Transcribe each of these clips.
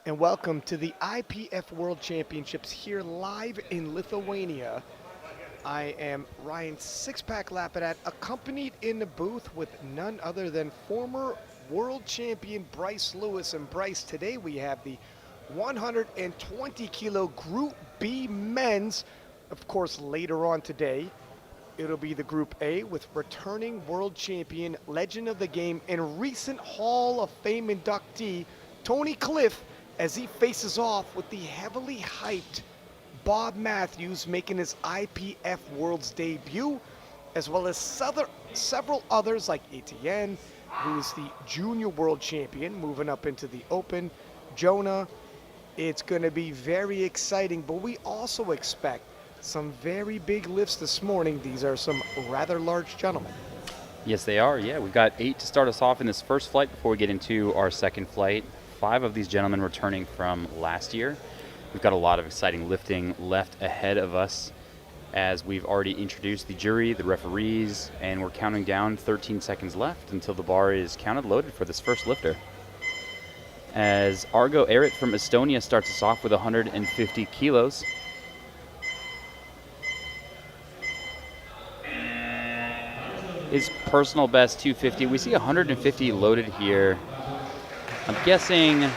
and welcome to the IPF World Championships here live in Lithuania. I am Ryan Sixpack Lapidat, accompanied in the booth with none other than former world champion Bryce Lewis. And Bryce, today we have the 120 kilo Group B men's. Of course, later on today, it'll be the Group A with returning world champion, legend of the game, and recent Hall of Fame inductee, Tony Cliff, as he faces off with the heavily hyped Bob Matthews making his IPF Worlds debut, as well as several others like Etienne, who is the junior world champion, moving up into the Open, Jonah. It's going to be very exciting, but we also expect some very big lifts this morning. These are some rather large gentlemen. Yes, they are. Yeah, we've got 8 to start us off in this first flight before we get into our second flight. 5 of these gentlemen returning from last year. We've got a lot of exciting lifting left ahead of us as we've already introduced the jury, the referees, and we're counting down 13 seconds left until the bar is counted loaded for this first lifter. As Argo Erit from Estonia starts us off with 150 kilos. His personal best 250. We see 150 loaded here. I'm guessing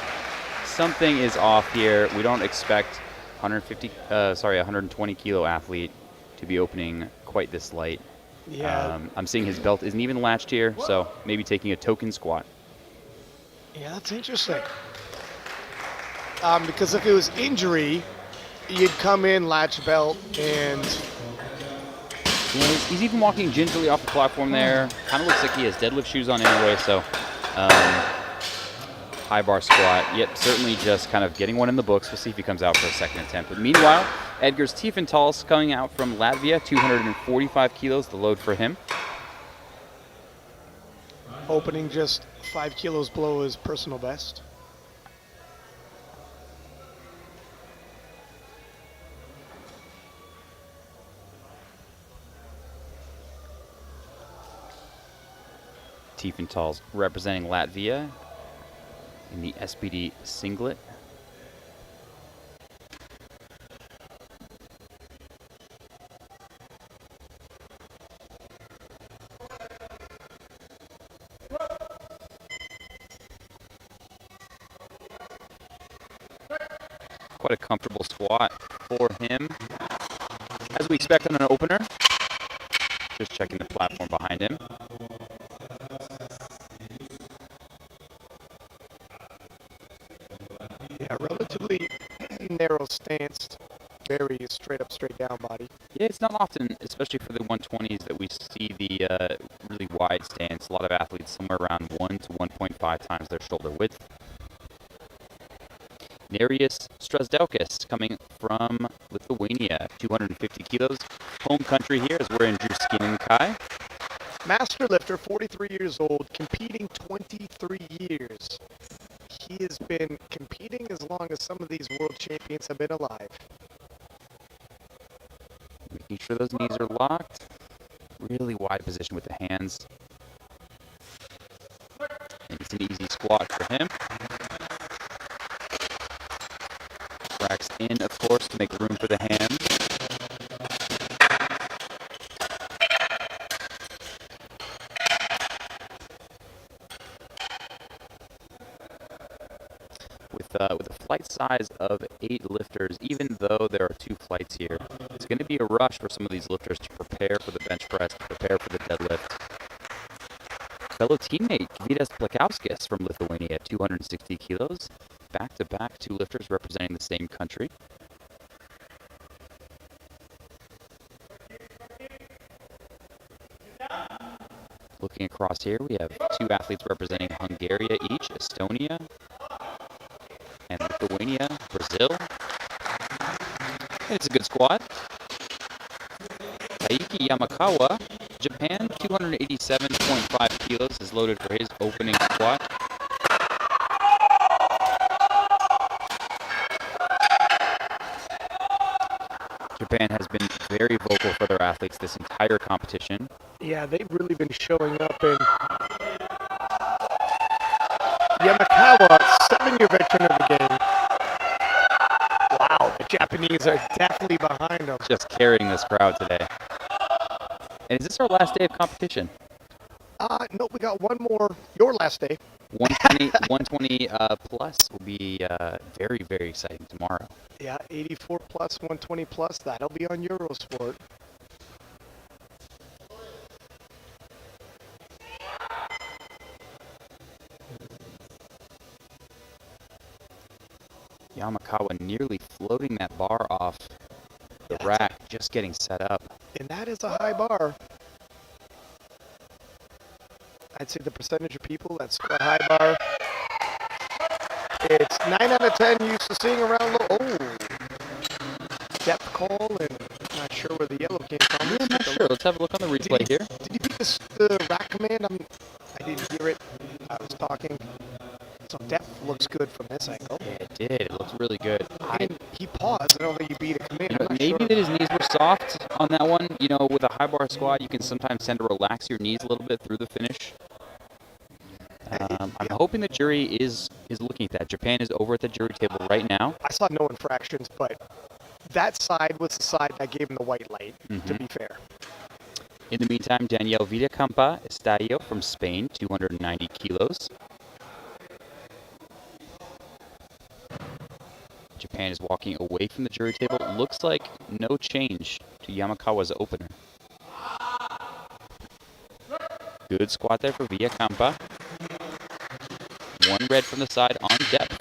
something is off here. We don't expect 120 kilo athlete to be opening quite this light. Yeah. I'm seeing his belt isn't even latched here, so maybe taking a token squat. Yeah, that's interesting. Because if it was injury, you'd come in, latch belt, and... Yeah, he's even walking gingerly off the platform there. Kind of looks like he has deadlift shoes on anyway, so high bar squat. Yep, certainly just kind of getting one in the books. We'll see if he comes out for a second attempt. But meanwhile, Edgar's Tiefentals coming out from Latvia, 245 kilos, the load for him. Opening just 5 kilos below his personal best. Tiefentals representing Latvia in the SPD singlet. Quite a comfortable squat for him, as we expect on an opener. Just checking the platform behind him. Yeah, relatively narrow stance, very straight up, straight down body. Yeah, it's not often, especially for the 120s, that we see the really wide stance. A lot of athletes somewhere around 1 to 1.5 times their shoulder width. Nerijus Strasdauskas coming from Lithuania, 250 kilos. Home country here as we're in Druskininkai. Master lifter, 43 years old, competing 23 years. He has been competing as long as some of these world champions have been alive. Making sure those knees are locked. Really wide position with the hands. And it's an easy squat for him. Racks in, of course, to make room for the hands. With a flight size of 8 lifters, even though there are 2 flights here, it's going to be a rush for some of these lifters to prepare for the bench press, to prepare for the deadlift. Fellow teammate Vidas Plekauskis from Lithuania, 260 kilos. Back-to-back 2 lifters representing the same country. Looking across here, we have 2 athletes representing Hungary each, Estonia and Lithuania, Brazil. And it's a good squat. Taiki Yamakawa, Japan, 287.5 kilos is loaded for his opening squat. Japan has been very vocal for their athletes this entire competition. Yeah, they've really been showing up, and Yamakawa, 7-year veteran of the game, Japanese are definitely behind him. Just carrying this crowd today. And is this our last day of competition? No, we got one more. Your last day. 120 plus will be very, very exciting tomorrow. Yeah, 84 plus, 120 plus. That'll be on Eurosport. Yamakawa nearly floating that bar off the rack, just getting set up. And that is a high bar. I'd say the percentage of people that squat high bar, it's 9 out of 10 used to seeing around low. Oh, depth call, and not sure where the yellow came from. Yeah, I'm not sure. Let's have a look on the replay here. Did you beat the rack command? I didn't hear it. I was talking. So depth looks good from this angle. Yeah, it did. It looks really good. And he paused. I don't think he beat a command. Maybe that his knees were soft on that one. You know, with a high bar squat, you can sometimes tend to relax your knees a little bit through the finish. I'm hoping the jury is looking at that. Japan is over at the jury table right now. I saw no infractions, but that side was the side that gave him the white light, to be fair. In the meantime, Daniel Villacampa Estadio from Spain, 290 kilos. Japan is walking away from the jury table. Looks like no change to Yamakawa's opener. Good squat there for Villacampa. One red from the side on depth.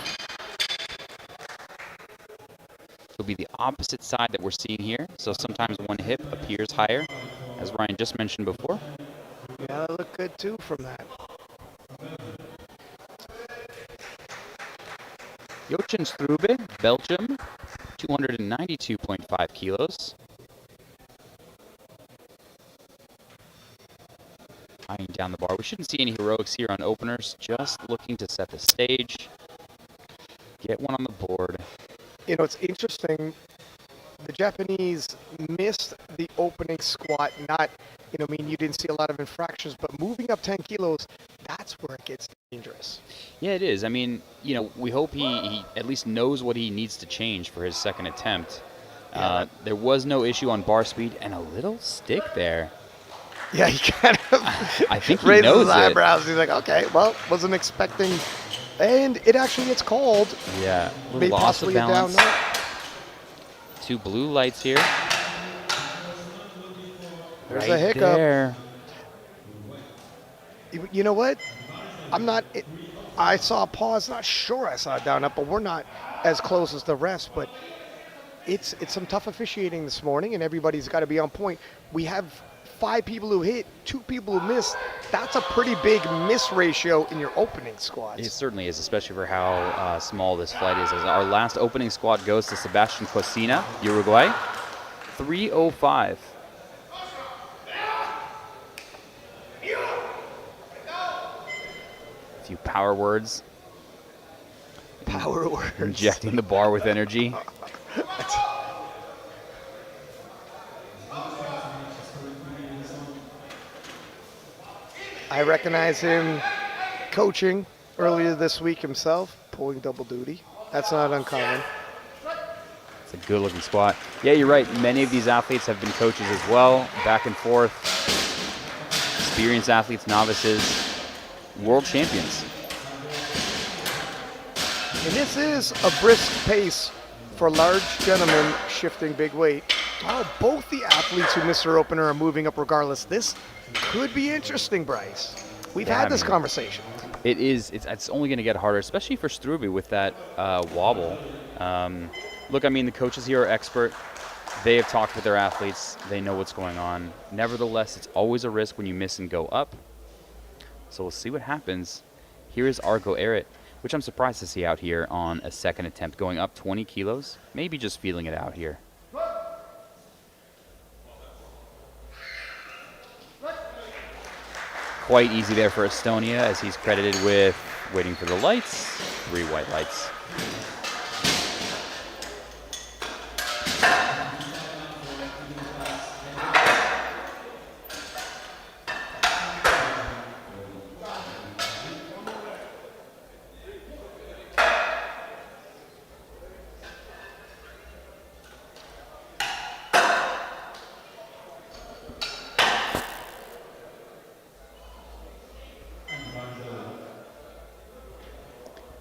It'll be the opposite side that we're seeing here. So sometimes one hip appears higher, as Ryan just mentioned before. Yeah, that looked good too from that. Jochen Strube, Belgium, 292.5 kilos. Eyeing down the bar. We shouldn't see any heroics here on openers, just looking to set the stage, get one on the board. You know, it's interesting. The Japanese missed the opening squat. Not, you know, I mean, you didn't see a lot of infractions, but moving up 10 kilos, that's where it gets dangerous. Yeah, it is. I mean, you know, we hope he at least knows what he needs to change for his second attempt. There was no issue on bar speed, and a little stick there. Yeah, he kind of I think he raises knows his eyebrows. He's like, okay, well, wasn't expecting. And it actually gets called. Yeah, Maybe loss of possibly a down balance. note. Two blue lights here. There's right a hiccup. There. You know what? I saw a pause. Not sure I saw a down up, but we're not as close as the rest. But it's some tough officiating this morning, and everybody's got to be on point. We have 5 people who hit, 2 people who missed. That's a pretty big miss ratio in your opening squats. It certainly is, especially for how small this flight is. As our last opening squat goes to Sebastian Cocina, Uruguay, 305. A few power words. Power words. Injecting the bar with energy. I recognize him coaching earlier this week himself, pulling double duty. That's not uncommon. It's a good looking squat. Yeah, you're right. Many of these athletes have been coaches as well, back and forth. Experienced athletes, novices, world champions. And this is a brisk pace for large gentlemen shifting big weight. Oh, both the athletes who missed their opener are moving up regardless. This could be interesting, Bryce. We've had this conversation. It is. It's only going to get harder, especially for Strube with that wobble. Look, I mean, the coaches here are expert. They have talked with their athletes. They know what's going on. Nevertheless, it's always a risk when you miss and go up. So we'll see what happens. Here is Argo Erit, which I'm surprised to see out here on a second attempt, going up 20 kilos. Maybe just feeling it out here. Quite easy there for Estonia, as he's credited with waiting for the lights. 3 white lights.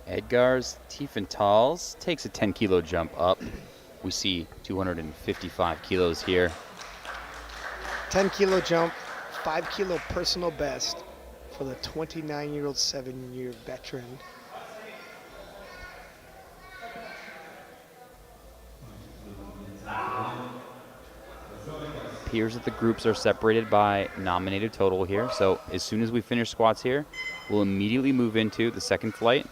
Edgar's Tiefenthal's takes a 10-kilo jump up. We see 255 kilos here. 10-kilo jump, 5-kilo personal best for the 29-year-old 7-year veteran. Appears that the groups are separated by nominated total here. So as soon as we finish squats here, we'll immediately move into the second flight.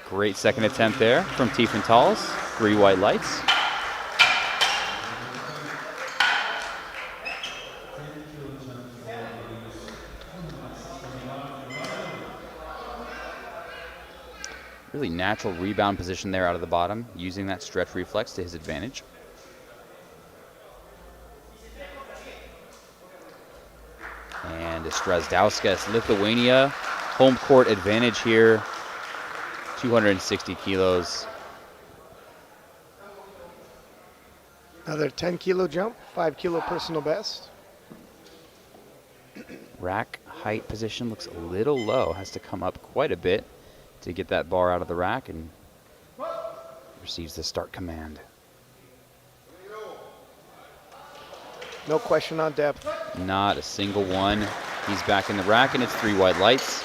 Great second attempt there from Tiefenthal's. 3 white lights. Really natural rebound position there out of the bottom, using that stretch reflex to his advantage. And Strazdauskis, Lithuania, home court advantage here, 260 kilos. Another 10-kilo jump, 5-kilo personal best. Rack height position looks a little low, has to come up quite a bit to get that bar out of the rack, and receives the start command. No question on depth. Not a single one. He's back in the rack, and it's 3 white lights.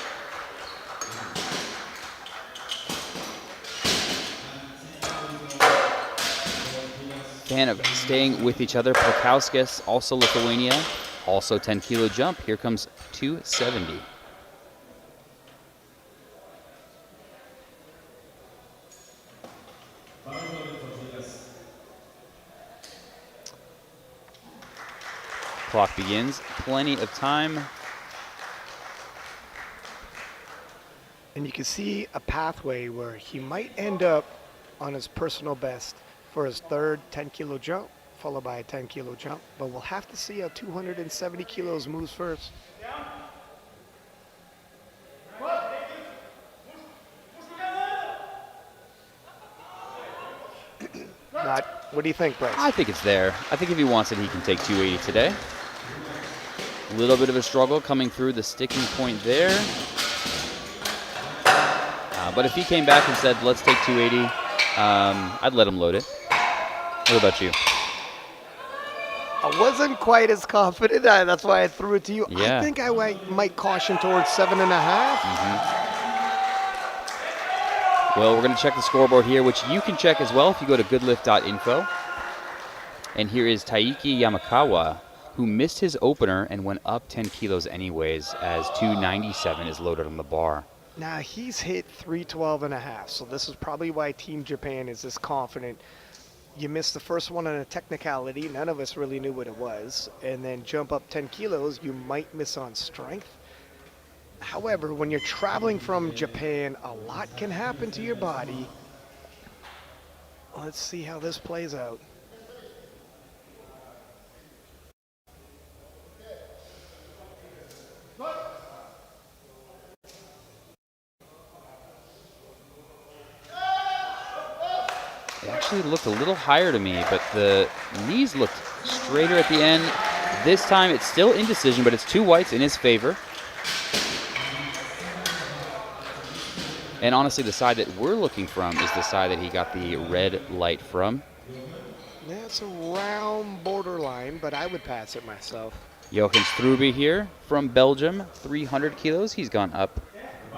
Fan of staying with each other. Polkauskis, also Lithuania, also 10-kilo jump. Here comes 270. Clock begins. Plenty of time. And you can see a pathway where he might end up on his personal best for his third 10-kilo jump, followed by a 10-kilo jump. But we'll have to see how 270 kilos moves first. What do you think, Bryce? I think it's there. I think if he wants it, he can take 280 today. A little bit of a struggle coming through the sticking point there. But if he came back and said, let's take 280, I'd let him load it. What about you? I wasn't quite as confident. That's why I threw it to you. Yeah. I think I might caution towards 7.5. Well, we're going to check the scoreboard here, which you can check as well if you go to goodlift.info. And here is Taiki Yamakawa, who missed his opener and went up 10 kilos anyways, as 297 is loaded on the bar. Now, he's hit 312.5, so this is probably why Team Japan is this confident. You missed the first one on a technicality. None of us really knew what it was. And then jump up 10 kilos, you might miss on strength. However, when you're traveling from Japan, a lot can happen to your body. Let's see how this plays out. It actually looked a little higher to me, but the knees looked straighter at the end. This time it's still indecision, but it's 2 whites in his favor. And honestly, the side that we're looking from is the side that he got the red light from. Yeah, it's around borderline, but I would pass it myself. Jochen Strube here from Belgium, 300 kilos. He's gone up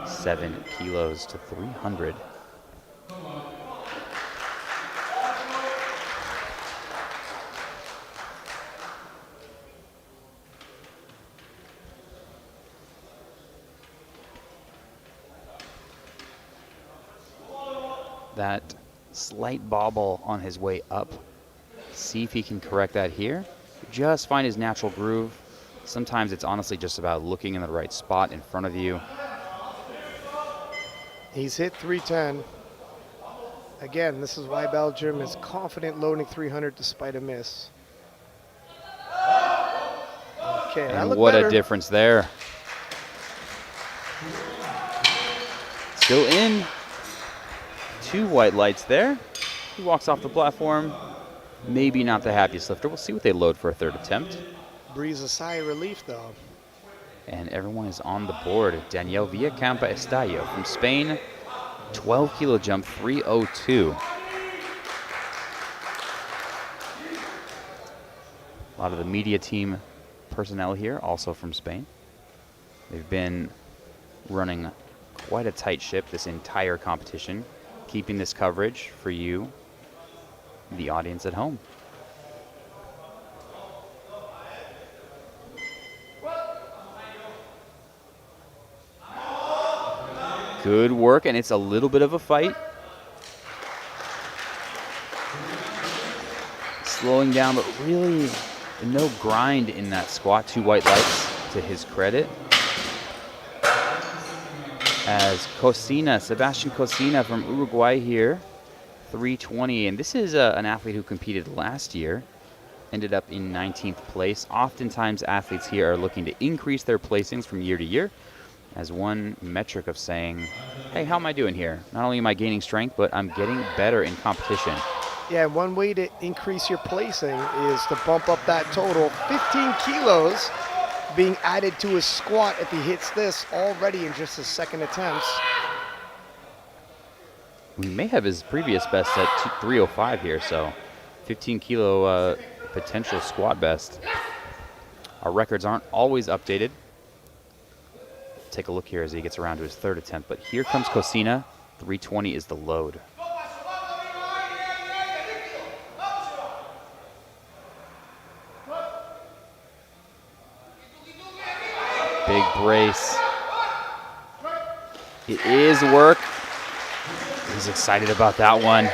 7 kilos to 300. That slight bobble on his way up. See if he can correct that here. Just find his natural groove. Sometimes it's honestly just about looking in the right spot in front of you. He's hit 310. Again, this is why Belgium is confident loading 300 despite a miss. Okay, that And looked what better. a difference there. Still in. 2 white lights there. He walks off the platform. Maybe not the happiest lifter. We'll see what they load for a third attempt. Breathes a sigh of relief, though. And everyone is on the board. Daniel Villacampa Estallo from Spain, 12 kilo jump, 302. A lot of the media team personnel here, also from Spain. They've been running quite a tight ship this entire competition, keeping this coverage for you, the audience at home. Good work, and it's a little bit of a fight. Slowing down, but really no grind in that squat. 2 white lights to his credit. As Cocina, Sebastian Cocina from Uruguay here, 320. And this is an athlete who competed last year, ended up in 19th place. Oftentimes athletes here are looking to increase their placings from year to year as one metric of saying, hey, how am I doing here? Not only am I gaining strength, but I'm getting better in competition. Yeah, one way to increase your placing is to bump up that total. 15 kilos being added to his squat if he hits this already in just his second attempts. We may have his previous best at 305 here, so 15 kilo potential squat best. Our records aren't always updated. Take a look here as he gets around to his third attempt, but here comes Cocina. 320 is the load. Big brace. It is work. He's excited about that one.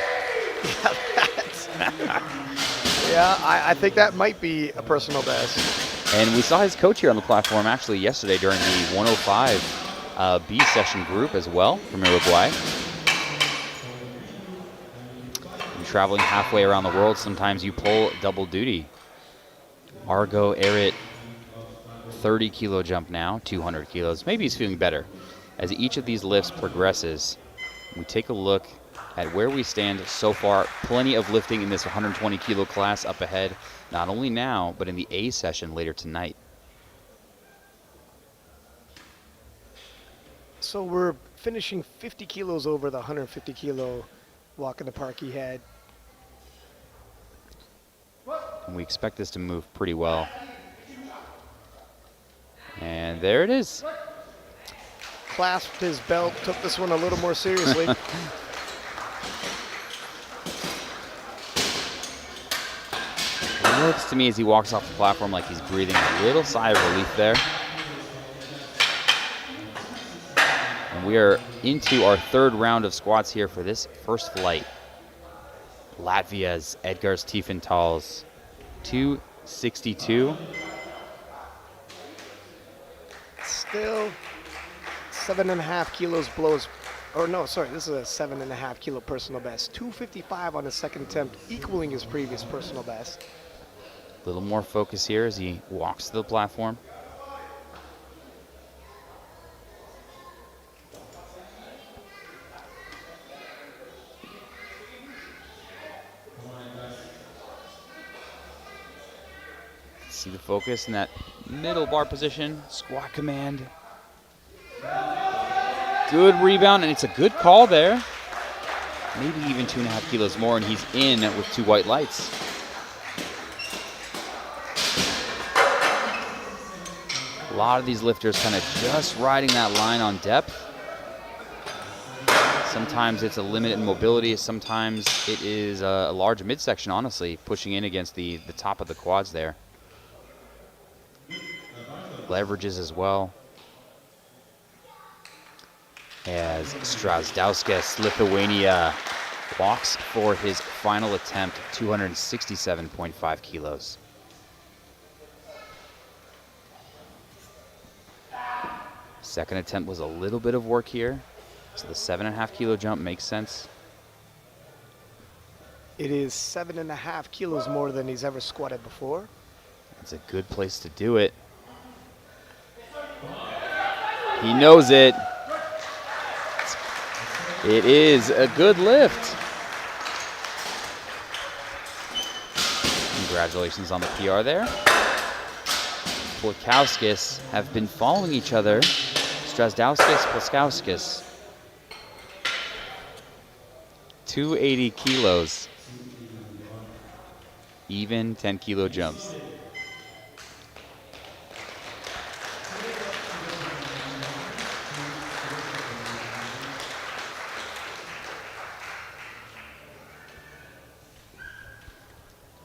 Yeah, I think that might be a personal best. And we saw his coach here on the platform actually yesterday during the 105 B session group as well from Uruguay. And traveling halfway around the world, sometimes you pull double duty. Argo Erit, 30 kilo jump now, 200 kilos. Maybe he's feeling better. As each of these lifts progresses, we take a look at where we stand so far. Plenty of lifting in this 120 kilo class up ahead, not only now, but in the A session later tonight. So we're finishing 50 kilos over the 150 kilo walk in the park he had. And we expect this to move pretty well. And there it is. Clasped his belt, took this one a little more seriously. It looks to me as he walks off the platform like he's breathing a little sigh of relief there. And we are into our third round of squats here for this first flight. Latvia's Edgars Tiefenthal's 262. Still 7.5 kilos below his, or no, sorry, this is a 7.5 kilo personal best. 255 on his second attempt, equaling his previous personal best. A little more focus here as he walks to the platform. See the focus in that middle bar position, squat command. Good rebound, and it's a good call there. Maybe even 2.5 kilos more, and he's in with 2 white lights. A lot of these lifters kind of just riding that line on depth. Sometimes it's a limit in mobility. Sometimes it is a large midsection, honestly, pushing in against the top of the quads there. Leverages as well. As Strazdauskis, Lithuania, walks for his final attempt, 267.5 kilos. Second attempt was a little bit of work here, so the 7.5 kilo jump makes sense. It is 7.5 kilos more than he's ever squatted before. It's a good place to do it. He knows it. It is a good lift. Congratulations on the PR there. Polkowskis have been following each other. Strazdowskis, Polkowskis. 280 kilos. Even 10-kilo jumps.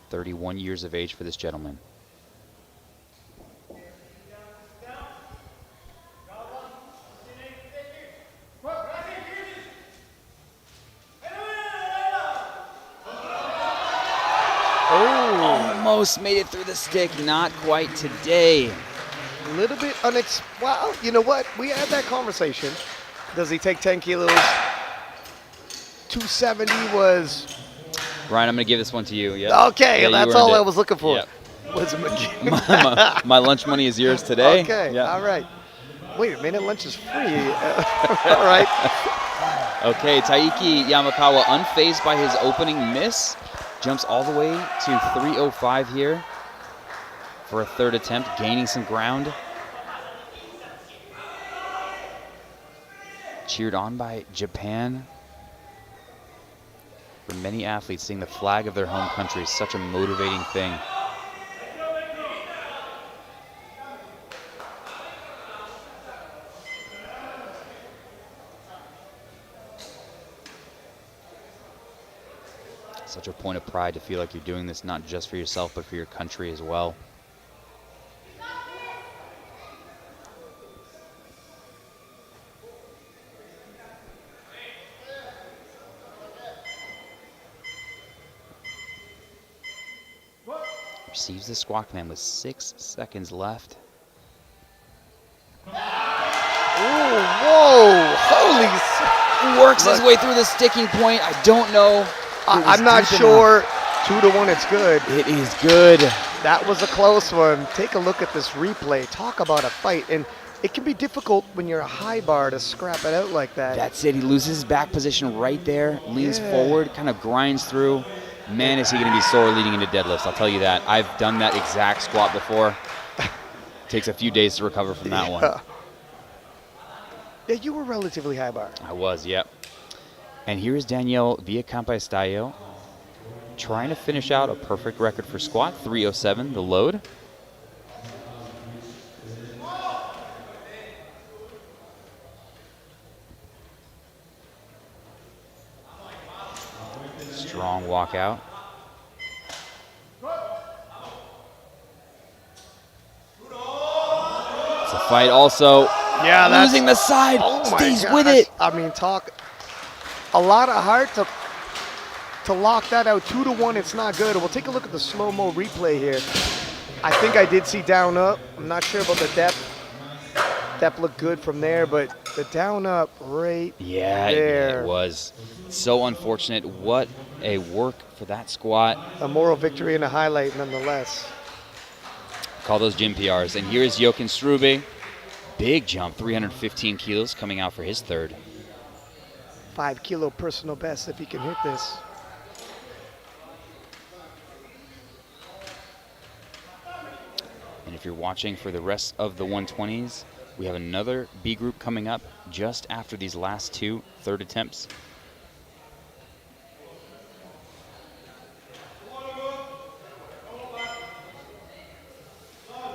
"31 years of age for this gentleman." Almost made it through the stick, not quite today. A little bit well, you know what? We had that conversation. Does he take 10 kilos? 270 was... Ryan, I'm going to give this one to you. Yep. Okay, Yeah, that's all I was looking for. Yep. Was my lunch money is yours today. Okay, yep. All right. Wait a minute, lunch is free. All right. Okay, Taiki Yamakawa, unfazed by his opening miss, jumps all the way to 305 here for a third attempt, gaining some ground. Cheered on by Japan. For many athletes, seeing the flag of their home country is such a motivating thing. Such a point of pride to feel like you're doing this not just for yourself, but for your country as well. Receives the squat command with 6 seconds left. Ooh, whoa, holy. Works his way through the sticking point. I don't know. I'm not sure. 2-1, it's good. It is good. That was a close one. Take a look at this replay. Talk about a fight. And it can be difficult when you're a high bar to scrap it out like that. That's it. He loses his back position right there, leans forward, kind of grinds through. Man, is he going to be sore leading into deadlifts. I'll tell you that. I've done that exact squat before. Takes a few days to recover from that one. Yeah, you were relatively high bar. I was, yep. And here is Daniel Villacampa-Estallo trying to finish out a perfect record for squat, 307, the load. Strong walkout. It's a fight also. Yeah, that's losing the side. Oh my stays gosh. with it. I mean, talk a lot of heart to lock that out. 2-1, it's not good. We'll take a look at the slow-mo replay here. I think I did see down up. I'm not sure about the depth. Depth looked good from there, but the down up right there. It was so unfortunate. What a work for that squat. A moral victory and a highlight nonetheless. Call those gym PRs. And here's Jochen Strube. Big jump, 315 kilos coming out for his third. 5 kilo personal best if he can hit this. And if you're watching for the rest of the 120s, we have another B group coming up just after these last 2 third attempts.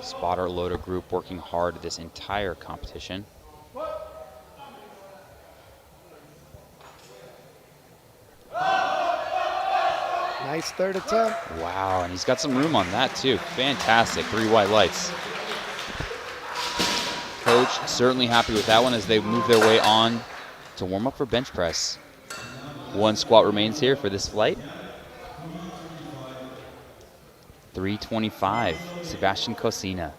Spotter loader group working hard this entire competition. Nice third attempt. Wow, and he's got some room on that too. Fantastic, 3 white lights. Coach certainly happy with that one as they move their way on to warm up for bench press. 1 squat remains here for this flight. 325, Sebastian Cosina.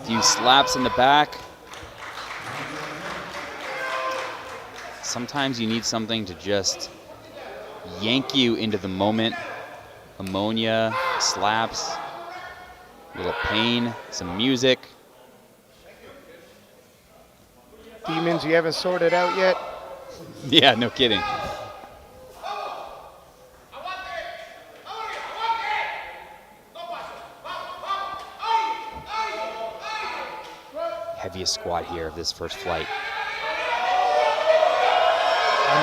Few slaps in the back. Sometimes you need something to just yank you into the moment. Ammonia, slaps, a little pain, some music. Demons you haven't sorted out yet? Yeah, no kidding. Heaviest squat here of this first flight.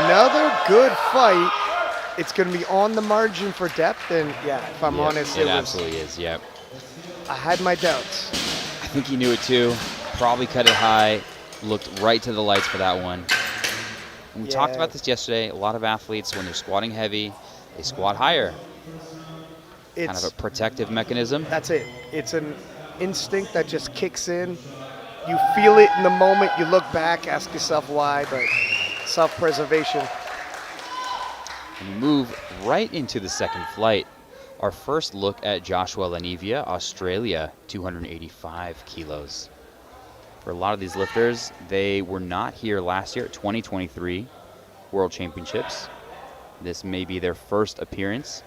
Another good fight. It's going to be on the margin for depth, and yeah, if I'm honest, it absolutely is. Yep. I had my doubts. I think he knew it too. Probably cut it high. Looked right to the lights for that one. And we talked about this yesterday. A lot of athletes, when they're squatting heavy, they squat higher. It's kind of a protective mechanism. That's it. It's an instinct that just kicks in. You feel it in the moment. You look back, ask yourself why, but self-preservation. And we move right into the second flight. Our first look at Joshua Lanivia, Australia, 285 kilos. For a lot of these lifters, they were not here last year at 2023 World Championships. This may be their first appearance.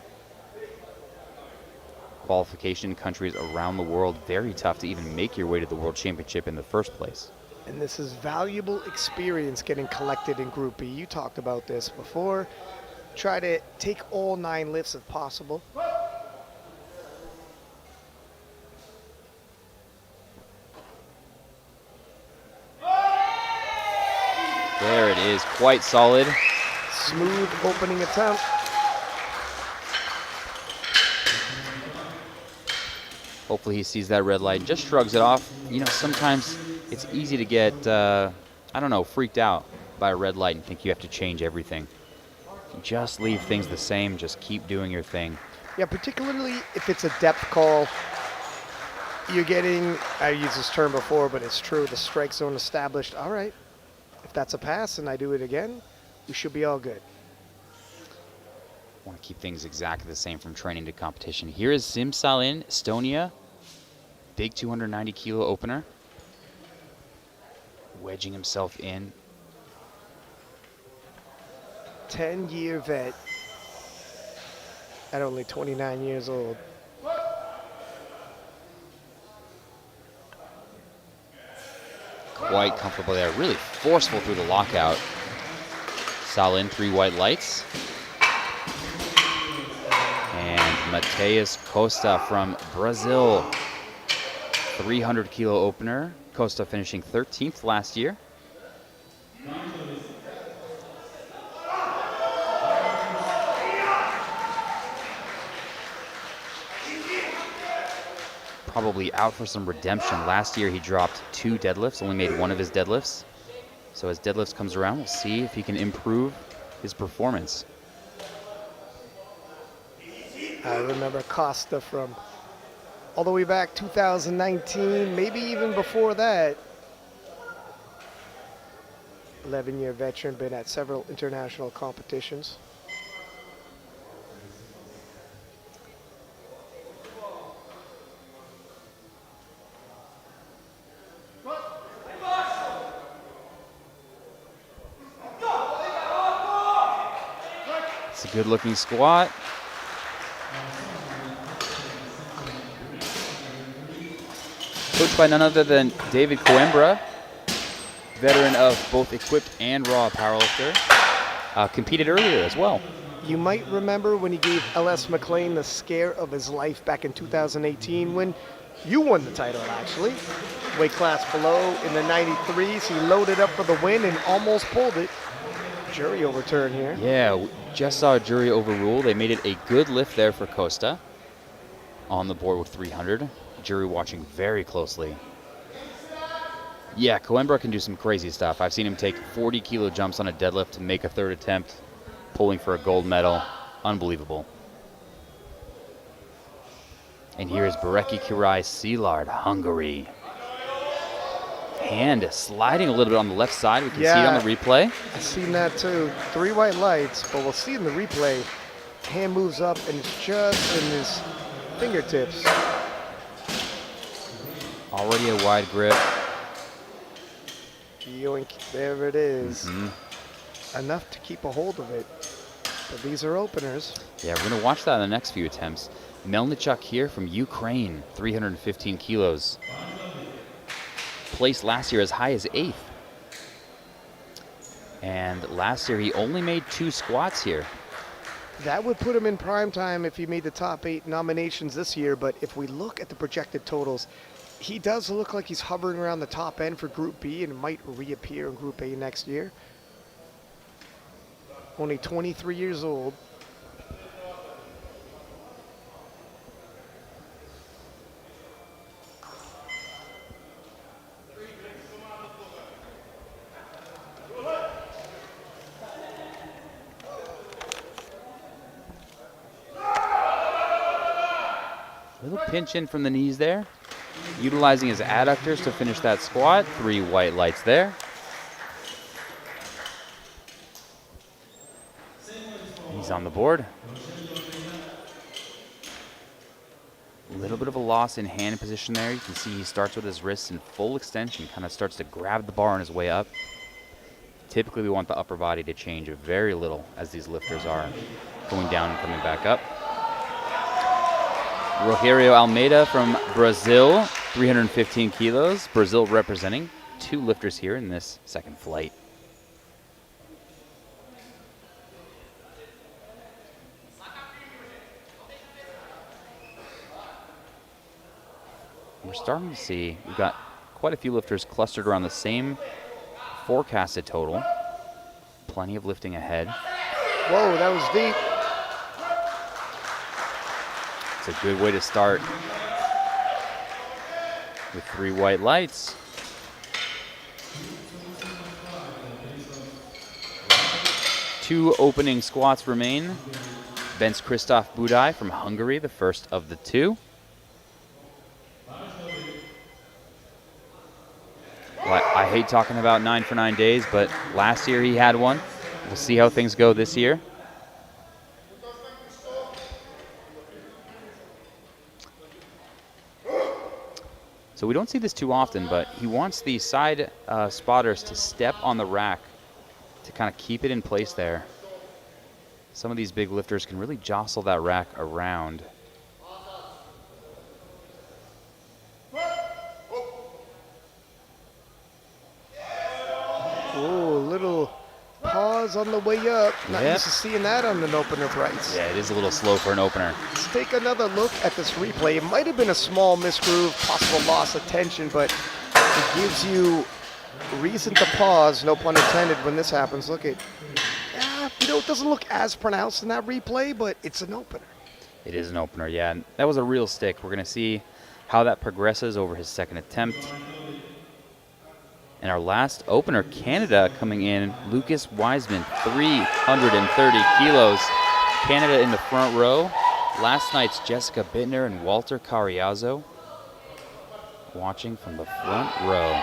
Qualification in countries around the world, very tough to even make your way to the World Championship in the first place. And this is valuable experience getting collected in Group B. You talked about this before. Try to take all 9 lifts if possible. There it is, quite solid. Smooth opening attempt. Hopefully he sees that red light and just shrugs it off. You know, sometimes it's easy to get, I don't know, freaked out by a red light and think you have to change everything. Just leave things the same. Just keep doing your thing. Yeah, particularly if it's a depth call. You're getting, I used this term before, but it's true, the strike zone established. All right, if that's a pass and I do it again, we should be all good. Want to keep things exactly the same from training to competition. Here is Simsalin, Estonia. Big 290 kilo opener. Wedging himself in. 10-year vet at only 29 years old. Quite comfortable there. Really forceful through the lockout. Salin, 3 white lights. And Mateus Costa from Brazil. 300 kilo opener. Costa finishing 13th last year. Probably out for some redemption. Last year he dropped 2 deadlifts, only made 1 of his deadlifts. So as deadlifts comes around, we'll see if he can improve his performance. I remember Costa from all the way back 2019, maybe even before that. 11-year veteran, been at several international competitions. It's a good looking squat. Coached by none other than David Coimbra, veteran of both equipped and raw powerlifter. Competed earlier as well. You might remember when he gave L.S. McLean the scare of his life back in 2018 when you won the title, actually. Weight class below in the 93s. He loaded up for the win and almost pulled it. Jury overturn here. Yeah, just saw a jury overrule. They made it a good lift there for Costa. On the board with 300. Jury watching very closely. Yeah, Coimbra can do some crazy stuff. I've seen him take 40 kilo jumps on a deadlift to make a 3rd attempt, pulling for a gold medal. Unbelievable. And here's Bereki Kurai Szilard, Hungary. Hand sliding a little bit on the left side. We can see it on the replay. I've seen that too. 3 white lights, but we'll see in the replay. Hand moves up and it's just in his fingertips. Already a wide grip. Yoink, there it is. Enough to keep a hold of it. But these are openers. Yeah, we're going to watch that in the next few attempts. Melnichuk here from Ukraine, 315 kilos. Placed last year as high as 8th. And last year, he only made 2 squats here. That would put him in prime time if he made the top 8 nominations this year, but if we look at the projected totals, he does look like he's hovering around the top end for Group B and might reappear in Group A next year. Only 23 years old. Little pinch in from the knees there. Utilizing his adductors to finish that squat. 3 white lights there. He's on the board. A little bit of a loss in hand position there. You can see he starts with his wrists in full extension, kind of starts to grab the bar on his way up. Typically, we want the upper body to change very little as these lifters are going down and coming back up. Rogério Almeida from Brazil, 315 kilos. Brazil representing 2 lifters here in this second flight. We're starting to see we've got quite a few lifters clustered around the same forecasted total. Plenty of lifting ahead. Whoa, that was deep. It's a good way to start with 3 white lights. Two opening squats remain. Ben's Christoph Budaj from Hungary, the first of the 2. Well, I hate talking about 9 for 9 days, but last year he had one. We'll see how things go this year. So we don't see this too often, but he wants the side spotters to step on the rack to kind of keep it in place there. Some of these big lifters can really jostle that rack around. Oh, a little pause on the way up. Not Yep. used to seeing that on an opener, Bryce. Yeah, it is a little slow for an opener. Let's take another look at this replay. It might have been a small misgroove, possible loss of tension, but it gives you reason to pause, no pun intended, when this happens. Look at, it doesn't look as pronounced in that replay, but it's an opener. It is an opener, yeah. And that was a real stick. We're going to see how that progresses over his second attempt. And our last opener, Canada, coming in, Lucas Wiseman, 330 kilos. Canada in the front row. Last night's Jessica Bittner and Walter Cariazo watching from the front row.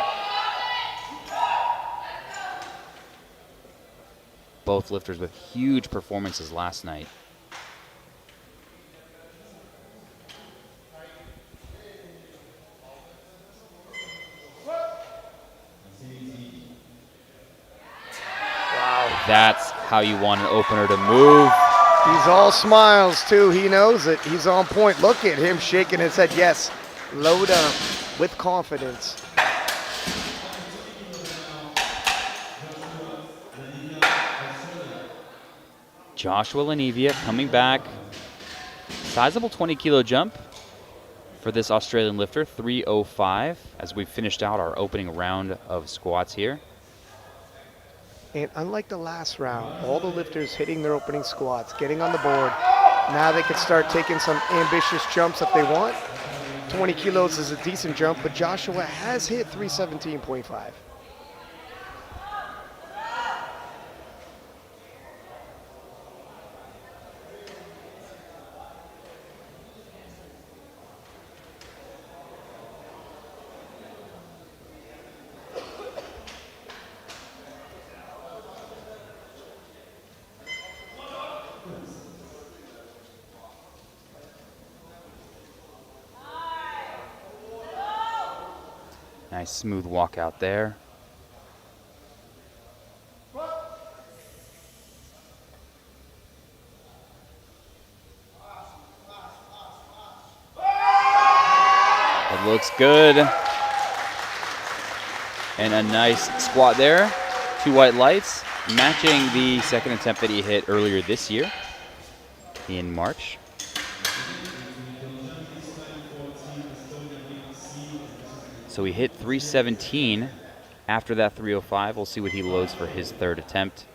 Both lifters with huge performances last night. Wow, that's how you want an opener to move. He's all smiles, too. He knows it. He's on point. Look at him shaking his head. Yes, load up with confidence. Joshua Lanivia coming back. Sizable 20-kilo jump for this Australian lifter, 305, as we finished out our opening round of squats here. And unlike the last round, all the lifters hitting their opening squats, getting on the board. Now they can start taking some ambitious jumps if they want. 20 kilos is a decent jump, but Joshua has hit 317.5. Nice smooth walk out there. It looks good. And a nice squat there. 2 white lights. matching the second attempt that he hit earlier this year in March. So he hit 317 after that 305. We'll see what he loads for his third attempt.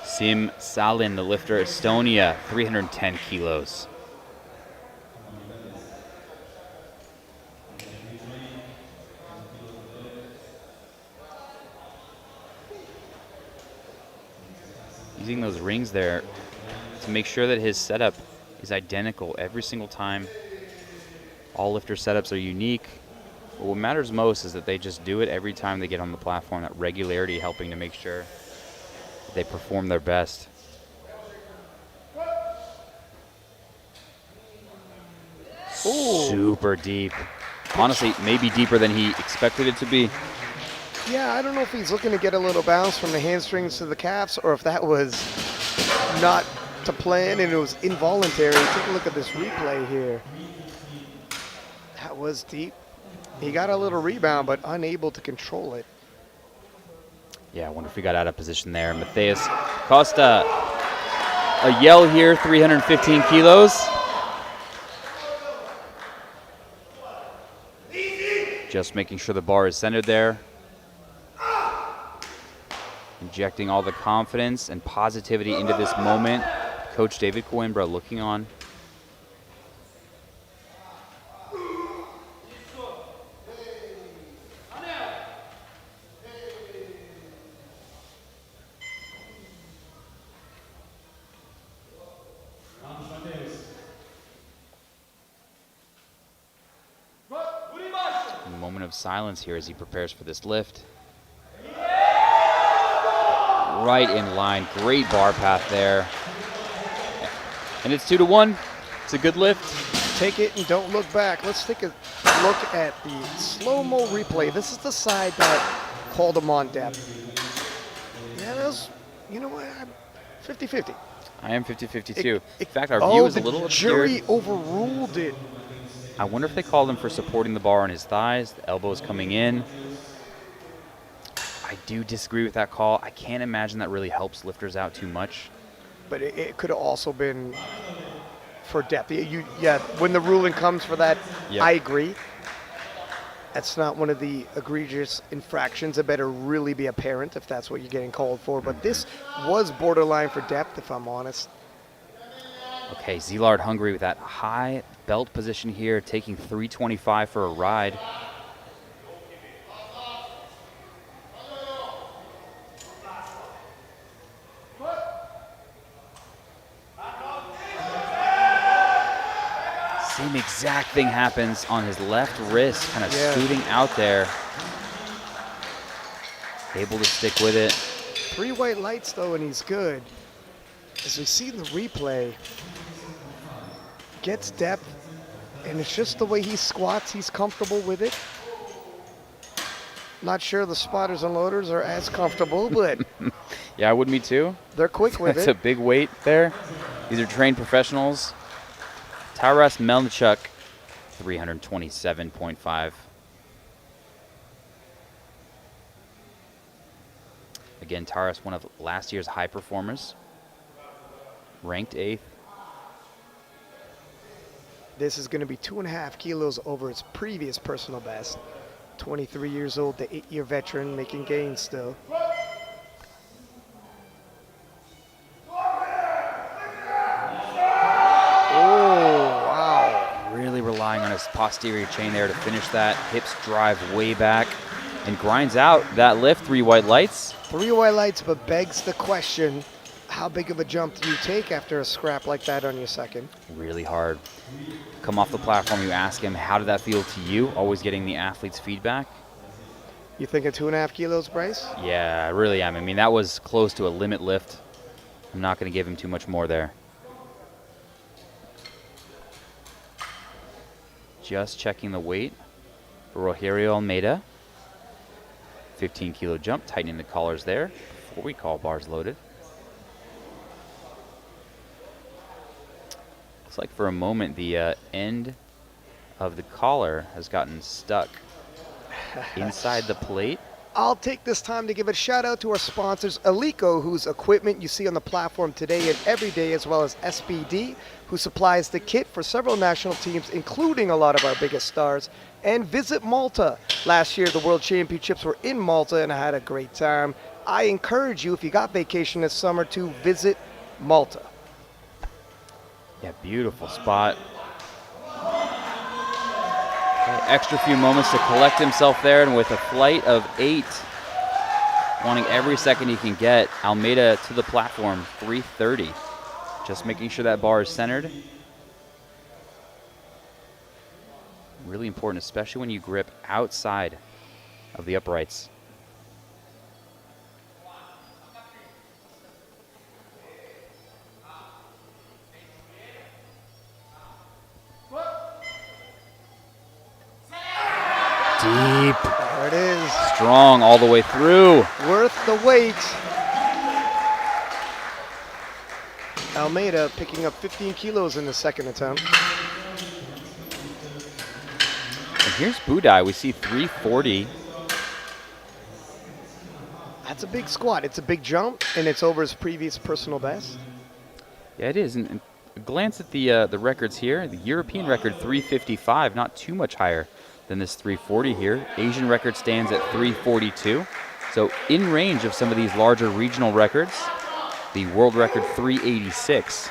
Sim Salin, the lifter, Estonia, 310 kilos. Using those rings there to make sure that his setup is identical every single time. All lifter setups are unique. But what matters most is that they just do it every time they get on the platform, that regularity helping to make sure that they perform their best. Ooh. Super deep. Honestly, maybe deeper than he expected it to be. Yeah, I don't know if he's looking to get a little bounce from the hamstrings to the calves or if that was not to plan and it was involuntary. Take a look at this replay here. That was deep. He got a little rebound, but unable to control it. Yeah, I wonder if he got out of position there. Matheus Costa, a yell here, 315 kilos. Just making sure the bar is centered there. Injecting all the confidence and positivity into this moment. Coach David Coimbra looking on. A moment of silence here as he prepares for this lift. Right in line, great bar path there. And it's 2-1. It's a good lift. Take it and don't look back. Let's take a look at the slow-mo replay. This is the side that called him on depth. Yeah, that was, you know what, 50-50. I am 50-50 too. In fact, our view is a little the obscured. jury overruled it. I wonder if they called him for supporting the bar on his thighs. The elbow is coming in. I do disagree with that call. I can't imagine that really helps lifters out too much. But it could have also been for depth. Yeah, when the ruling comes for that, Yep. I agree. That's not one of the egregious infractions. It better really be apparent if that's what you're getting called for. But this was borderline for depth, if I'm honest. Okay, Szilard Hungary with that high belt position here, taking 325 for a ride. Same exact thing happens on his left wrist, kind of scooting out there. Able to stick with it. 3 white lights, though, and he's good. As we see in the replay, gets depth, and it's just the way he squats. He's comfortable with it. Not sure the spotters and loaders are as comfortable, but Yeah, I would me too. they're quick with That's it. a big weight there. These are trained professionals. Taras Melnichuk, 327.5. Again, Taras, one of last year's high performers. Ranked 8th. This is going to be 2.5 kilos over its previous personal best. 23 years old, the 8-year veteran, making gains still. Oh, wow. Really relying on his posterior chain there to finish that. Hips drive way back and grinds out that lift. 3 white lights. 3 white lights, but begs the question, how big of a jump do you take after a scrap like that on your second? Really hard. Come off the platform, you ask him, how did that feel to you? Always getting the athlete's feedback. You thinking 2.5 kilos, Bryce? Yeah, I really am. I mean, that was close to a limit lift. I'm not going to give him too much more there. Just checking the weight for Rogerio Almeida. 15 kilo jump, tightening the collars there before we call bars loaded. Looks like for a moment the end of the collar has gotten stuck inside the plate. I'll take this time to give a shout out to our sponsors, Alico, whose equipment you see on the platform today and every day, as well as SBD, who supplies the kit for several national teams, including a lot of our biggest stars, and Visit Malta. Last year, the World Championships were in Malta, and I had a great time. I encourage you, if you got vacation this summer, to visit Malta. Yeah, beautiful spot. Okay, extra few moments to collect himself there, and with a flight of 8, wanting every second he can get, Almeida to the platform, 330. Just making sure that bar is centered. Really important, especially when you grip outside of the uprights. Deep. There it is. Strong all the way through. Worth the wait. Almeida picking up 15 kilos in the second attempt. And here's Budai. We see 340. That's a big squat. It's a big jump, and it's over his previous personal best. Yeah, it is. And a glance at the records here. The European record, 355, not too much higher than this 340 here. Asian record stands at 342. So in range of some of these larger regional records. The world record, 386.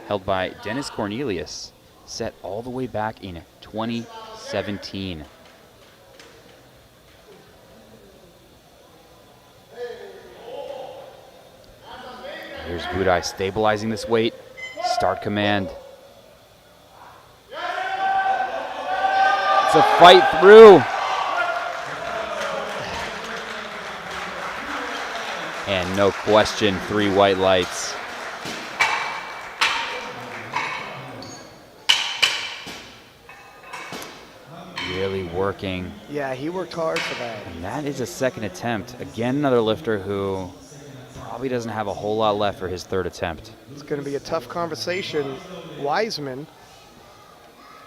Held by Dennis Cornelius, set all the way back in 2017. Here's Budai stabilizing this weight. Start command. It's a fight through. And no question, 3 white lights. Really working. Yeah, he worked hard for that. And that is a second attempt. Again, another lifter who probably doesn't have a whole lot left for his third attempt. It's going to be a tough conversation. Wiseman,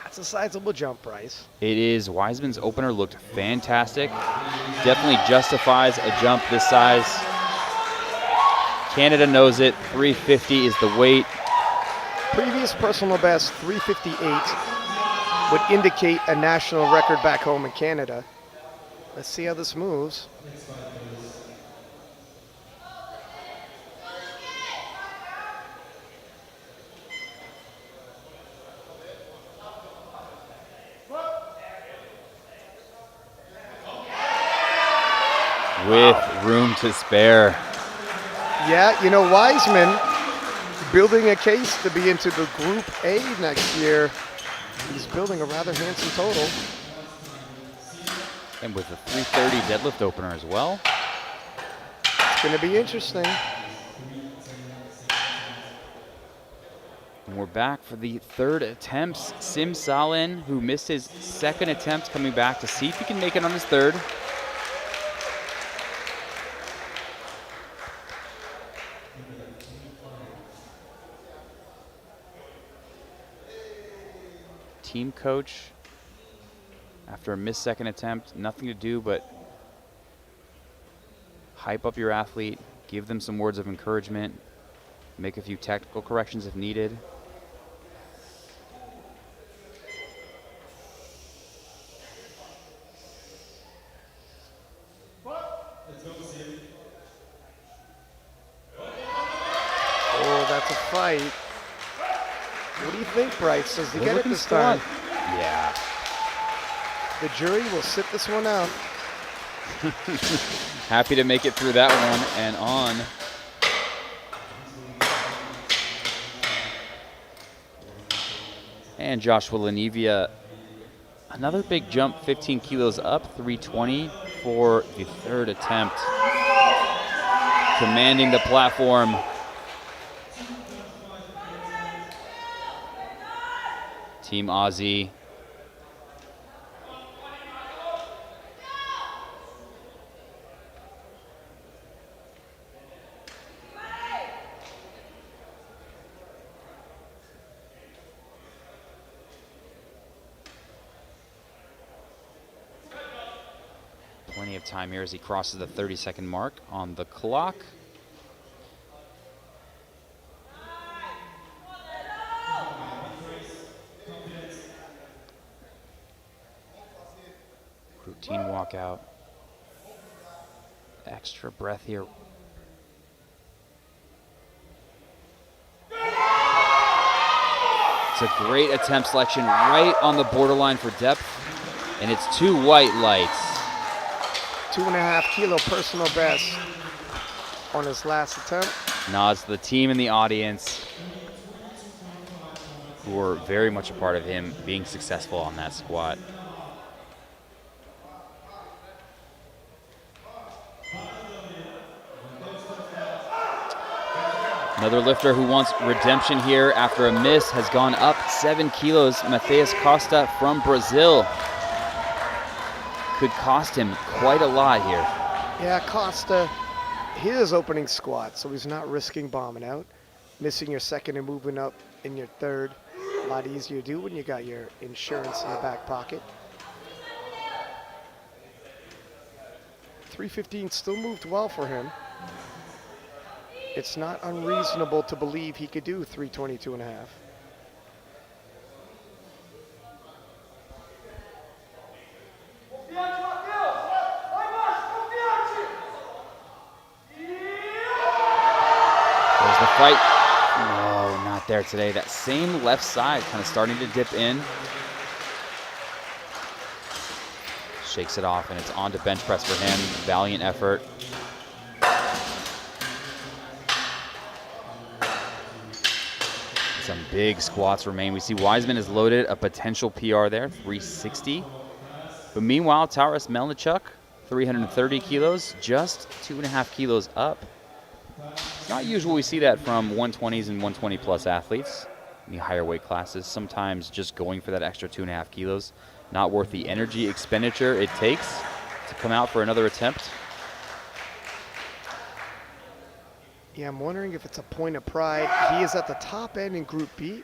that's a sizable jump, Bryce. It is. Wiseman's opener looked fantastic. Definitely justifies a jump this size. Canada knows it. 350 is the weight. Previous personal best, 358, would indicate a national record back home in Canada. Let's see how this moves. With room to spare. Yeah, you know, Wiseman building a case to be into the Group A next year. He's building a rather handsome total. And with a 330 deadlift opener as well. It's going to be interesting. And we're back for the third attempts. Sim Salin, who missed his second attempt, coming back to see if he can make it on his third. Team coach, after a missed second attempt, nothing to do but hype up your athlete, give them some words of encouragement, make a few tactical corrections if needed. Oh, that's a fight. What do you think, Bryce? Does he get it this time? Yeah. The jury will sit this one out. Happy to make it through that one and on. And Joshua Lanivia, another big jump, 15 kilos up, 320 for the third attempt. Commanding the platform. Team Aussie. Good time here as he crosses the 30-second mark on the clock. Routine walkout. Extra breath here. It's a great attempt selection right on the borderline for depth, and it's 2 white lights. 2.5 kilo personal best on his last attempt. Nods to the team and the audience who were very much a part of him being successful on that squat. Another lifter who wants redemption here after a miss has gone up 7 kilos. Matheus Costa from Brazil. Could cost him quite a lot here. Yeah, Costa, his opening squat, so he's not risking bombing out. Missing your second and moving up in your third. A lot easier to do when you got your insurance in the back pocket. 315 still moved well for him. It's not unreasonable to believe he could do 322.5. There's the fight. No, not there today. That same left side kind of starting to dip in. Shakes it off, and it's on to bench press for him. Valiant effort. Some big squats remain. We see Wiseman is loaded, a potential PR there, 360. But meanwhile, Taras Melnichuk, 330 kilos, just 2.5 kilos up. It's not usual we see that from 120s and 120 plus athletes in the higher weight classes. Sometimes just going for that extra 2.5 kilos, not worth the energy expenditure it takes to come out for another attempt. Yeah, I'm wondering if it's a point of pride. He is at the top end in Group B.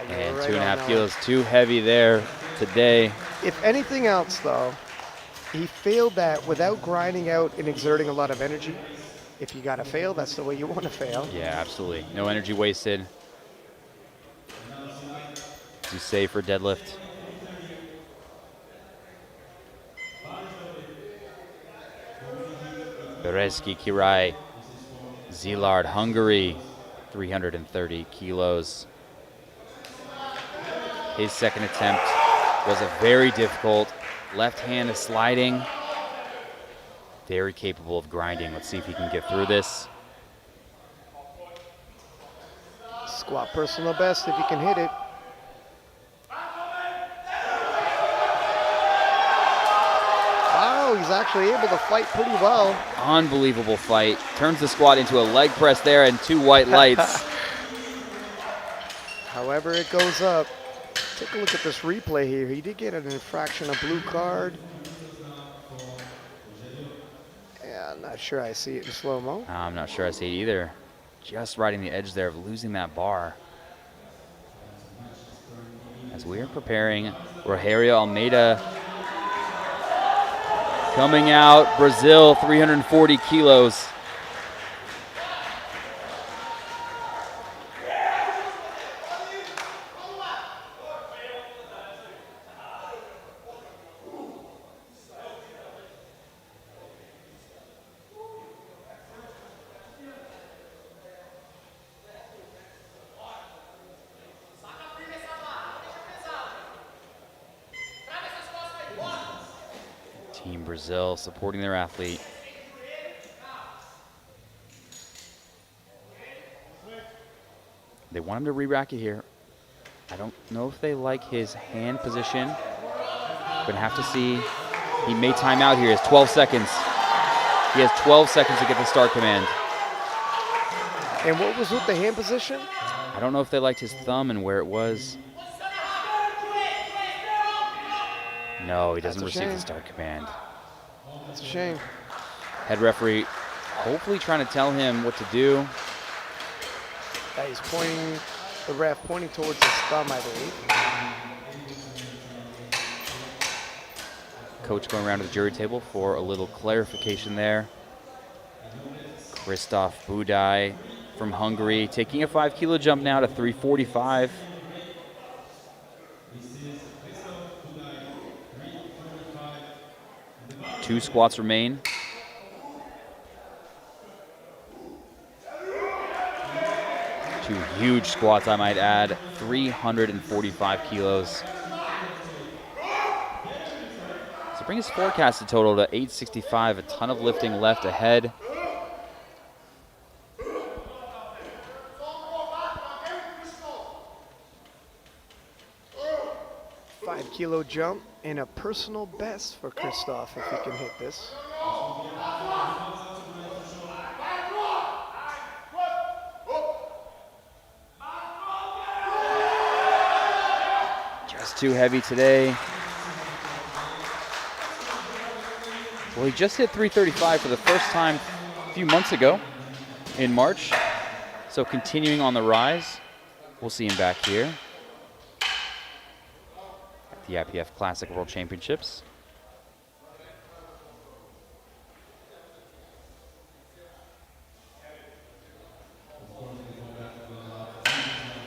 And 2.5 kilos too heavy there today. If anything else, though, he failed that without grinding out and exerting a lot of energy. If you got to fail, that's the way you want to fail. Yeah, absolutely. No energy wasted. You save for deadlift. Bereski Kirai, Zilard, Hungary, 330 kilos. His second attempt was a very difficult. Left hand is sliding. Very capable of grinding. Let's see if he can get through this. Squat personal best if he can hit it. Wow, he's actually able to fight pretty well. Unbelievable fight. Turns the squat into a leg press there and 2 white lights. However it goes up. Take a look at this replay here. He did get an infraction, a blue card. Yeah, I'm not sure I see it in slow-mo. I'm not sure I see it either. Just riding the edge there of losing that bar. As we are preparing, Rogerio Almeida coming out. Brazil, 340 kilos. Team Brazil supporting their athlete. They want him to re-rack it here. I don't know if they like his hand position. Gonna have to see. He may time out here. He has 12 seconds. He has 12 seconds to get the start command. And what was with the hand position? I don't know if they liked his thumb and where it was. No, he That's doesn't a receive the shame. start command. It's a shame. Head referee hopefully trying to tell him what to do. Yeah, he's pointing, the ref pointing towards his thumb, I believe. Coach going around to the jury table for a little clarification there. Christoph Budaj from Hungary taking a 5 kilo jump now to 345. Two squats remain. Two huge squats, I might add. 345 kilos. So bring his forecasted total to 865. A ton of lifting left ahead. Kilo jump and a personal best for Christoph if he can hit this. Just too heavy today. Well, he just hit 335 for the first time a few months ago in March. So continuing on the rise. We'll see him back here at the IPF Classic World Championships.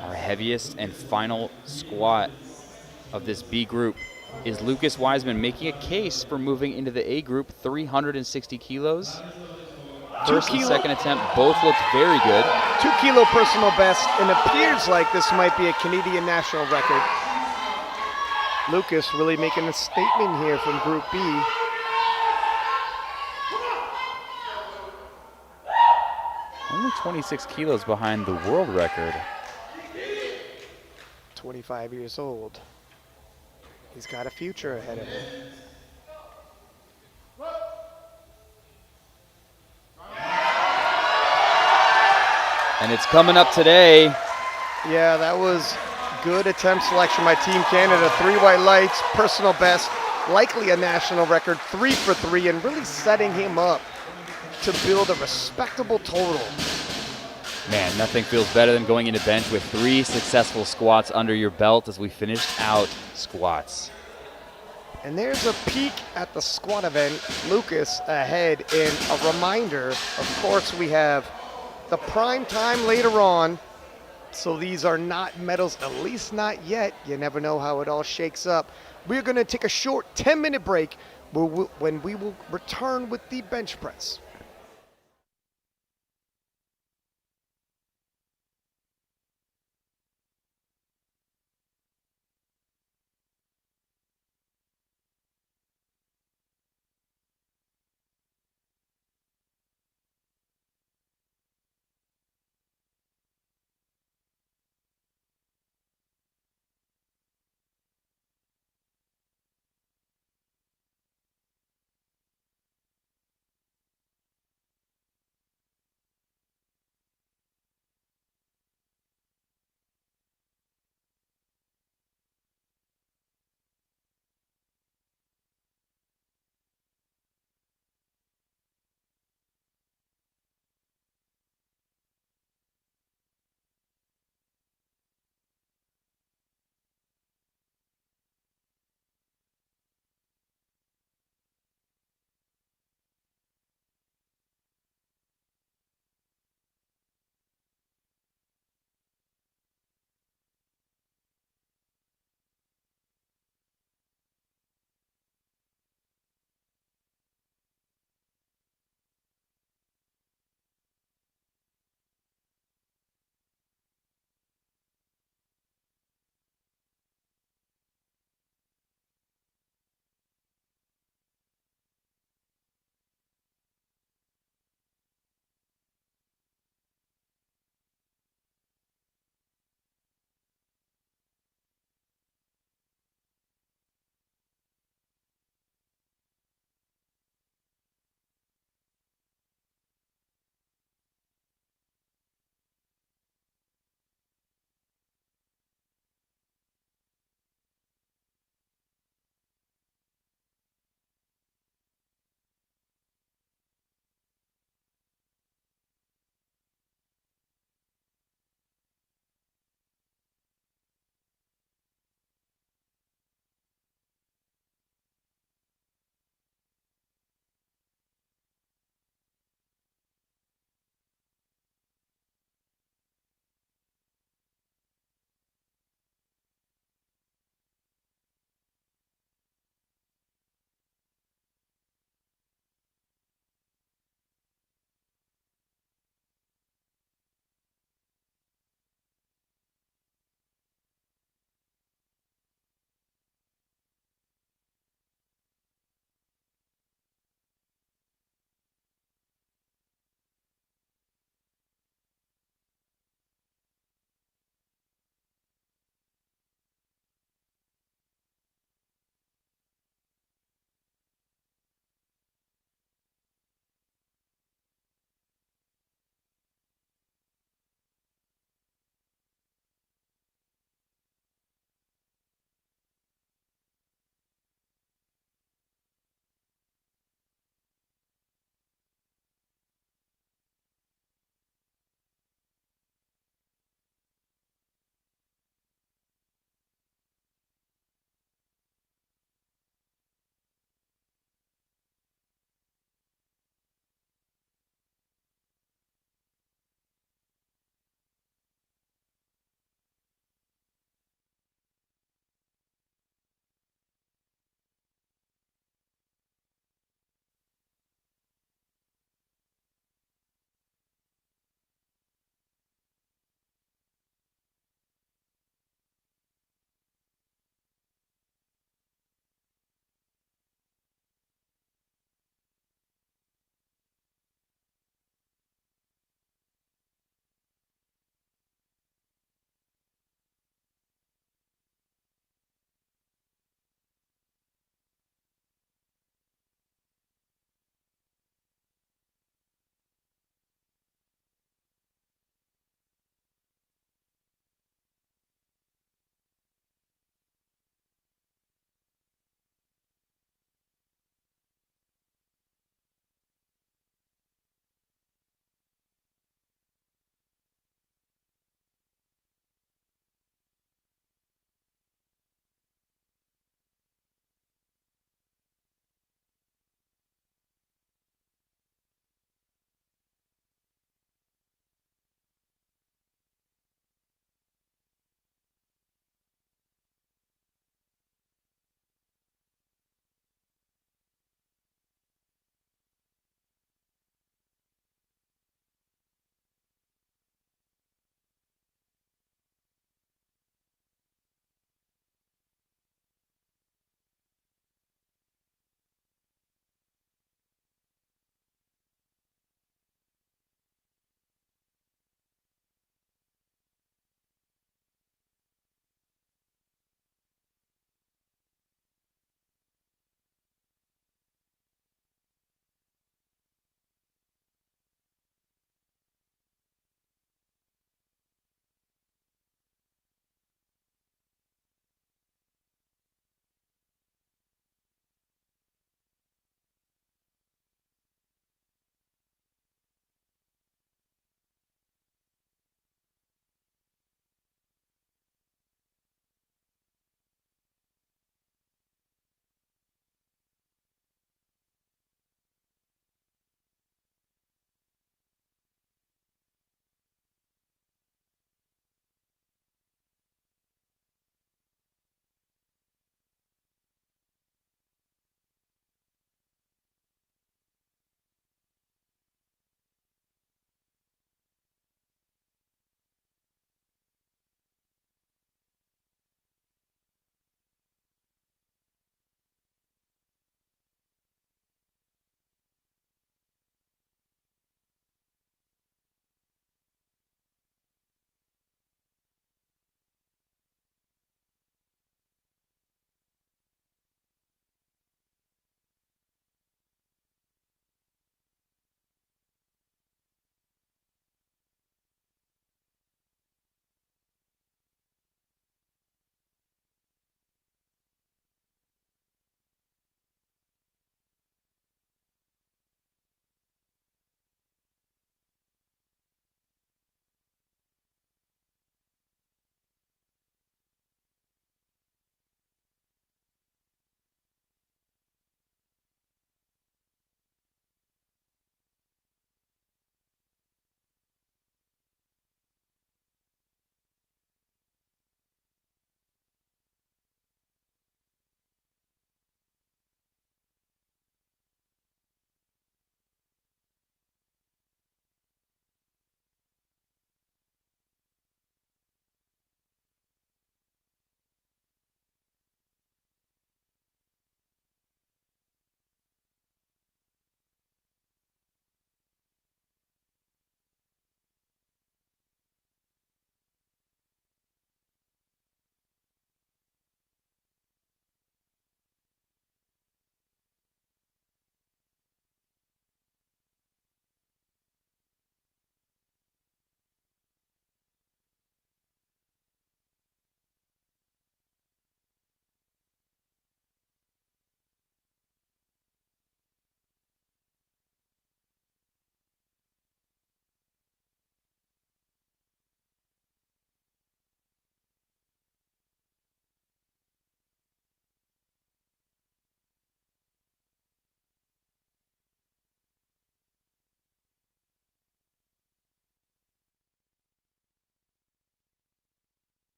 Our heaviest and final squat of this B group is Lucas Wiseman making a case for moving into the A group, 360 kilos. First and second attempt both looked very good. 2 kilo personal best, and appears like this might be a Canadian national record. Lucas really making a statement here from Group B. Only 26 kilos behind the world record. 25 years old. He's got a future ahead of him. And it's coming up today. Yeah, that was good attempt selection by Team Canada. 3 white lights, personal best, likely a national record, 3 for 3, and really setting him up to build a respectable total. Man, nothing feels better than going into bench with 3 successful squats under your belt as we finished out squats. And there's a peek at the squat event. Lucas ahead, and a reminder, of course, we have the prime time later on. So these are not medals, at least not yet. You never know how it all shakes up. We're going to take a short 10-minute break when we will return with the bench press.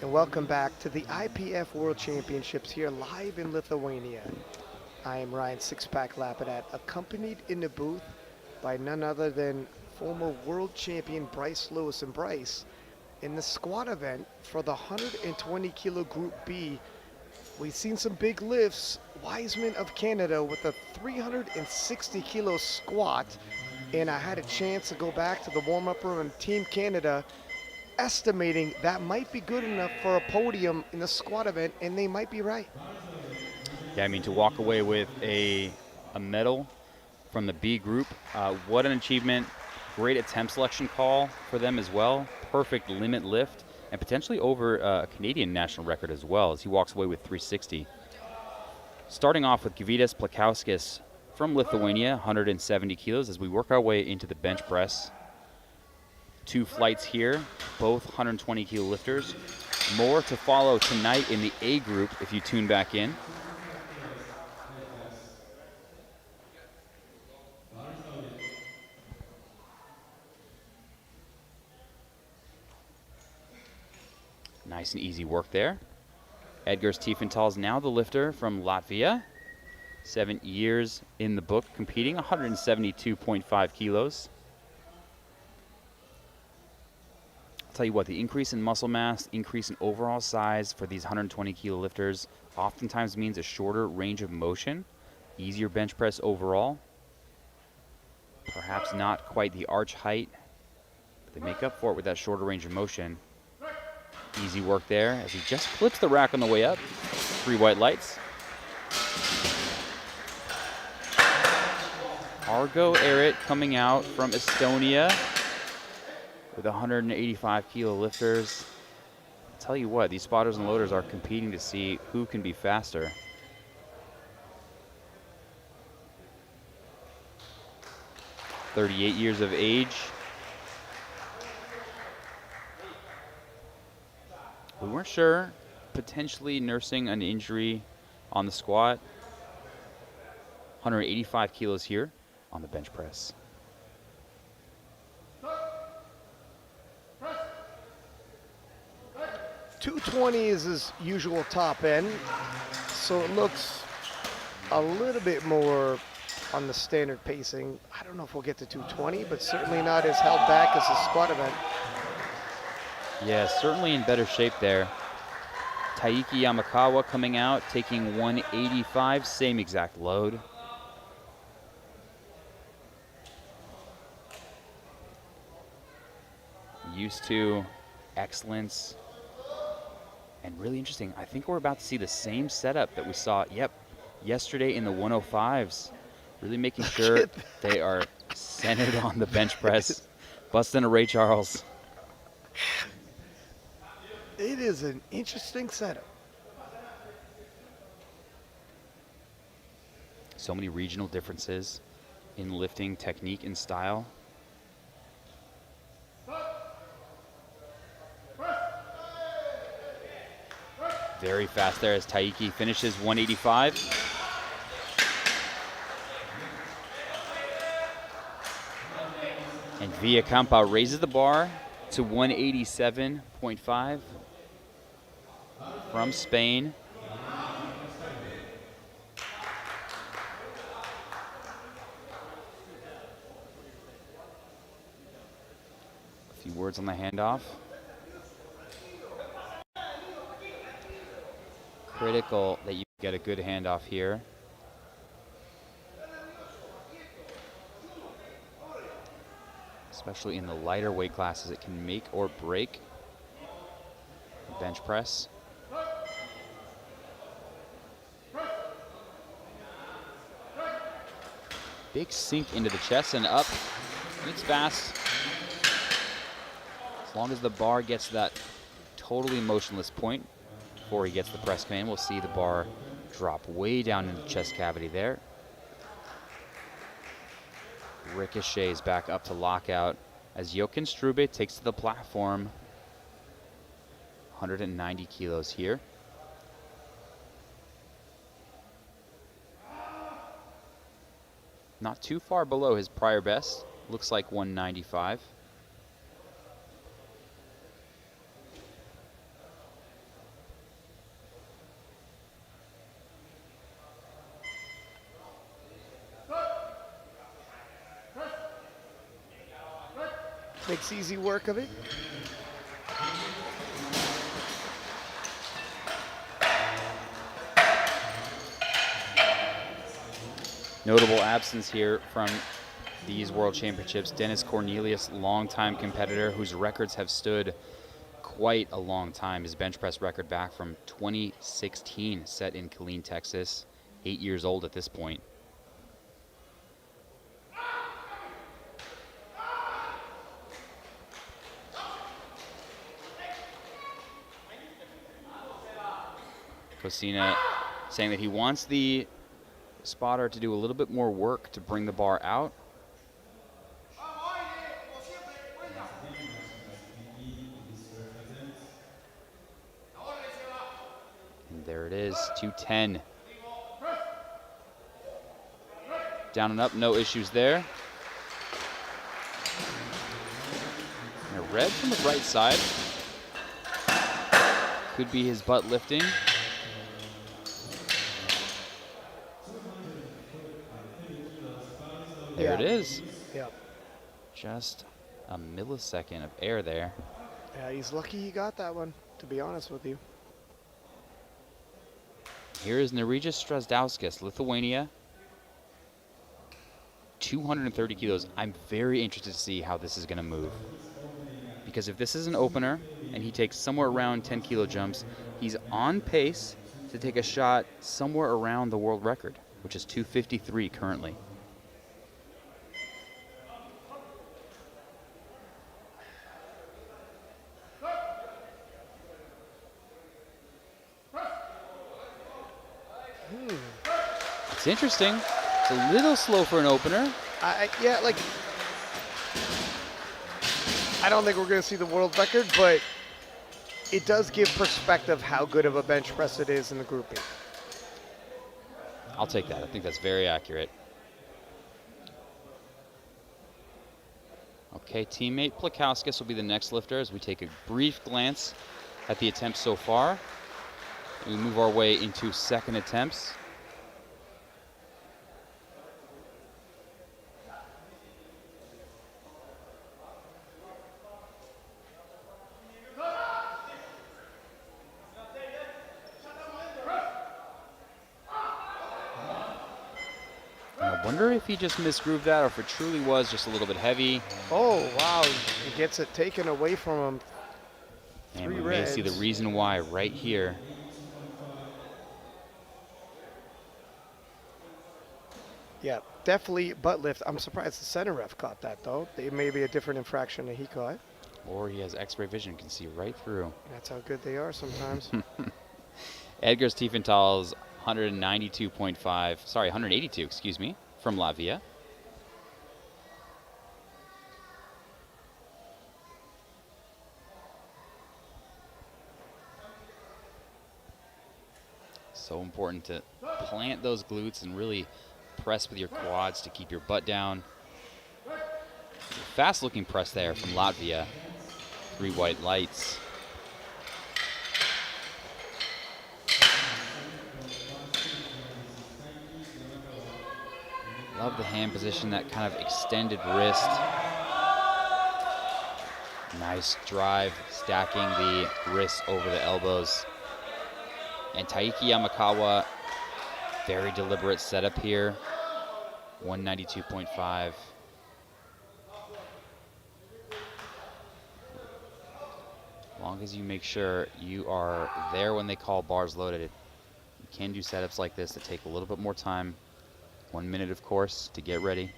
and welcome back to the IPF World Championships here live in Lithuania. I am Ryan Six-Pack Lapidat, accompanied in the booth by none other than former world champion Bryce Lewis. And Bryce, in the squat event for the 120 kilo Group B, we've seen some big lifts. Wiseman of Canada with a 360 kilo squat, and I had a chance to go back to the warm-up room, and Team Canada estimating that might be good enough for a podium in the squat event, and they might be right. Yeah, I mean, to walk away with a medal from the B group, what an achievement. Great attempt selection call for them as well. Perfect limit lift, and potentially over a Canadian national record as well, as he walks away with 360. Starting off with Gyvydas Plekauskis from Lithuania, 170 kilos, as we work our way into the bench press. 2 flights here, both 120 kilo lifters. More to follow tonight in the A group if you tune back in. Nice and easy work there. Edgars Tiefenthal's now the lifter from Latvia. 7 years in the book competing, 172.5 kilos. I'll tell you what, the increase in muscle mass, increase in overall size for these 120 kilo lifters oftentimes means a shorter range of motion, easier bench press overall. Perhaps not quite the arch height, but they make up for it with that shorter range of motion. Easy work there as he just flips the rack on the way up. 3 white lights. Argo Erit coming out from Estonia with 185 kilo lifters. I'll tell you what, these spotters and loaders are competing to see who can be faster. "38 years of age. We weren't sure, potentially nursing an injury on the squat. 185 kilos here on the bench press. .220 is his usual top end, so it looks a little bit more on the standard pacing. I don't know if we'll get to 220, but certainly not as held back as the squat event. Yeah, certainly in better shape there. Taiki Yamakawa coming out, taking 185, same exact load. Used to excellence. And really interesting, I think we're about to see the same setup that we saw, yesterday in the 105s. Really making sure they are centered on the bench press. Busting a Ray Charles. It is an interesting setup. So many regional differences in lifting technique and style. Very fast there as Taiki finishes 185. And Villacampa raises the bar to 187.5 from Spain. A few words on the handoff. Critical that you get a good handoff here. Especially in the lighter weight classes, it can make or break the bench press. Big sink into the chest and up, and it's fast. As long as the bar gets to that totally motionless point before he gets the press command, we'll see the bar drop way down in the chest cavity there. Ricochets back up to lockout as Jochen Strube takes to the platform. 190 kilos here. Not too far below his prior best. Looks like 195. Makes easy work of it. Notable absence here from these World Championships. Dennis Cornelius, longtime competitor whose records have stood quite a long time. His bench press record back from 2016, set in Killeen, Texas. 8 years old at this point. Cosina saying that he wants the spotter to do a little bit more work to bring the bar out. And there it is, 210. Down and up, no issues there. And a red from the right side. Could be his butt lifting. There it is. Yep. Just a millisecond of air there. Yeah, he's lucky he got that one, to be honest with you. Here is Nerijus Strasdauskas, Lithuania. 230 kilos. I'm very interested to see how this is going to move. Because if this is an opener and he takes somewhere around 10 kilo jumps, he's on pace to take a shot somewhere around the world record, which is 253 currently. It's interesting. It's a little slow for an opener. Yeah, like, I don't think we're going to see the world record, but it does give perspective how good of a bench press it is in the grouping. I'll take that. I think that's very accurate. Okay, teammate Plakauskas will be the next lifter as we take a brief glance at the attempts so far. We move our way into second attempts. I wonder if he just misgrooved that or if it truly was just a little bit heavy. Oh, wow. He gets it taken away from him. And we may see the reason why right here. Yeah, definitely butt lift. I'm surprised the center ref caught that, though. It may be a different infraction that he caught. Or he has x-ray vision, can see right through. That's how good they are sometimes. Edgar Stiefenthal's 182, excuse me, from Latvia. So important to plant those glutes and really press with your quads to keep your butt down. Fast looking press there from Latvia. 3 white lights. Love the hand position, that kind of extended wrist. Nice drive, stacking the wrists over the elbows. And Taiki Yamakawa, very deliberate setup here. 192.5. As long as you make sure you are there when they call bars loaded, you can do setups like this that take a little bit more time. 1 minute, of course, to get ready.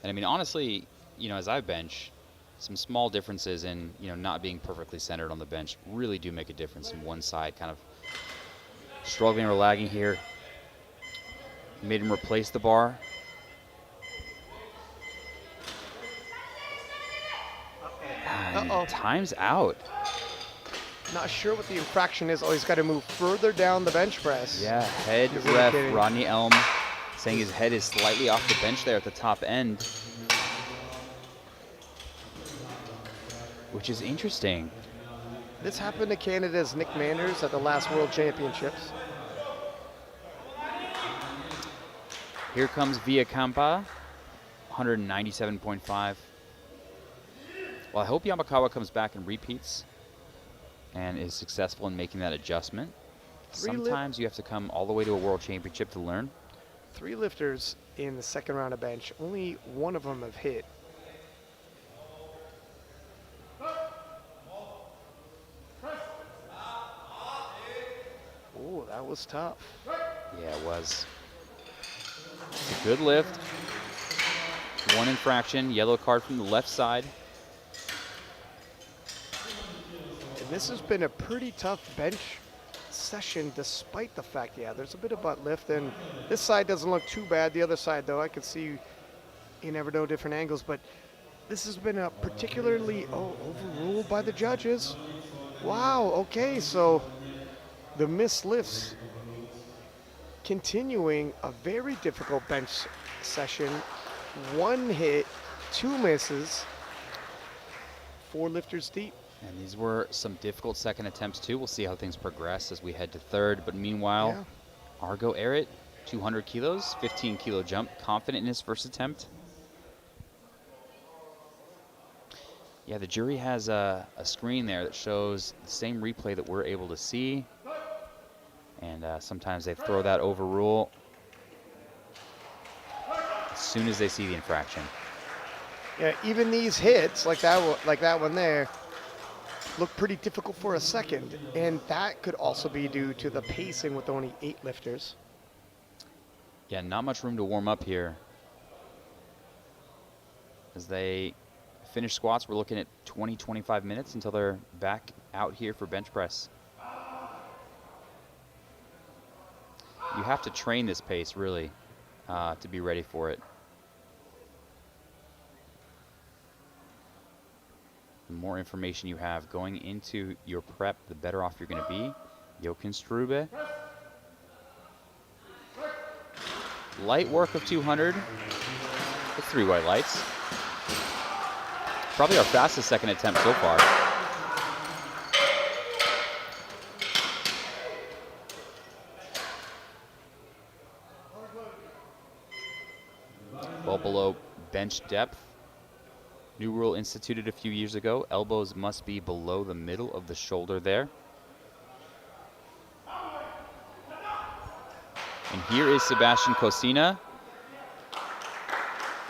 And I mean, honestly, you know, as I bench, some small differences in, you know, not being perfectly centered on the bench really do make a difference in one side kind of struggling or lagging here. Made him replace the bar. Time's out. Not sure what the infraction is. Oh, he's got to move further down the bench press. Yeah, head ref Rodney Elm saying his head is slightly off the bench there at the top end, which is interesting. This happened to Canada's Nick Manders at the last World Championships. Here comes Villacampa, 197.5. Well, I hope Yamakawa comes back and repeats and is successful in making that adjustment. Sometimes you have to come all the way to a World Championship to learn. 3 lifters in the second round of bench. Only one of them have hit. Oh, that was tough. Yeah, it was. It's a good lift. 1 infraction, yellow card from the left side. And this has been a pretty tough bench session despite the fact, yeah, there's a bit of butt lift, and this side doesn't look too bad. The other side, though, I can see you never know different angles, but this has been a particularly overruled by the judges. Wow, okay, so the missed lifts continuing a very difficult bench session. 1 hit, 2 misses, 4 lifters deep. And these were some difficult second attempts too. We'll see how things progress as we head to third. But meanwhile, Argo Errett, 200 kilos, 15 kilo jump, confident in his first attempt. Yeah, the jury has a screen there that shows the same replay that we're able to see. And sometimes they throw that overrule as soon as they see the infraction. Yeah, even these hits, like that one there, look pretty difficult for a second. And that could also be due to the pacing with only 8 lifters. Yeah, not much room to warm up here. As they finish squats, we're looking at 20, 25 minutes until they're back out here for bench press. You have to train this pace, really, to be ready for it. The more information you have going into your prep, the better off you're going to be. Jochen Strube. Light work of 200. With 3 white lights. Probably our fastest second attempt so far. Well below bench depth. New rule instituted a few years ago. Elbows must be below the middle of the shoulder there. And here is Sebastian Cosina.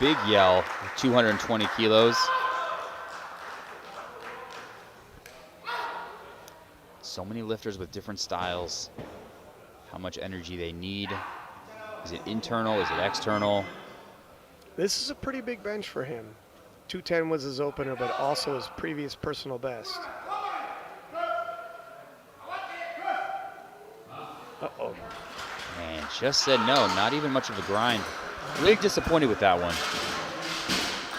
Big yell, 220 kilos. So many lifters with different styles. How much energy they need. Is it internal? Is it external? This is a pretty big bench for him. 210 was his opener, but also his previous personal best. Uh-oh. And just said no, not even much of a grind. Really disappointed with that one.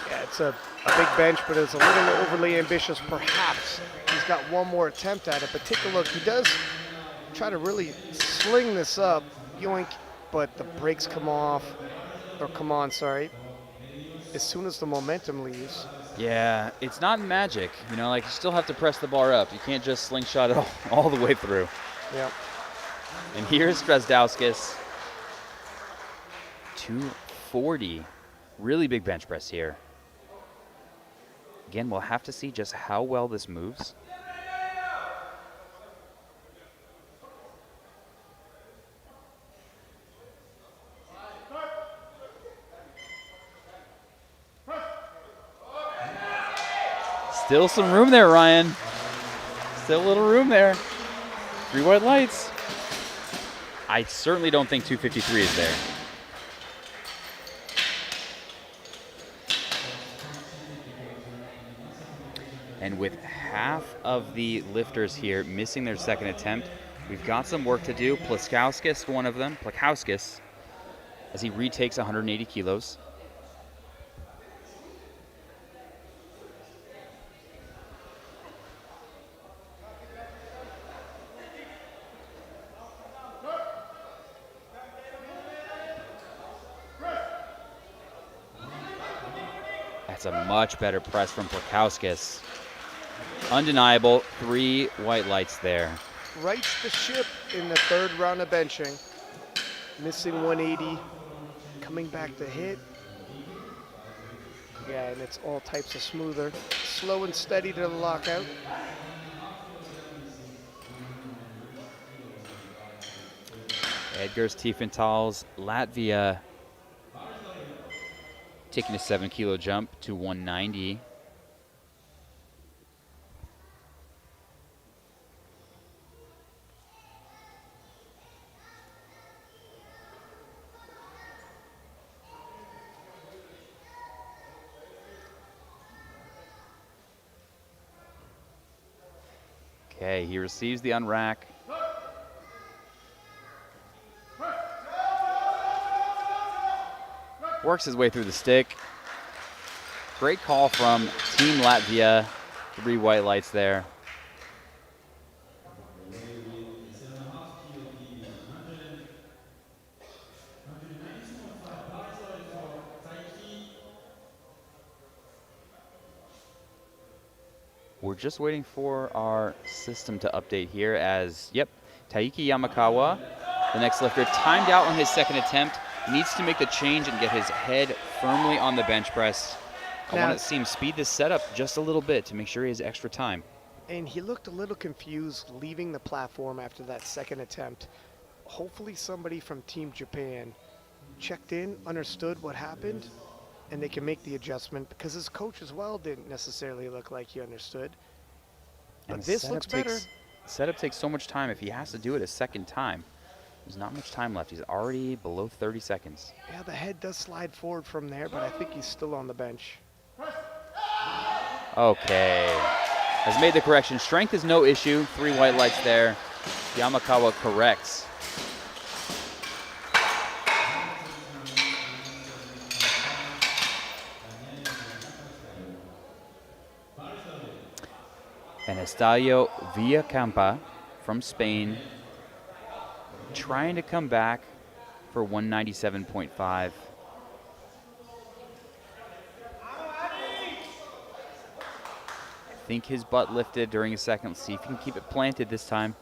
Yeah, it's a big bench, but it's a little overly ambitious, perhaps. He's got one more attempt at it, but take a look. He does try to really sling this up, yoink, but the brakes come off, or come on, sorry, as soon as the momentum leaves. Yeah, it's not magic. You know, like you still have to press the bar up. You can't just slingshot it all the way through. Yeah. And here's Strazdowskis. 240. Really big bench press here. Again, we'll have to see just how well this moves. Still some room there, Ryan. Still a little room there. 3 white lights. I certainly don't think 253 is there. And with half of the lifters here missing their second attempt, we've got some work to do. Plakowskis, one of them, Plakowskis, as he retakes 180 kilos. That's a much better press from Plakowskis. Undeniable, 3 white lights there. Rights the ship in the third round of benching. Missing 180, coming back to hit. Yeah, and it's all types of smoother. Slow and steady to the lockout. Edgars Tiefenthal's Latvia taking a 7-kilo jump to 190. Okay, he receives the unrack. Works his way through the stick. Great call from Team Latvia. 3 white lights there. We're just waiting for our system to update here as, yep, Taiki Yamakawa, the next lifter, timed out on his second attempt, needs to make the change and get his head firmly on the bench press. I want to see him speed this setup just a little bit to make sure he has extra time. And he looked a little confused leaving the platform after that second attempt. Hopefully somebody from Team Japan checked in, understood what happened, and they can make the adjustment, because his coach as well didn't necessarily look like he understood. But And this looks better. Setup takes so much time. If he has to do it a second time, there's not much time left. He's already below 30 seconds. Yeah, the head does slide forward from there, but I think he's still on the bench. Okay. Has made the correction. Strength is no issue. 3 white lights there. Yamakawa corrects. And Estadio Villacampa from Spain trying to come back for 197.5. I think his butt lifted during a second. Let's see if he can keep it planted this time.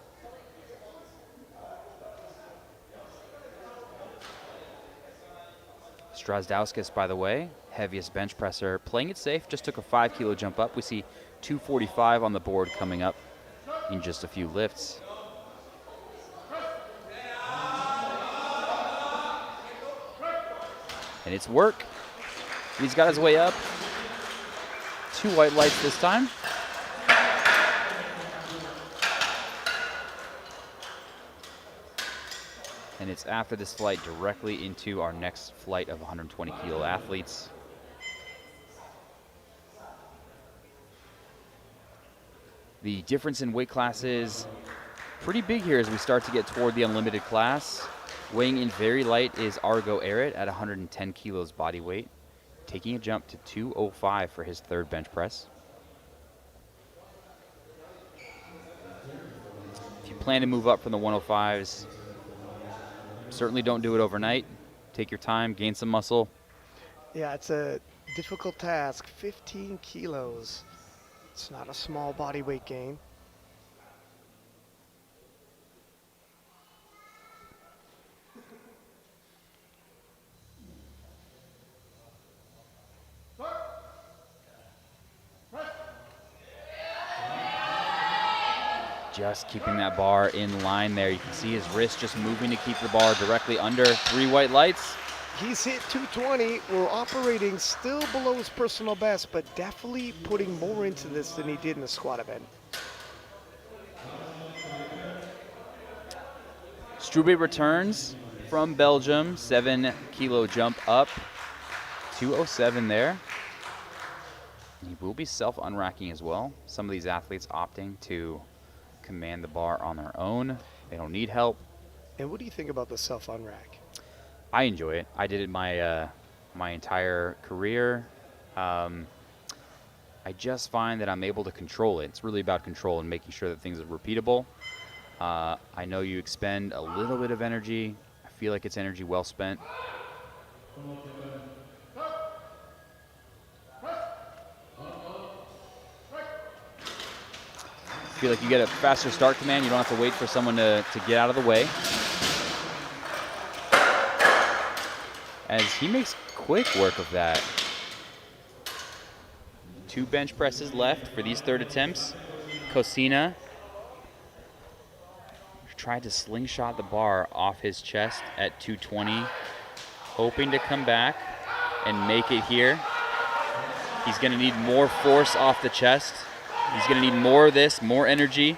Strazdowskis, by the way, heaviest bench presser, playing it safe, just took a 5-kilo jump up. We see 245 on the board coming up in just a few lifts. And it's work. He's got his way up. 2 white lights this time. And it's after this flight directly into our next flight of 120-kilo athletes. The difference in weight classes pretty big here as we start to get toward the unlimited class. Weighing in very light is Argo Arrett at 110 kilos body weight, taking a jump to 205 for his third bench press. If you plan to move up from the 105s, certainly don't do it overnight. Take your time, gain some muscle. Yeah, it's a difficult task. 15 kilos. It's not a small body weight gain. Just keeping that bar in line there. You can see his wrist just moving to keep the bar directly under 3 white lights. He's hit 220. We're operating still below his personal best, but definitely putting more into this than he did in the squat event. Strube returns from Belgium, 7-kilo jump up, 207 there. He will be self-unracking as well. Some of these athletes opting to command the bar on their own. They don't need help. And what do you think about the self-unrack? I enjoy it. I did it my entire career. I just find that I'm able to control it. It's really about control and making sure that things are repeatable. I know you expend a little bit of energy. I feel like it's energy well spent. feel like you get a faster start command. You don't have to wait for someone to get out of the way. As he makes quick work of that. 2 bench presses left for these third attempts. Cosina tried to slingshot the bar off his chest at 220, hoping to come back and make it here. He's going to need more force off the chest. He's going to need more of this, more energy.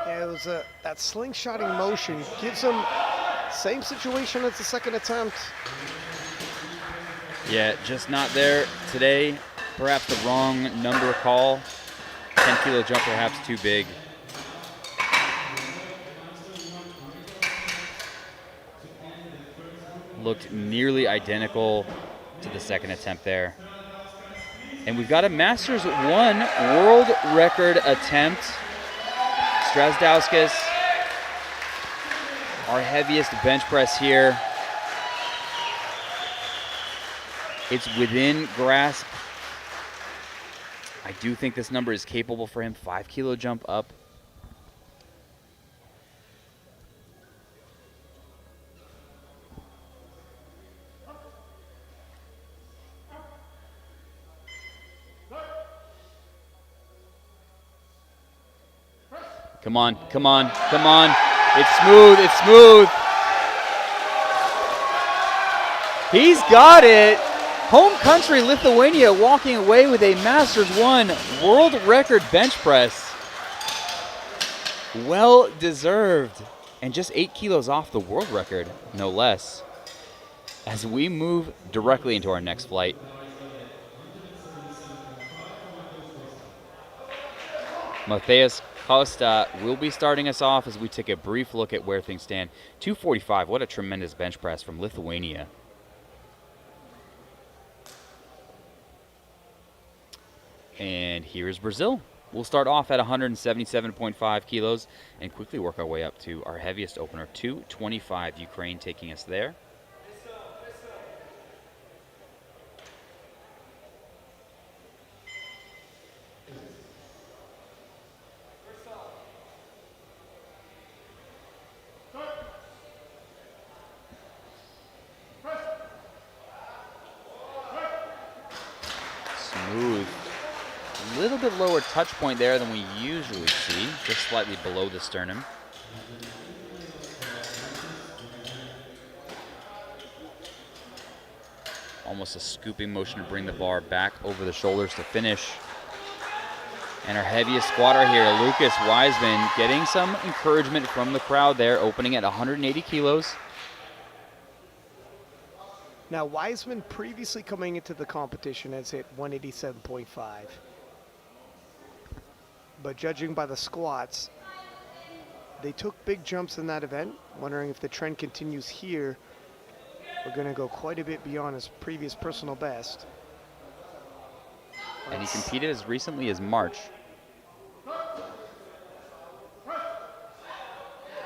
Yeah, it was that slingshotting motion gives him same situation as the second attempt. Yeah, just not there today. Perhaps the wrong number call. 10-kilo jump perhaps too big. Looked nearly identical to the second attempt there. And we've got a Masters 1 world record attempt. Strasdauskas, our heaviest bench press here. It's within grasp. I do think this number is capable for him. 5-kilo jump up. Come on, come on, come on. It's smooth, it's smooth. He's got it. Home country Lithuania walking away with a Masters 1 world record bench press. Well deserved. And just 8 kilos off the world record, no less. As we move directly into our next flight. Matheus Costa will be starting us off as we take a brief look at where things stand. 245, what a tremendous bench press from Lithuania. And here's Brazil. We'll start off at 177.5 kilos and quickly work our way up to our heaviest opener, 225, Ukraine taking us there. Smooth. A little bit lower touch point there than we usually see, just slightly below the sternum. Almost a scooping motion to bring the bar back over the shoulders to finish. And our heaviest squatter here, Lucas Wiseman, getting some encouragement from the crowd there, opening at 180 kilos. Now, Wiseman previously coming into the competition has hit 187.5. But judging by the squats, they took big jumps in that event. Wondering if the trend continues here. We're going to go quite a bit beyond his previous personal best. And he competed as recently as March.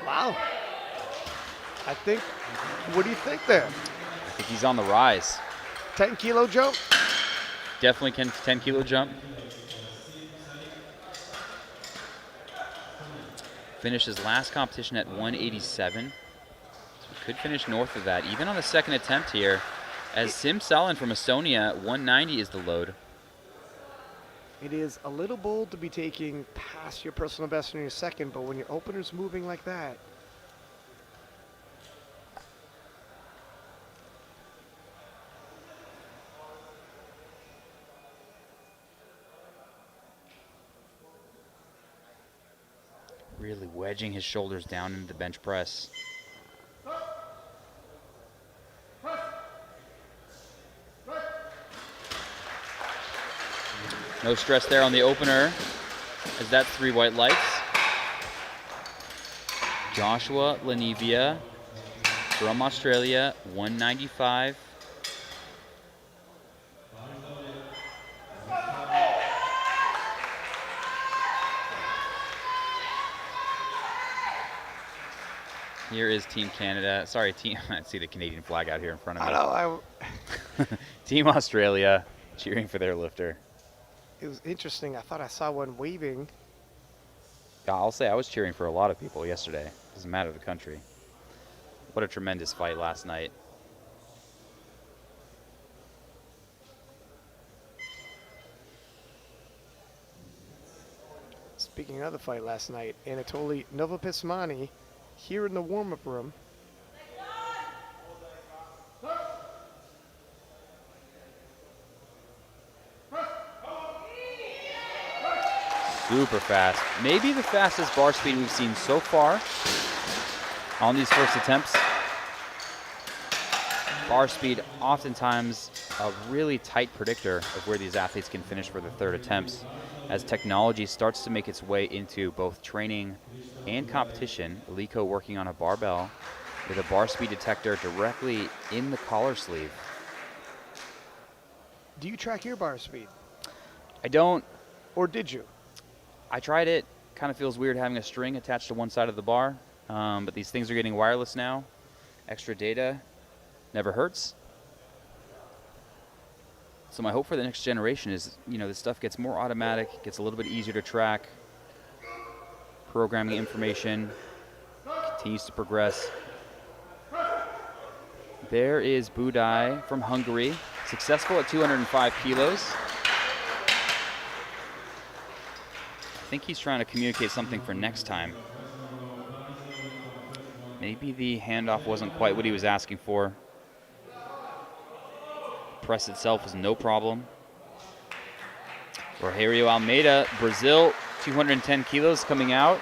Wow. What do you think there? I think he's on the rise. 10-kilo jump? Definitely can 10-kilo jump. Finished his last competition at 187. So we could finish north of that, even on the second attempt here. As Sim Salin from Estonia, 190 is the load. It is a little bold to be taking past your personal best in your second, but when your opener's moving like that, really wedging his shoulders down into the bench press. No stress there on the opener, as that's 3 white lights. Joshua Lanivia from Australia, 195. Here is Team Canada. Sorry, team. I see the Canadian flag out here in front of I me. know. Team Australia cheering for their lifter. It was interesting. I thought I saw one waving. Yeah, I'll say I was cheering for a lot of people yesterday. Doesn't matter the country. What a tremendous fight last night. Speaking of the fight last night, Anatoly Novopismani here in the warm-up room. Super fast. Maybe the fastest bar speed we've seen so far on these first attempts. Bar speed, oftentimes a really tight predictor of where these athletes can finish for the third attempts. As technology starts to make its way into both training and competition, Aliko working on a barbell with a bar speed detector directly in the collar sleeve. Do you track your bar speed? I don't. Or did you? I tried it. Kind of feels weird having a string attached to one side of the bar, but these things are getting wireless now. Extra data never hurts. So my hope for the next generation is, this stuff gets more automatic, gets a little bit easier to track. Programming information continues to progress. There is Budai from Hungary, successful at 205 kilos. I think he's trying to communicate something for next time. Maybe the handoff wasn't quite what he was asking for. Press itself was no problem. Rogerio Almeida, Brazil, 210 kilos coming out.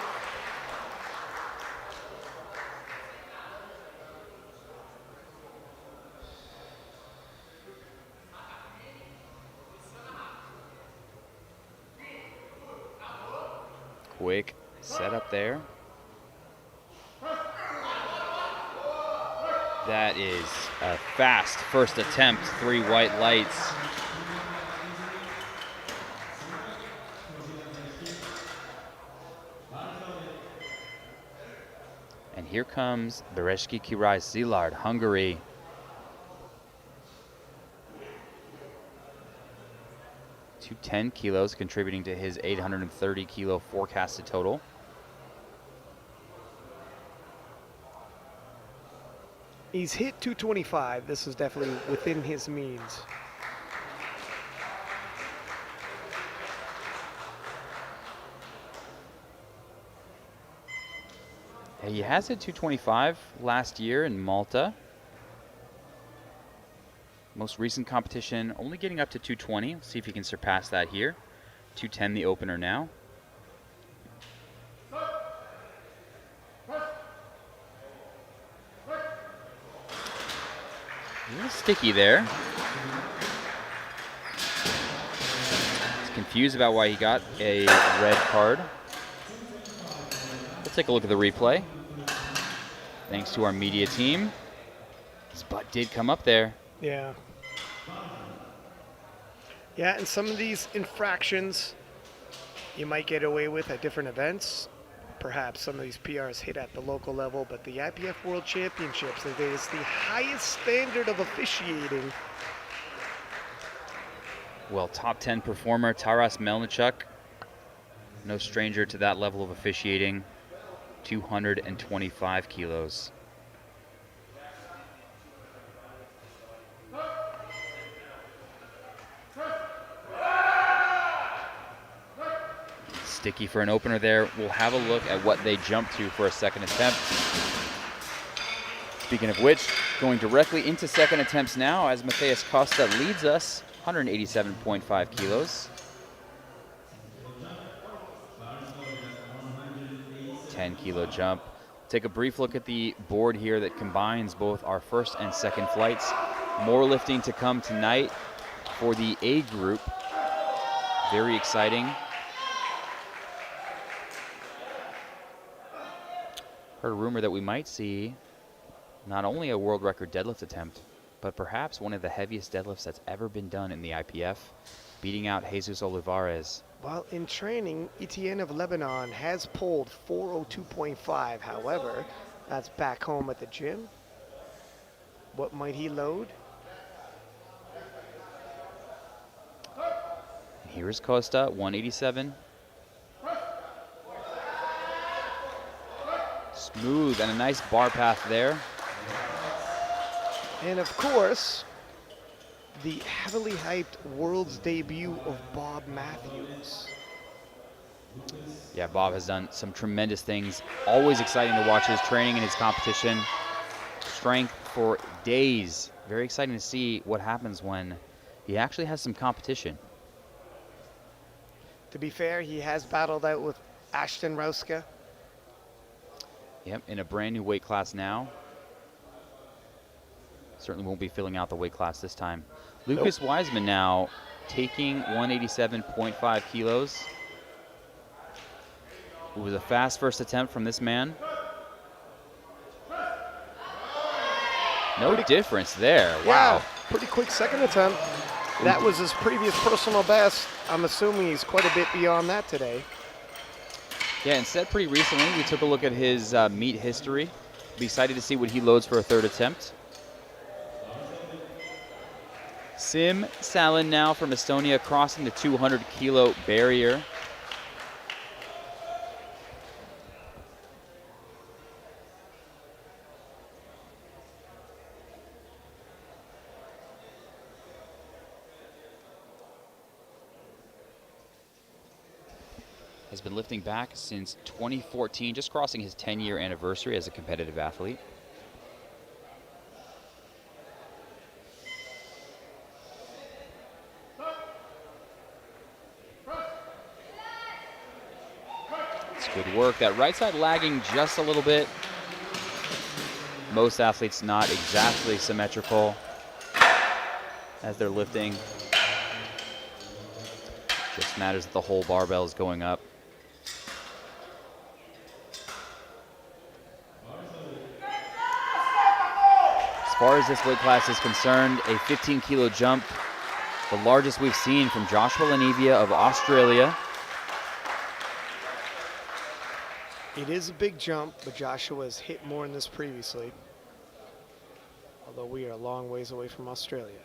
Quick setup there. That is a fast first attempt, 3 white lights. And here comes Bereski Kirai Szilard, Hungary. To 10 kilos, contributing to his 830 kilo forecasted total. He's hit 225. This is definitely within his means. He has hit 225 last year in Malta. Most recent competition only getting up to 220. We'll see if he can surpass that here. 210 the opener now. A little sticky there. He's confused about why he got a red card. We'll take a look at the replay. Thanks to our media team. His butt did come up there. Yeah. Yeah, and some of these infractions you might get away with at different events. Perhaps some of these PRs hit at the local level, but the IPF World Championships, it is the highest standard of officiating. Well, top 10 performer Taras Melnichuk, no stranger to that level of officiating, 225 kilos. Sticky for an opener there. We'll have a look at what they jump to for a second attempt. Speaking of which, going directly into second attempts now as Matheus Costa leads us, 187.5 kilos. 10 kilo jump. Take a brief look at the board here that combines both our first and second flights. More lifting to come tonight for the A group. Very exciting. Heard a rumor that we might see not only a world record deadlift attempt, but perhaps one of the heaviest deadlifts that's ever been done in the IPF, beating out Jesus Olivares. While in training, Etienne of Lebanon has pulled 402.5. However, That's back home at the gym. What might he load? Here's Costa, 187. Smooth and a nice bar path there. And of course, the heavily hyped world's debut of Bob Matthews. Yeah, Bob has done some tremendous things. Always exciting to watch his training and his competition. Strength for days. Very exciting to see what happens when he actually has some competition. To be fair, he has battled out with Ashton Rauska. Yep, in a brand new weight class now. Certainly won't be filling out the weight class this time. Lucas Wiseman now taking 187.5 kilos. It was a fast first attempt from this man. No difference there. Wow. Yeah, pretty quick second attempt. That was his previous personal best. I'm assuming he's quite a bit beyond that today. Yeah, and set pretty recently. We took a look at his meet history. Be excited to see what he loads for a third attempt. Sim Salin now from Estonia crossing the 200 kilo barrier. Has been lifting back since 2014, just crossing his 10-year anniversary as a competitive athlete. It's good work. That right side lagging just a little bit. Most athletes not exactly symmetrical as they're lifting. Just matters that the whole barbell is going up. As far as this weight class is concerned, a 15-kilo jump, the largest we've seen from Joshua Lanivia of Australia. It is a big jump, but Joshua has hit more in this previously. Although we are a long ways away from Australia.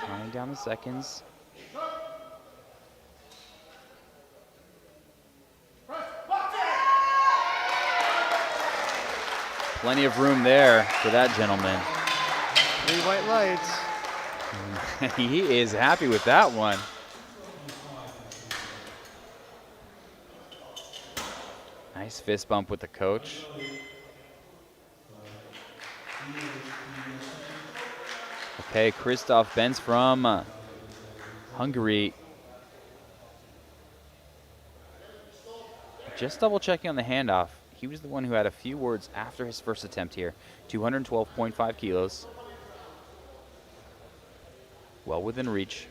Counting down the seconds. Plenty of room there for that gentleman. 3 white lights. He is happy with that one. Nice fist bump with the coach. Okay, Christoph Benz from Hungary. Just double checking on the handoff. He was the one who had a few words after his first attempt here. 212.5 kilos. Well within reach.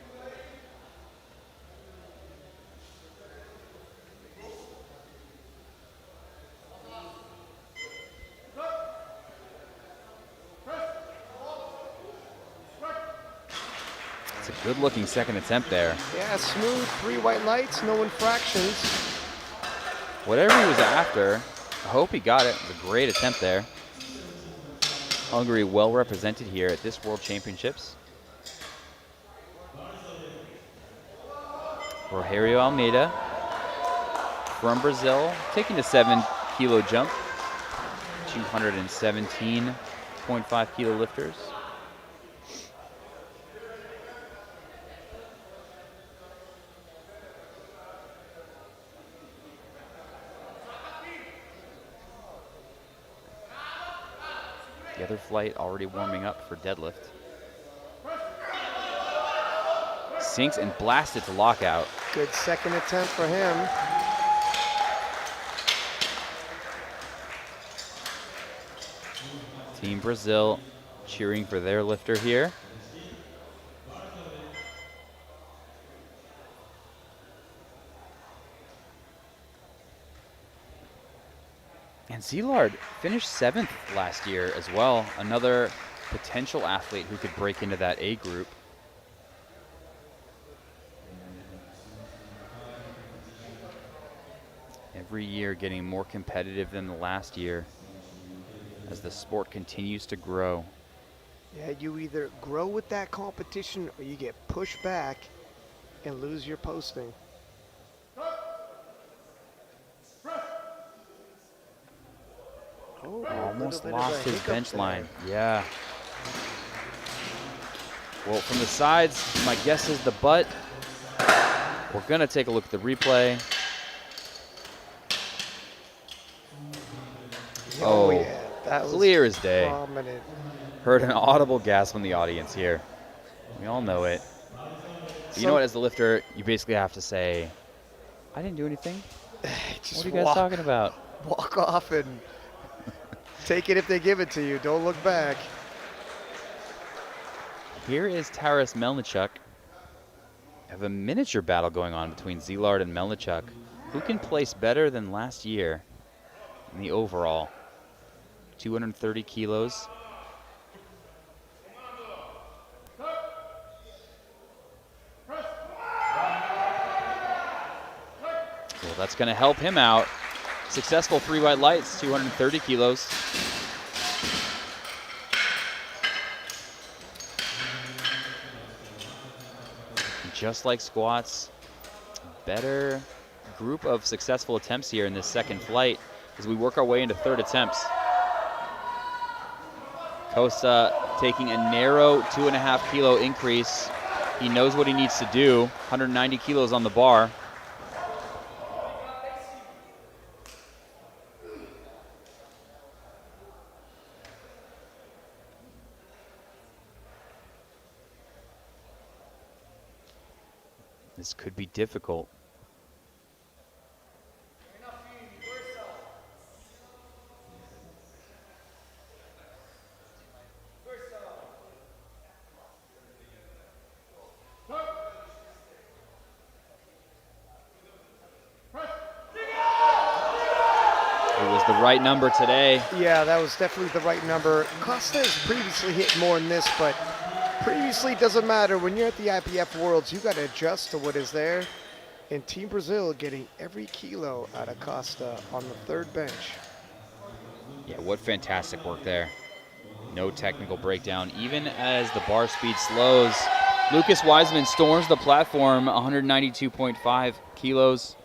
It's a good looking second attempt there. Yeah, smooth, 3 white lights, no infractions. Whatever he was after, I hope he got it. It was a great attempt there. Hungary well represented here at this World Championships. Rogerio Almeida from Brazil, taking the 7-kilo jump. 217.5 kilo lifters. The other flight already warming up for deadlift. Sinks and blasted to lockout. Good second attempt for him. Team Brazil cheering for their lifter here. And Zelard finished 7th last year as well. Another potential athlete who could break into that A group. Every year getting more competitive than the last year as the sport continues to grow. Yeah, you either grow with that competition or you get pushed back and lose your posting. Oh, Almost lost his bench line. Yeah. Well, from the sides, my guess is the butt. We're going to take a look at the replay. Oh yeah, that was clear as day. prominent. Heard an audible gasp from the audience here. We all know it. But you know what, as the lifter, you basically have to say, I didn't do anything. What are you guys talking about? Walk off and take it if they give it to you. Don't look back. Here is Taras Melnichuk. Have a miniature battle going on between Zelard and Melnichuk. Who can place better than last year in the overall? 230 kilos. Well, that's going to help him out. Successful 3 white lights, 230 kilos. Just like squats, better group of successful attempts here in this second flight as we work our way into third attempts. Costa taking a narrow 2.5 kilo increase. He knows what he needs to do, 190 kilos on the bar. This could be difficult. It was the right number today. Yeah, that was definitely the right number. Costa has previously hit more than this, but previously doesn't matter. When you're at the IPF Worlds, you got to adjust to what is there. And Team Brazil getting every kilo out of Costa on the third bench. Yeah, what fantastic work there. No technical breakdown. Even as the bar speed slows, Lucas Wiseman storms the platform, 192.5 kilos.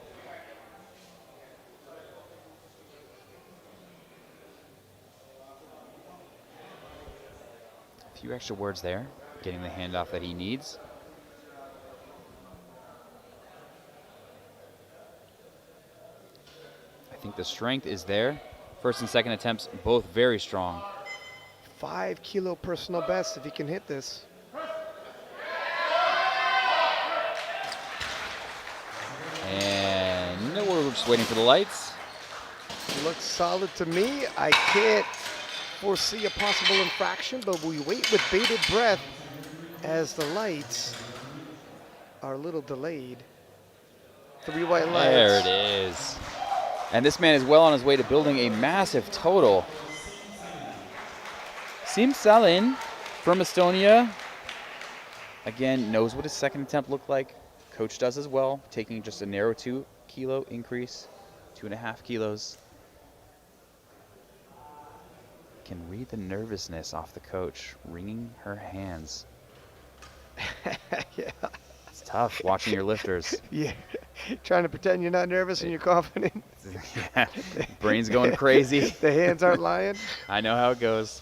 A few extra words there, getting the handoff that he needs. I think the strength is there. First and second attempts, both very strong. 5 kilo personal best if he can hit this. And no, we're just waiting for the lights. Looks solid to me. I can't foresee a possible infraction, but we wait with bated breath as the lights are a little delayed. 3 white lights. There it is. And this man is well on his way to building a massive total. Sim Salin from Estonia, again, knows what his second attempt looked like. Coach does as well, taking just a narrow 2 kilo increase, 2.5 kilos. Can read the nervousness off the coach, wringing her hands. Yeah. It's tough watching your lifters. Yeah. Trying to pretend you're not nervous and you're confident. Yeah, brain's going crazy. The hands aren't lying. I know how it goes.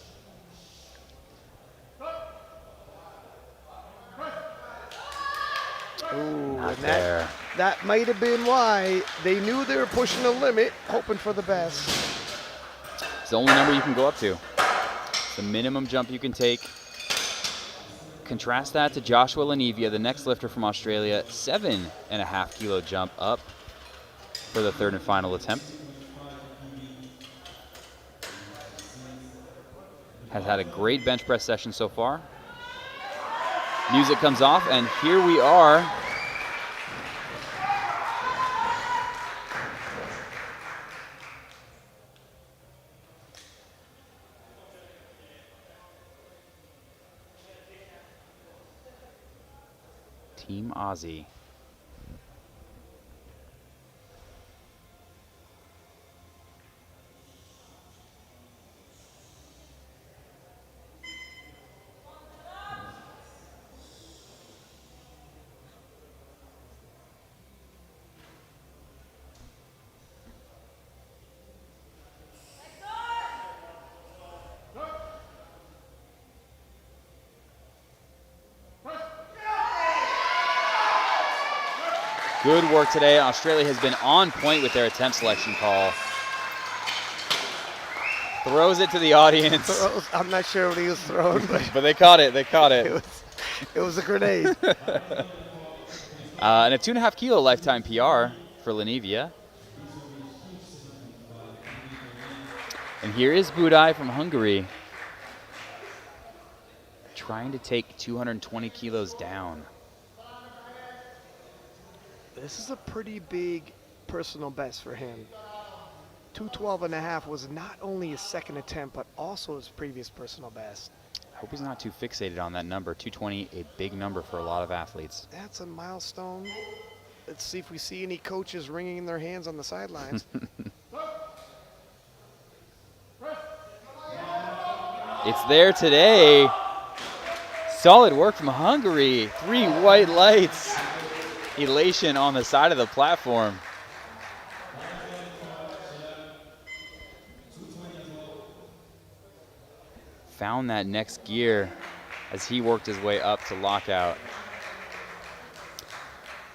Ooh, Not and there. that might have been why they knew they were pushing the limit, hoping for the best. It's the only number you can go up to. It's the minimum jump you can take. Contrast that to Joshua Lanivia, the next lifter from Australia, 7.5 kilo jump up for the third and final attempt. Has had a great bench press session so far. Music comes off, and here we are. Team Aussie. Good work today. Australia has been on point with their attempt selection call. Throws it to the audience. I'm not sure what he was throwing, but they caught it. They caught it. It was a grenade. And a 2.5 kilo lifetime PR for Lenivia. And here is Budai from Hungary, trying to take 220 kilos down. This is a pretty big personal best for him. 212.5 was not only his second attempt, but also his previous personal best. I hope he's not too fixated on that number. 220, a big number for a lot of athletes. That's a milestone. Let's see if we see any coaches wringing their hands on the sidelines. It's there today. Solid work from Hungary. 3 white lights. Elation on the side of the platform. Found that next gear as he worked his way up to lockout.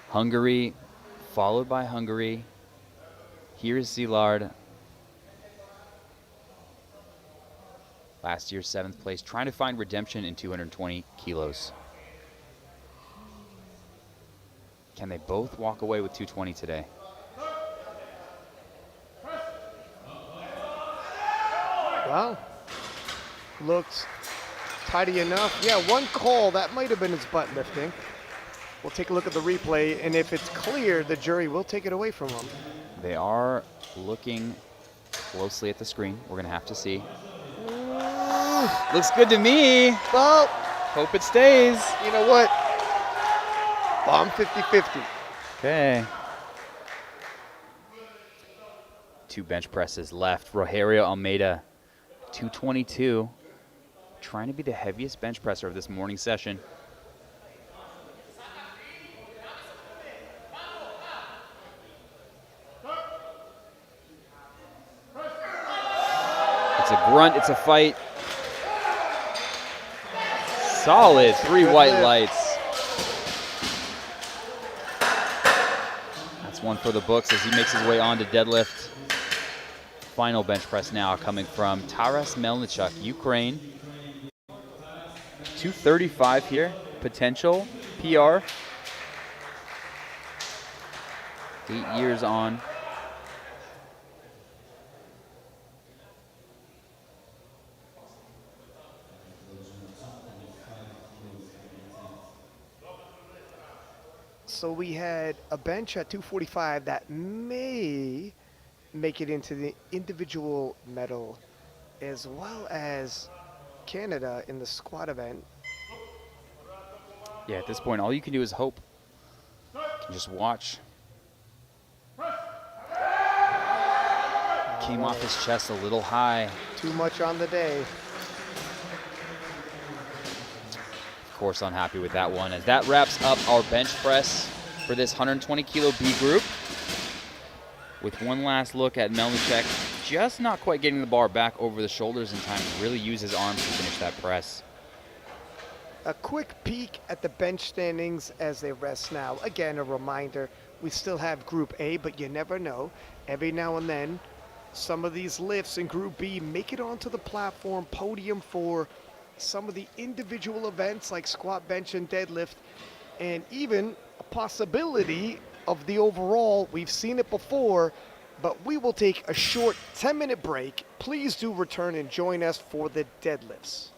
Hungary, followed by Hungary. Here is Szilard. Last year, 7th place, trying to find redemption in 220 kilos. Can they both walk away with 220 today? Well, looked tidy enough. Yeah, one call, that might have been his butt lifting. We'll take a look at the replay, and if it's clear, the jury will take it away from him. They are looking closely at the screen. We're going to have to see. Looks good to me. Well, hope it stays. You know what? Bomb 50-50. Okay. 2 bench presses left. Rogerio Almeida, 222. Trying to be the heaviest bench presser of this morning session. It's a grunt, it's a fight. Solid 3 white lights. That's one for the books as he makes his way on to deadlift. Final bench press now coming from Taras Melnichuk, Ukraine. 235 here, potential PR. 8 years on. So we had a bench at 245 that may make it into the individual medal, as well as Canada in the squat event. Yeah, at this point, all you can do is hope. You can just watch. Came off his chest a little high. Too much on the day. Of course, unhappy with that one. As that wraps up our bench press for this 120 kilo B group. With one last look at Melnichuk, just not quite getting the bar back over the shoulders in time to really use his arms to finish that press. A quick peek at the bench standings as they rest now. Again, a reminder, we still have Group A, but you never know. Every now and then, some of these lifts in Group B make it onto the platform podium for some of the individual events like squat, bench, and deadlift, and even a possibility of the overall. We've seen it before, but we will take a short 10-minute break. Please do return and join us for the deadlifts.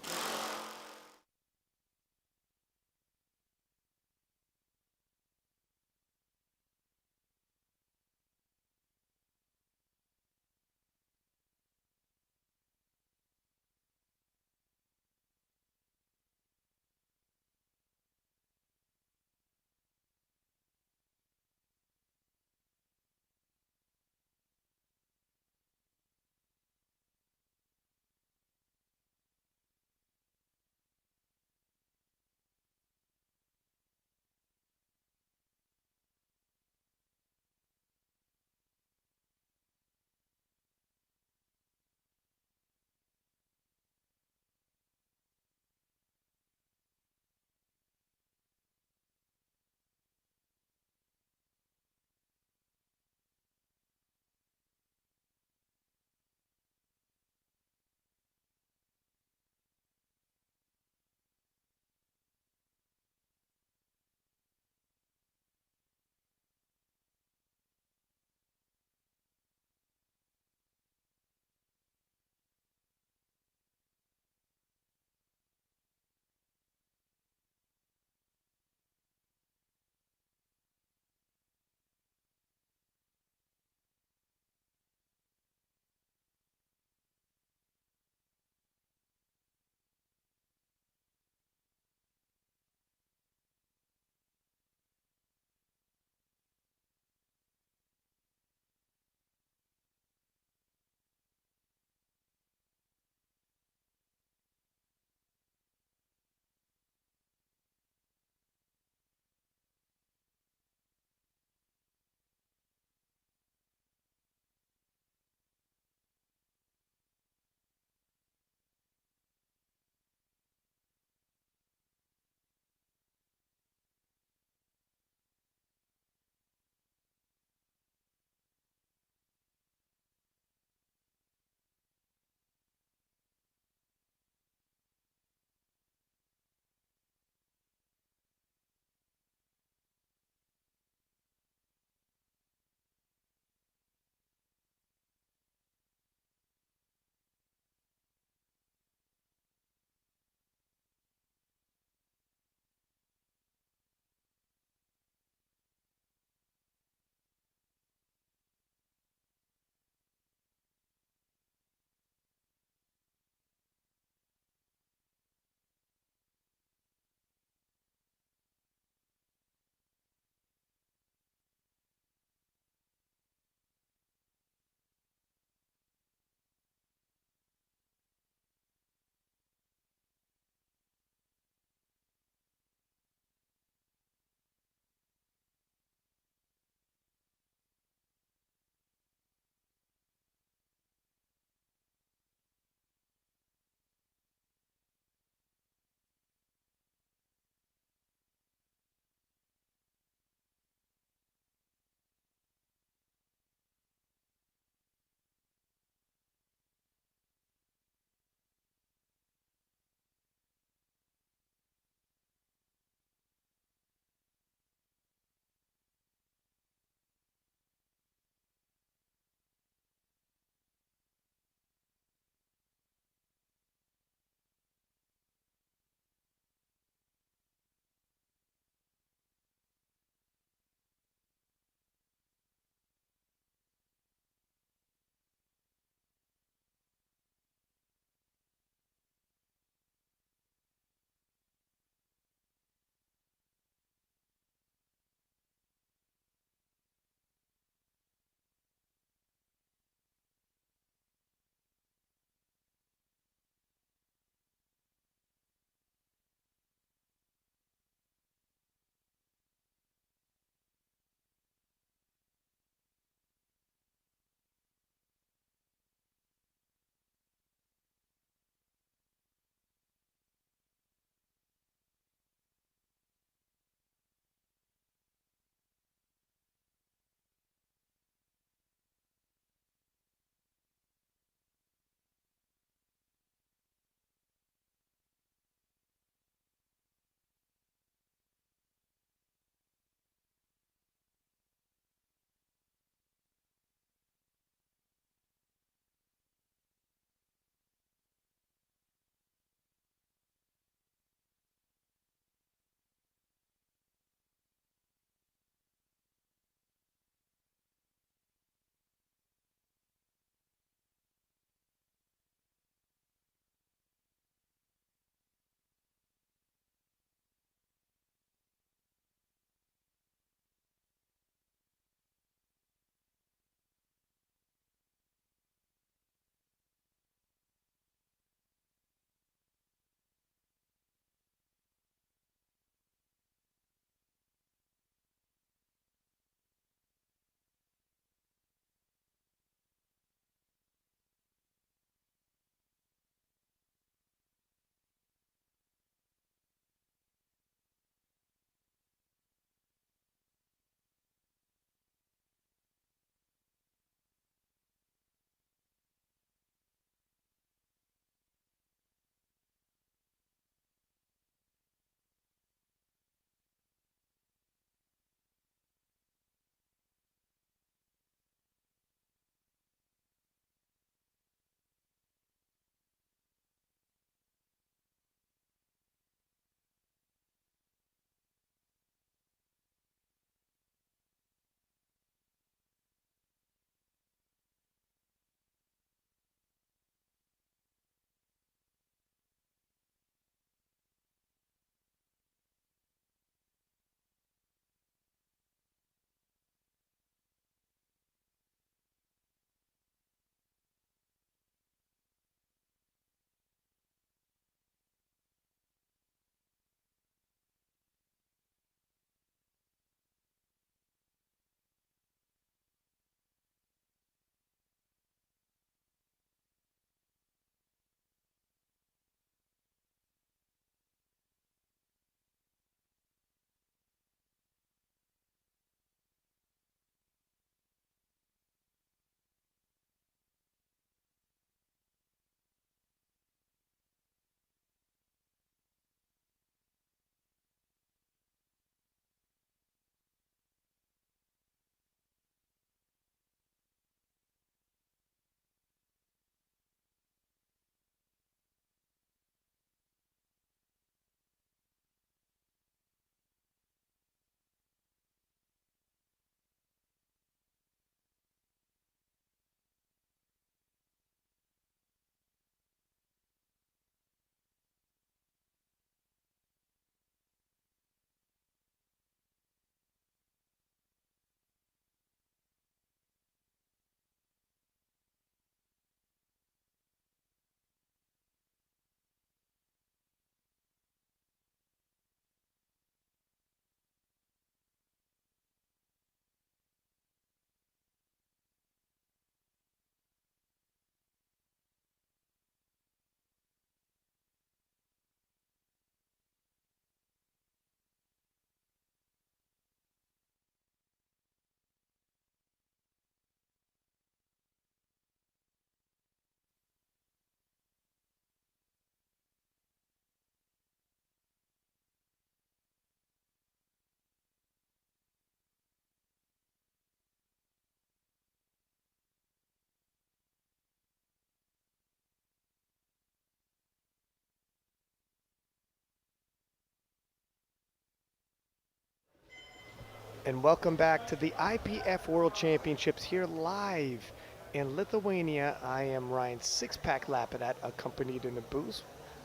And welcome back to the IPF World Championships here live in Lithuania. I am Ryan Six-Pack Lapidat, accompanied in the booth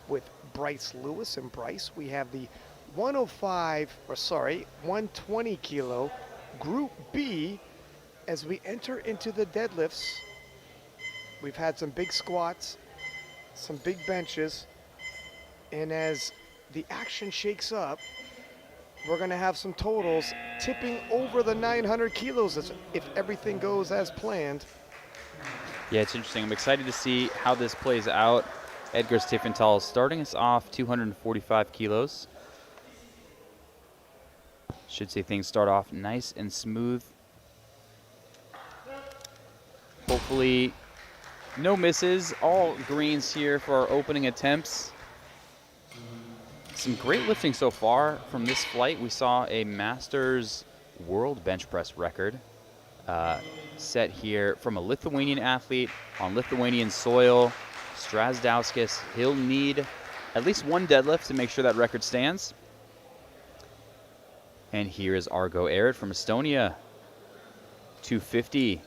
with Bryce Lewis. And Bryce, we have the 120 kilo Group B as we enter into the deadlifts. We've had some big squats, some big benches, and as the action shakes up, we're going to have some totals tipping over the 900 kilos if everything goes as planned. Yeah, it's interesting. I'm excited to see how this plays out. Edgar Stiefenthal starting us off 245 kilos. Should see things start off nice and smooth. Hopefully no misses, all greens here for our opening attempts. Some great lifting so far from this flight. We saw a Masters World Bench Press record set here from a Lithuanian athlete on Lithuanian soil, Strazdauskis. He'll need at least one deadlift to make sure that record stands. And here is Argo Arid from Estonia, 250.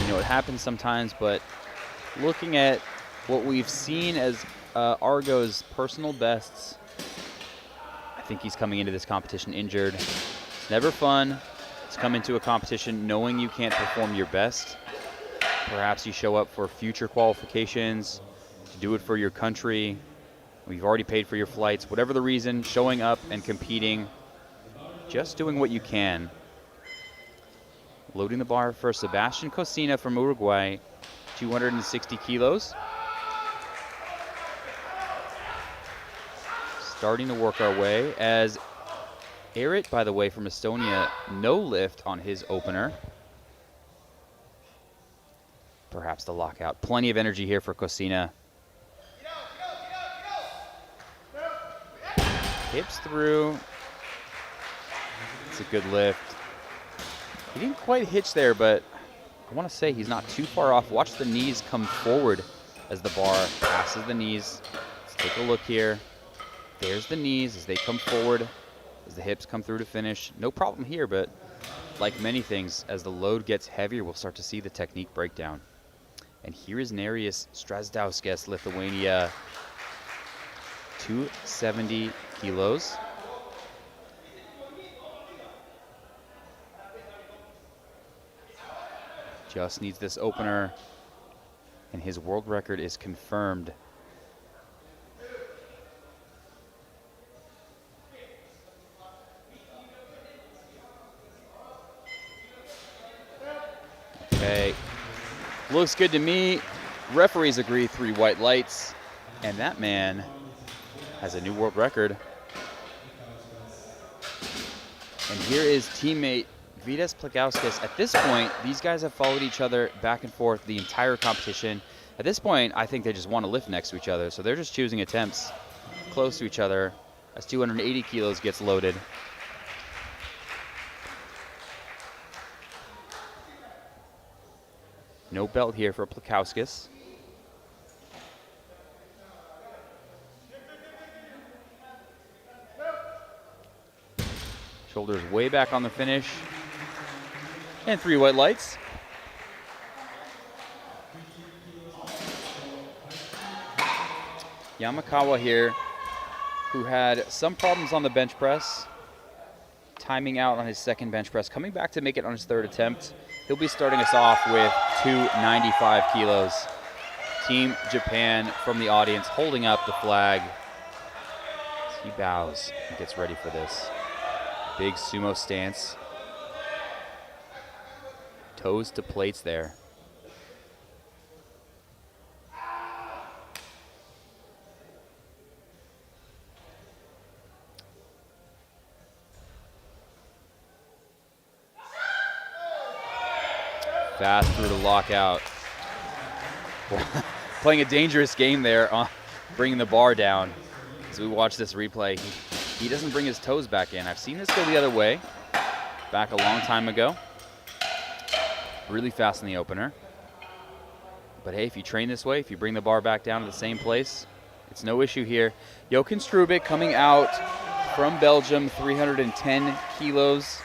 You know, it happens sometimes, but looking at what we've seen as Argo's personal bests, I think he's coming into this competition injured. It's never fun to come into a competition knowing you can't perform your best. Perhaps you show up for future qualifications, to do it for your country. We've already paid for your flights. Whatever the reason, showing up and competing, just doing what you can. Loading the bar for Sebastian Cocina from Uruguay, 260 kilos. Starting to work our way as Arit, by the way, from Estonia, no lift on his opener. Perhaps the lockout. Plenty of energy here for Cocina. Hips through. It's a good lift. He didn't quite hitch there, but I want to say he's not too far off. Watch the knees come forward as the bar passes the knees. Let's take a look here. There's the knees as they come forward, as the hips come through to finish. No problem here, but like many things, as the load gets heavier, we'll start to see the technique breakdown. And here is Nerijus Strazdauskis, Lithuania, 270 kilos. Just needs this opener, and his world record is confirmed. Okay, looks good to me. Referees agree, 3 white lights, and that man has a new world record. And here is teammate Vidas Plagauskas. At this point, these guys have followed each other back and forth the entire competition. At this point, I think they just want to lift next to each other, so they're just choosing attempts close to each other as 280 kilos gets loaded. No belt here for Plagauskas. Shoulders way back on the finish. And 3 white lights. Yamakawa here, who had some problems on the bench press, timing out on his second bench press, coming back to make it on his 3rd attempt. He'll be starting us off with 295 kilos. Team Japan from the audience holding up the flag. He bows and gets ready for this. Big sumo stance. Toes to plates there. Fast through the lockout. Playing a dangerous game there, bringing the bar down. As we watch this replay, he doesn't bring his toes back in. I've seen this go the other way. back a long time ago. Really fast in the opener. But hey, if you train this way, if you bring the bar back down to the same place, it's no issue here. Jochen Strubik coming out from Belgium, 310 kilos.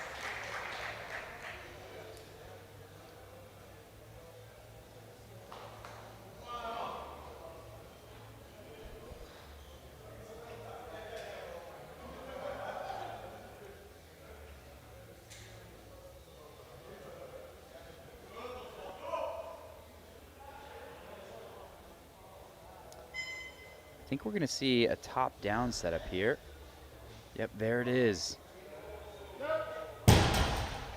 I think we're going to see a top-down setup here. Yep, there it is.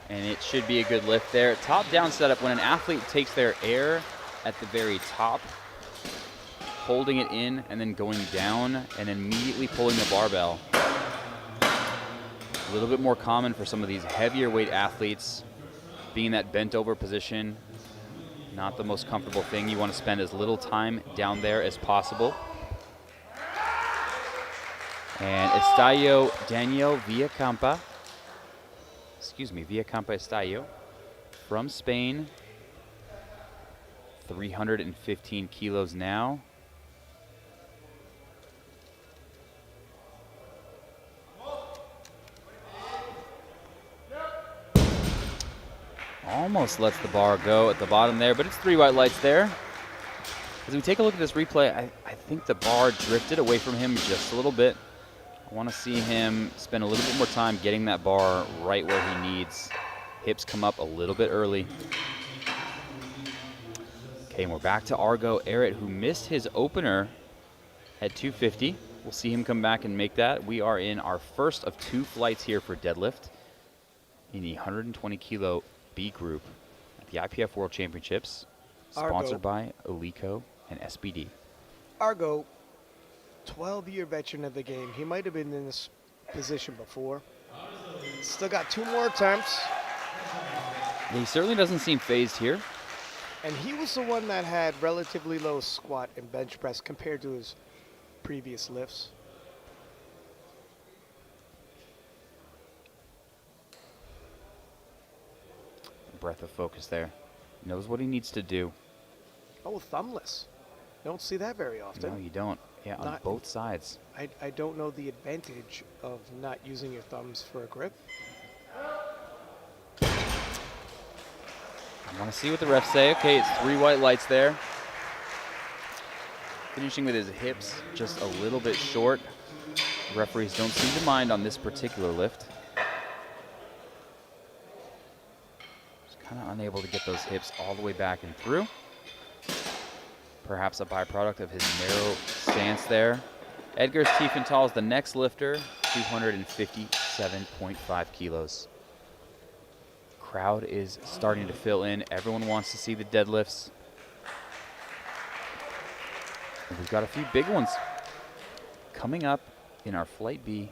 And it should be a good lift there. Top-down setup, when an athlete takes their air at the very top, holding it in and then going down and immediately pulling the barbell. A little bit more common for some of these heavier weight athletes, being in that bent over position. Not the most comfortable thing. You want to spend as little time down there as possible. And Estallo Daniel Villacampa, Villacampa Estallo from Spain, 315 kilos now. Almost lets the bar go at the bottom there, but it's 3 white lights there. As we take a look at this replay, I think the bar drifted away from him just a little bit. I want to see him spend a little bit more time getting that bar right where he needs. Hips come up a little bit early. Okay, and we're back to Argo Ehret, who missed his opener at 250. We'll see him come back and make that. We are in our first of 2 flights here for deadlift in the 120 kilo B group at the IPF World Championships, sponsored by Alico and SBD. Argo, 12-year veteran of the game. He might have been in this position before. Still got 2 more attempts. He certainly doesn't seem phased here. And he was the one that had relatively low squat and bench press compared to his previous lifts. Breath of focus there. Knows what he needs to do. Oh, thumbless. Don't see that very often. No, you don't. Yeah, on both sides. I don't know the advantage of not using your thumbs for a grip. I want to see what the refs say. Okay, it's 3 white lights there. Finishing with his hips just a little bit short. Referees don't seem to mind on this particular lift. Just kind of unable to get those hips all the way back and through. Perhaps a byproduct of his narrow stance there. Edgar Tiefenthal is the next lifter, 257.5 kilos. Crowd is starting to fill in. Everyone wants to see the deadlifts. And we've got a few big ones coming up in our Flight B.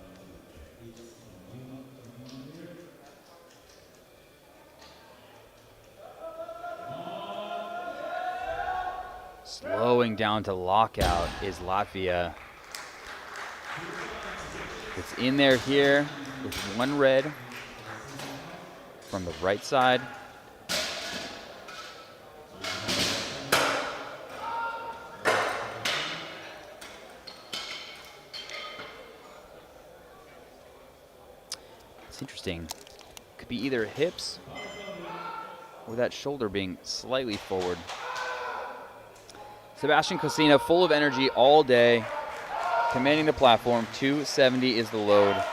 Slowing down to lockout is Latvia. It's in there here with 1 red from the right side. It's interesting. Could be either hips or that shoulder being slightly forward. Sebastian Cosina, full of energy all day, commanding the platform. 270 is the load.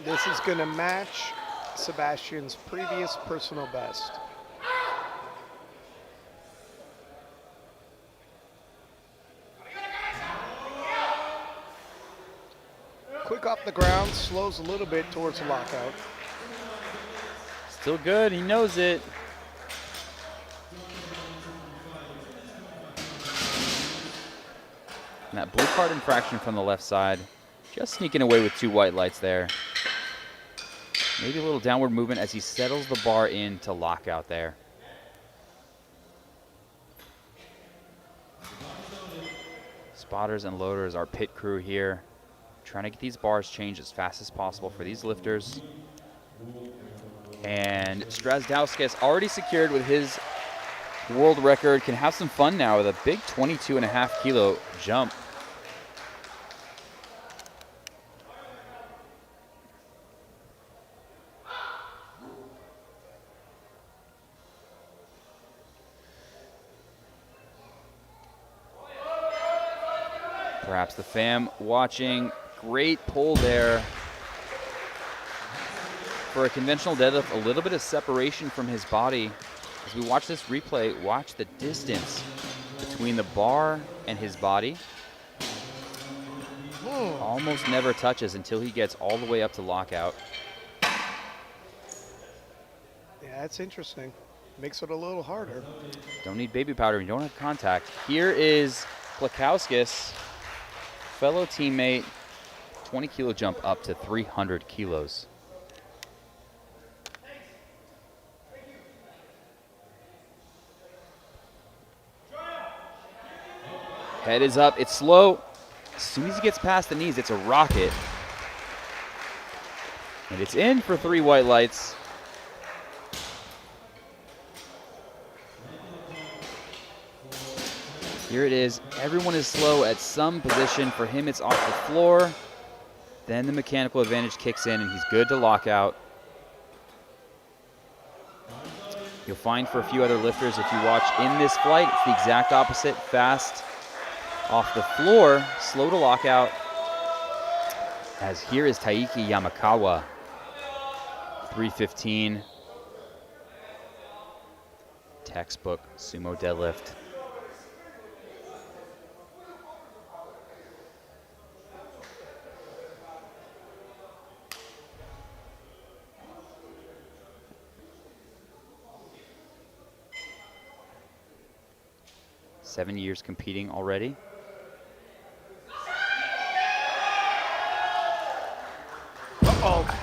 This is going to match Sebastian's previous personal best. Quick off the ground, slows a little bit towards the lockout. Still good, he knows it. And that blue card infraction from the left side, just sneaking away with 2 white lights there. Maybe a little downward movement as he settles the bar into lockout there. Spotters and loaders, our pit crew here, Trying to get these bars changed as fast as possible for these lifters. And Strazdowskis already secured with his world record, can have some fun now with a big 22.5 kilo jump. Perhaps the fam watching. Great pull there. For a conventional deadlift, a little bit of separation from his body. As we watch this replay, watch the distance between the bar and his body. Almost never touches until he gets all the way up to lockout. Yeah, that's interesting. Makes it a little harder. Don't need baby powder, you don't have contact. Here is Plakowskis, fellow teammate, 20 kilo jump up to 300 kilos. Head is up, it's slow. As soon as he gets past the knees, it's a rocket. And it's in for 3 white lights. Here it is. Everyone is slow at some position. For him, it's off the floor. Then the mechanical advantage kicks in, and he's good to lock out. You'll find for a few other lifters, if you watch in this flight, it's the exact opposite. Fast off the floor, slow to lock out. As here is Taiki Yamakawa, 315. Textbook sumo deadlift. Seven years competing already.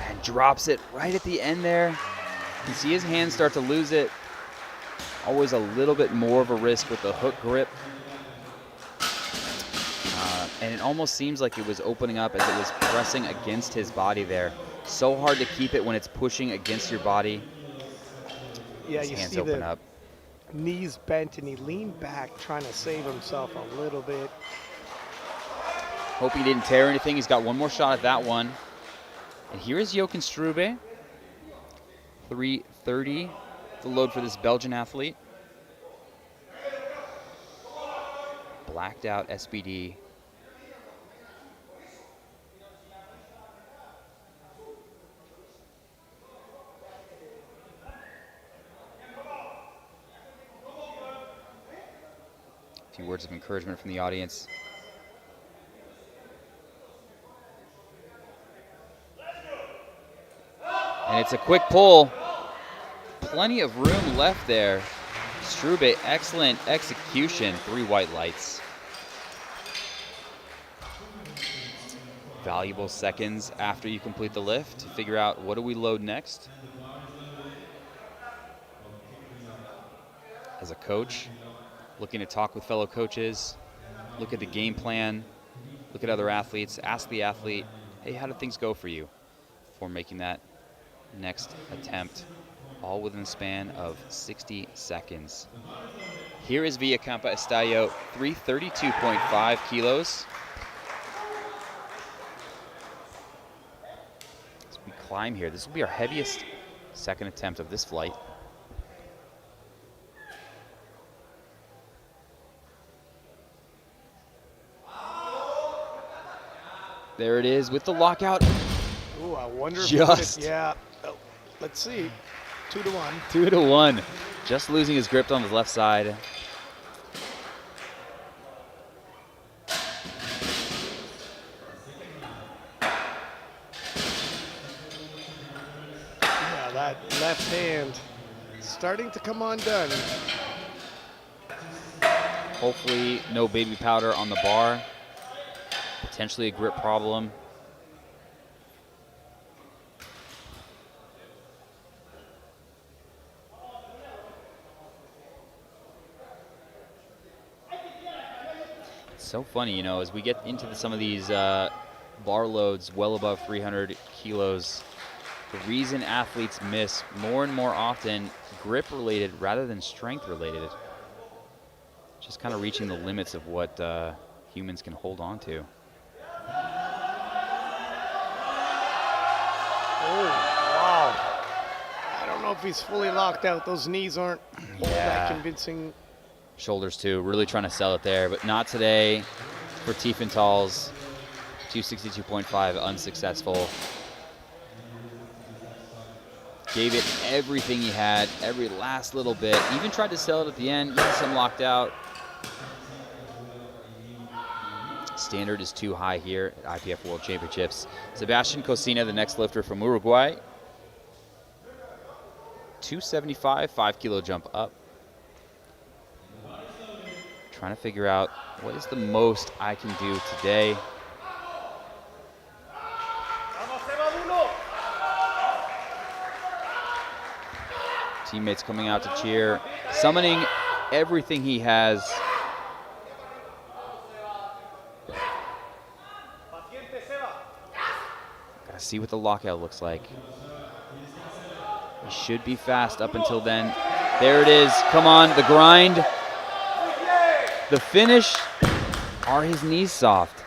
And drops it right at the end there. You can see his hands start to lose it. Always a little bit more of a risk with the hook grip. And it almost seems like it was opening up as it was pressing against his body there. So hard to keep it when it's pushing against your body. Yeah, his you hands see open the up. knees bent, and he leaned back trying to save himself a little bit. Hope he didn't tear anything. He's got one more shot at that one. And here is Jochen Strube. 330, the load for this Belgian athlete. Blacked out SBD. A few words of encouragement from the audience. And it's a quick pull. Plenty of room left there. Strube, excellent execution. 3 white lights. Valuable seconds after you complete the lift to figure out what do we load next. As a coach, looking to talk with fellow coaches, look at the game plan, look at other athletes, ask the athlete, hey, how did things go for you before making that next attempt, all within the span of 60 seconds. Here is Villacampa Estallo, 332.5 kilos. As we climb here, this will be our heaviest second attempt of this flight. There it is with the lockout. Ooh, I wonder if Just. yeah. Oh, let's see. 2-1. 2-1. Just losing his grip on the left side. Yeah, that left hand starting to come undone. Hopefully no baby powder on the bar. Potentially a grip problem. It's so funny, you know, as we get into some of these bar loads well above 300 kilos. The reason athletes miss more and more often, grip related rather than strength related. Just kind of reaching the limits of what humans can hold on to. Oh, wow. I don't know if he's fully locked out. Those knees aren't all that convincing. Shoulders too, really trying to sell it there, but not today for Tiefenthal's. 262.5, unsuccessful. Gave it everything he had, every last little bit. Even tried to sell it at the end, even some locked out. Standard is too high here at IPF World Championships. Sebastian Cocina, the next lifter from Uruguay. 275, 5 kilo jump up. Trying to figure out what is the most I can do today. Teammates coming out to cheer, summoning everything he has. Gotta see what the lockout looks like. He should be fast up until then. There it is, come on, the grind. The finish, are his knees soft?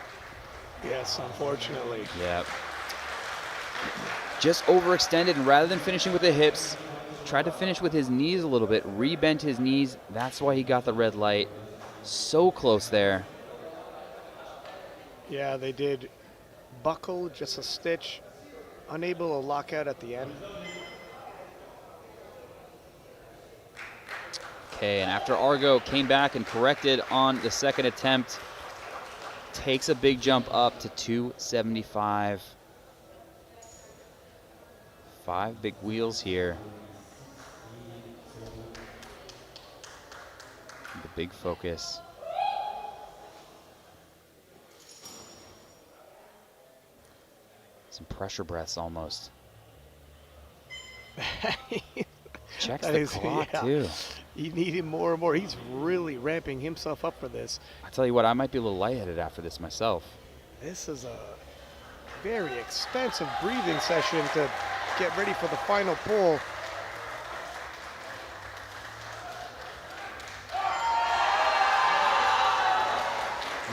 Yes, unfortunately. Yeah. Just overextended, and rather than finishing with the hips, tried to finish with his knees a little bit, rebent his knees. That's why he got the red light. So close there. Yeah, they did buckle, just a stitch, unable to lock out at the end. Okay, and after Argo came back and corrected on the second attempt, takes a big jump up to 275. 5 big wheels here. The big focus. Some pressure breaths almost. Checks the clock too. He needed more and more. He's really ramping himself up for this. I tell you what, I might be a little lightheaded after this myself. This is a very expensive breathing session to get ready for the final pull.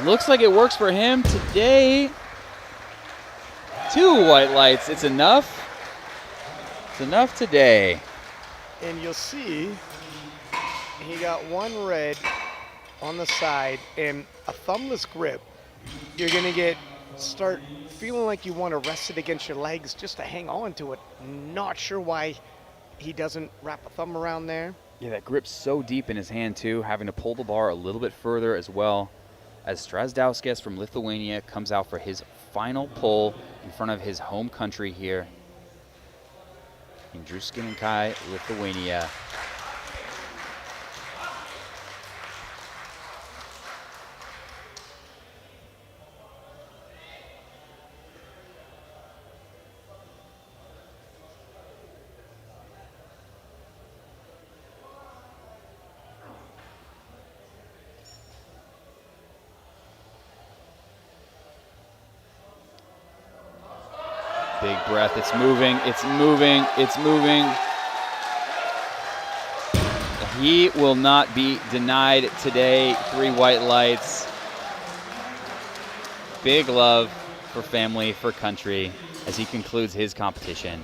Looks like it works for him today. 2 white lights, it's enough. It's enough today. And you'll see he got 1 red on the side and a thumbless grip. You're gonna start feeling like you want to rest it against your legs just to hang on to it. Not sure why he doesn't wrap a thumb around there. Yeah, that grip's so deep in his hand too, having to pull the bar a little bit further as well, as Strasdauskas from Lithuania comes out for his final pull in front of his home country here in Druskininkai, Lithuania. Big breath, it's moving, it's moving, it's moving. He will not be denied today. 3 white lights. Big love for family, for country, as he concludes his competition.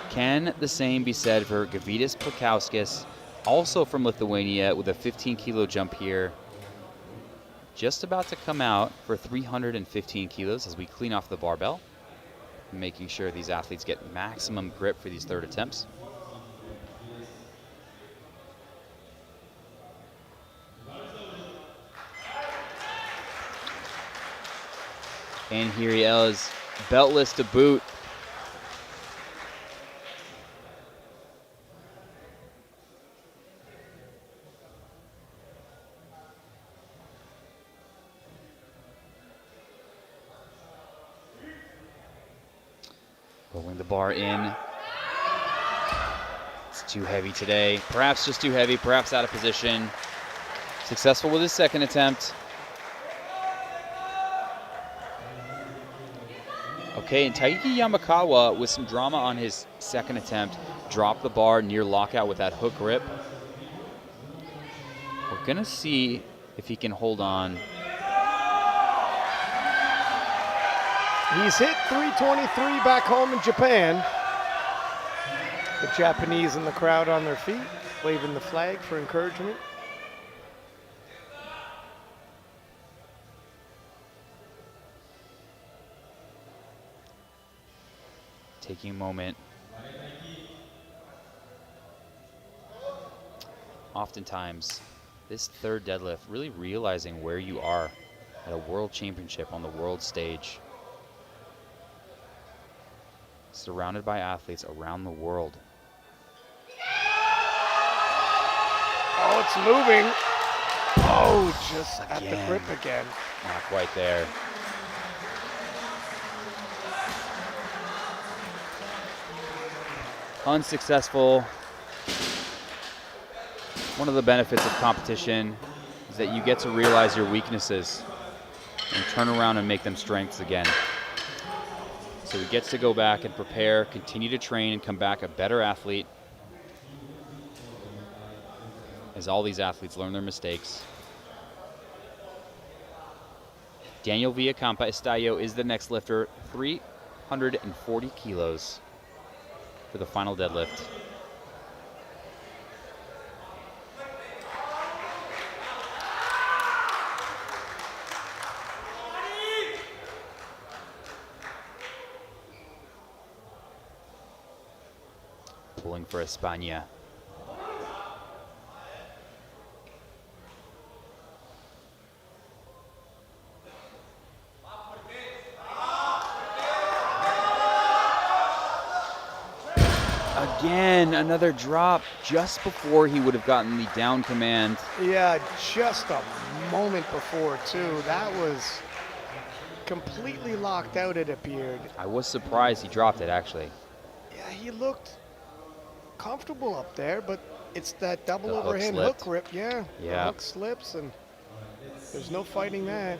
Can the same be said for Gavidas Plakauskas, also from Lithuania, with a 15 kilo jump here? Just about to come out for 315 kilos as we clean off the barbell, making sure these athletes get maximum grip for these 3rd attempts. And here he is, beltless to boot. Rolling the bar in. It's too heavy today. Perhaps just too heavy, perhaps out of position. Successful with his 2nd attempt. Okay, and Taiki Yamakawa, with some drama on his second attempt, dropped the bar near lockout with that hook grip. We're going to see if he can hold on. He's hit 323 back home in Japan. The Japanese in the crowd on their feet, waving the flag for encouragement. Taking a moment. Oftentimes, this third deadlift, really realizing where you are at a world championship on the world stage. Surrounded by athletes around the world. Oh, it's moving. Oh, just at the grip again. Not quite there. Unsuccessful. One of the benefits of competition is that you get to realize your weaknesses and turn around and make them strengths again. So he gets to go back and prepare, continue to train, and come back a better athlete as all these athletes learn their mistakes. Daniel Villacampa Estallo is the next lifter, 340 kilos for the final deadlift. Pulling for España. Again, another drop just before he would have gotten the down command. Yeah, just a moment before, too. That was completely locked out, it appeared. I was surprised he dropped it, actually. Yeah, he looked comfortable up there, but it's that double The hook overhand slipped. hook grip. Yeah, Yeah. the hook slips, and there's no fighting that.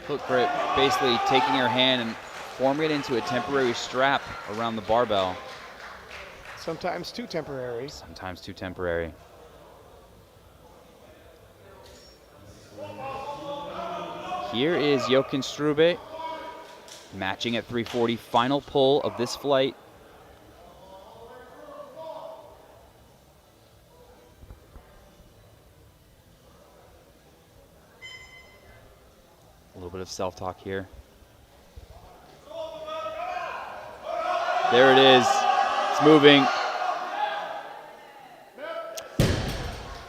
Hook grip, basically taking your hand and forming it into a temporary strap around the barbell. Sometimes too temporary. Sometimes too temporary. Here is Jochen Strube, matching at 340, final pull of this flight. A little bit of self-talk here. There it is. It's moving.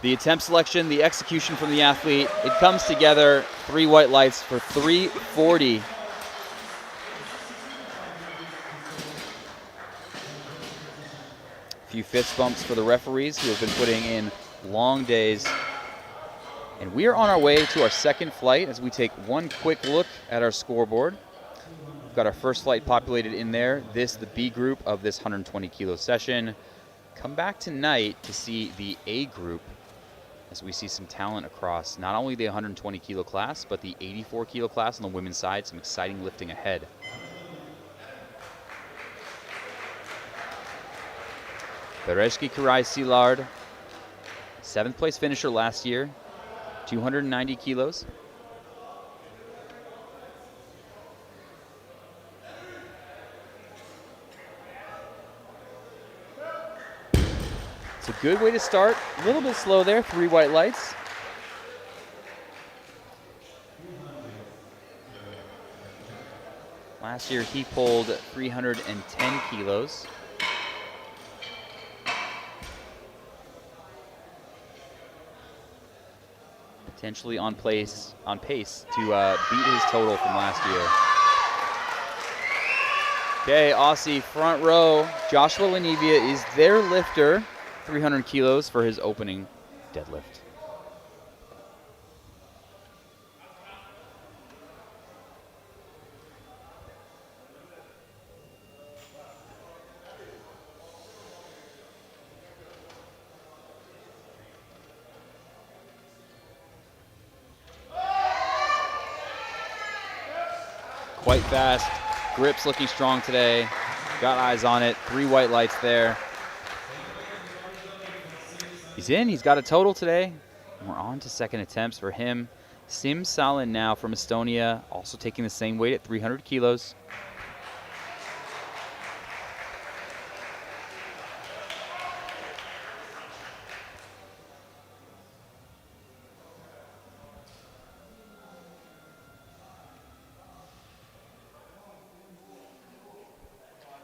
The attempt selection, the execution from the athlete, it comes together. 3 white lights for 340. A few fist bumps for the referees who have been putting in long days. And we are on our way to our second flight as we take one quick look at our scoreboard. We've got our first flight populated in there. This, the B group of this 120 kilo session. Come back tonight to see the A group as we see some talent across not only the 120 kilo class, but the 84 kilo class on the women's side. Some exciting lifting ahead. Bereski Karai Silard, 7th place finisher last year, 290 kilos. It's a good way to start. A little bit slow there, 3 white lights. Last year he pulled 310 kilos. Potentially on pace to beat his total from last year. Okay, Aussie front row. Joshua Lanivia is their lifter, 300 kilos for his opening deadlift. quite fast. Grip's looking strong today. Got eyes on it. 3 white lights there. He's in. He's got a total today. We're on to second attempts for him. Sim Salin now from Estonia, also taking the same weight at 300 kilos.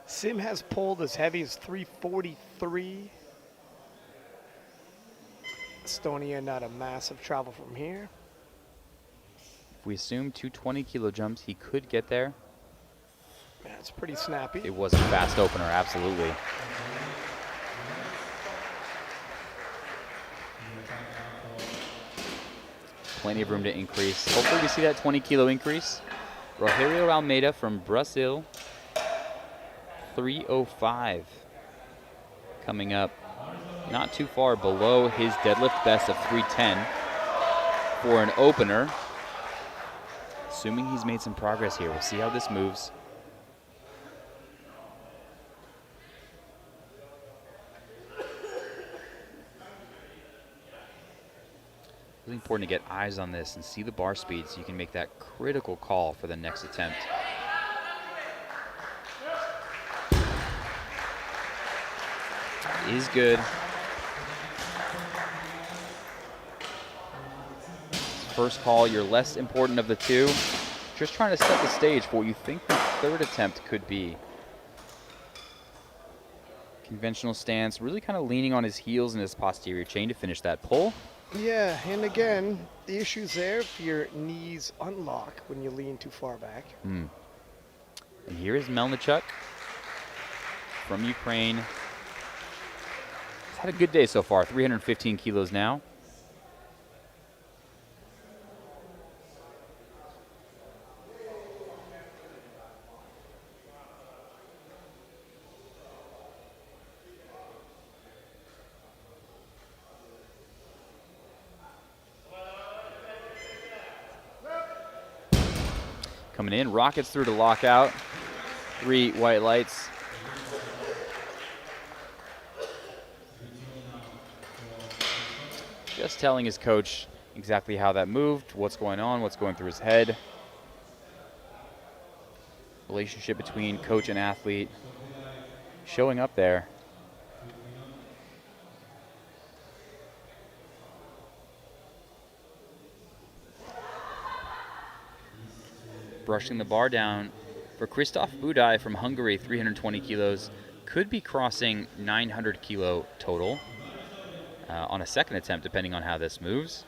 Sim has pulled as heavy as 343. Estonia, not a massive travel from here. If we assume 220 kilo jumps, he could get there. That's pretty snappy. It was a fast opener, absolutely. Plenty of room to increase. Hopefully we see that 20 kilo increase. Rogerio Almeida from Brazil, 305 coming up. Not too far below his deadlift best of 310 for an opener. Assuming he's made some progress here. We'll see how this moves. Really important to get eyes on this and see the bar speed so you can make that critical call for the next attempt. Is good. First call, your less important of the two. Just trying to set the stage for what you think the third attempt could be. Conventional stance, really kind of leaning on his heels and his posterior chain to finish that pull. Yeah, and again, the issue's there if your knees unlock when you lean too far back. And here is Melnichuk from Ukraine. He's had a good day so far, 315 kilos now. Coming in, rockets through to lockout. 3 white lights. Just telling his coach exactly how that moved, what's going on, what's going through his head. Relationship between coach and athlete showing up there. Brushing the bar down for Christoph Budaj from Hungary, 320 kilos. Could be crossing 900 kilo total on a second attempt, depending on how this moves.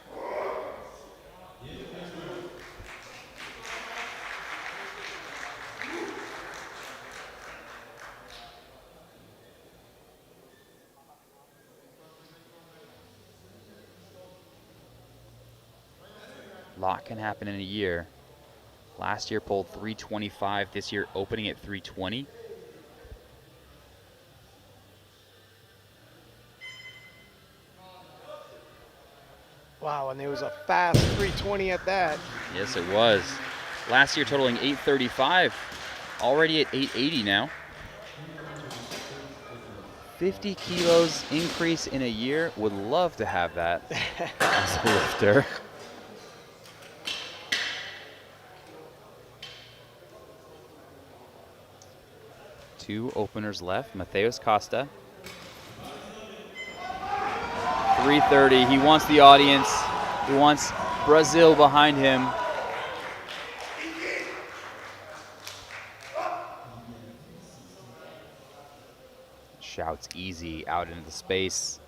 A lot can happen in a year. Last year pulled 325, this year opening at 320. Wow, and there was a fast 320 at that. Yes, it was. Last year totaling 835, already at 880 now. 50 kilos increase in a year. Would love to have that as a lifter. Two openers left. Mateus Costa. 330. He wants the audience. He wants Brazil behind him. Shouts easy out into the space.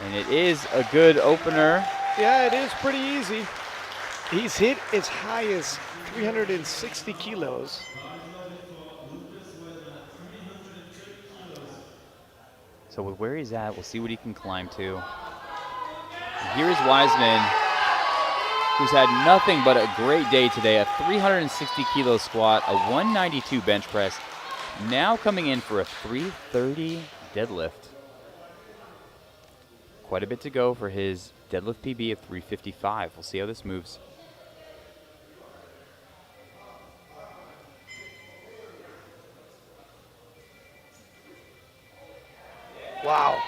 And it is a good opener. Yeah, it is pretty easy. He's hit as high as 360 kilos. So with where he's at, we'll see what he can climb to. And here is Wiseman. who's had nothing but a great day today. A 360 kilo squat, a 192 bench press. Now coming in for a 330 deadlift. Quite a bit to go for his deadlift PB of 355. We'll see how this moves. Wow.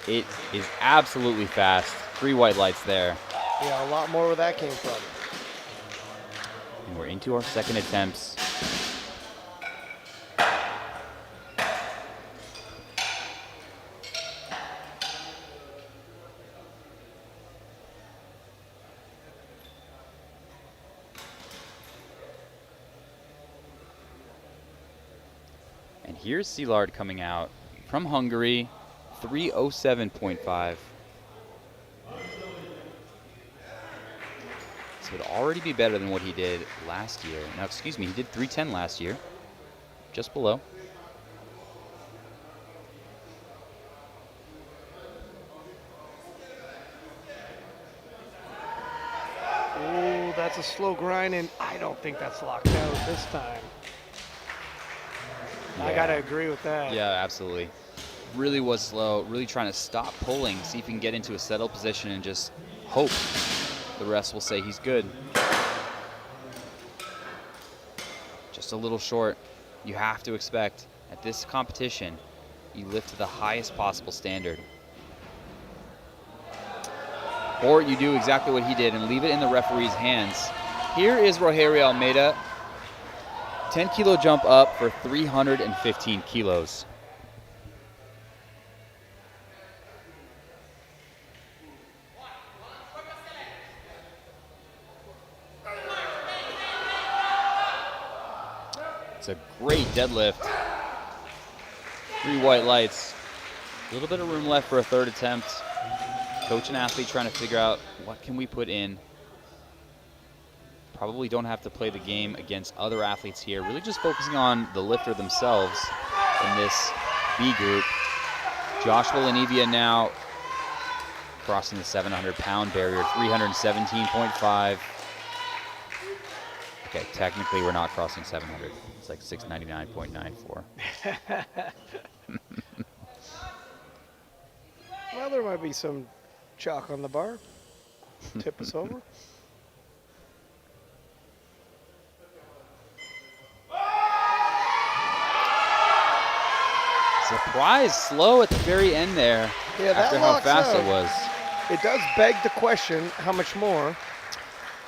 It is absolutely fast. 3 white lights there. Yeah, a lot more where that came from. And we're into our second attempts. And here's Szilard coming out from Hungary, 307.5. So it'd already be better than what he did last year. Now, excuse me, he did 310 last year, just below. Ooh, that's a slow grind, and I don't think that's locked out this time. I gotta agree with that. Yeah, absolutely. Really was slow, really trying to stop pulling, see if he can get into a settled position and just hope the rest will say he's good. Just a little short. You have to expect at this competition, you lift to the highest possible standard. Or you do exactly what he did and leave it in the referee's hands. Here is Rogerio Almeida. 10 kilo jump up for 315 kilos. It's a great deadlift. 3 white lights. A little bit of room left for a third attempt. Coach and athlete trying to figure out what can we put in. Probably don't have to play the game against other athletes here. Really just focusing on the lifter themselves in this B group. Joshua Lanivia now crossing the 700-pound barrier, 317.5. Okay, technically we're not crossing 700. It's like 699.94. Well, there might be some chalk on the bar. Tip us over. Surprise slow at the very end there. Yeah, that after how locks fast out. it was. It does beg the question, how much more?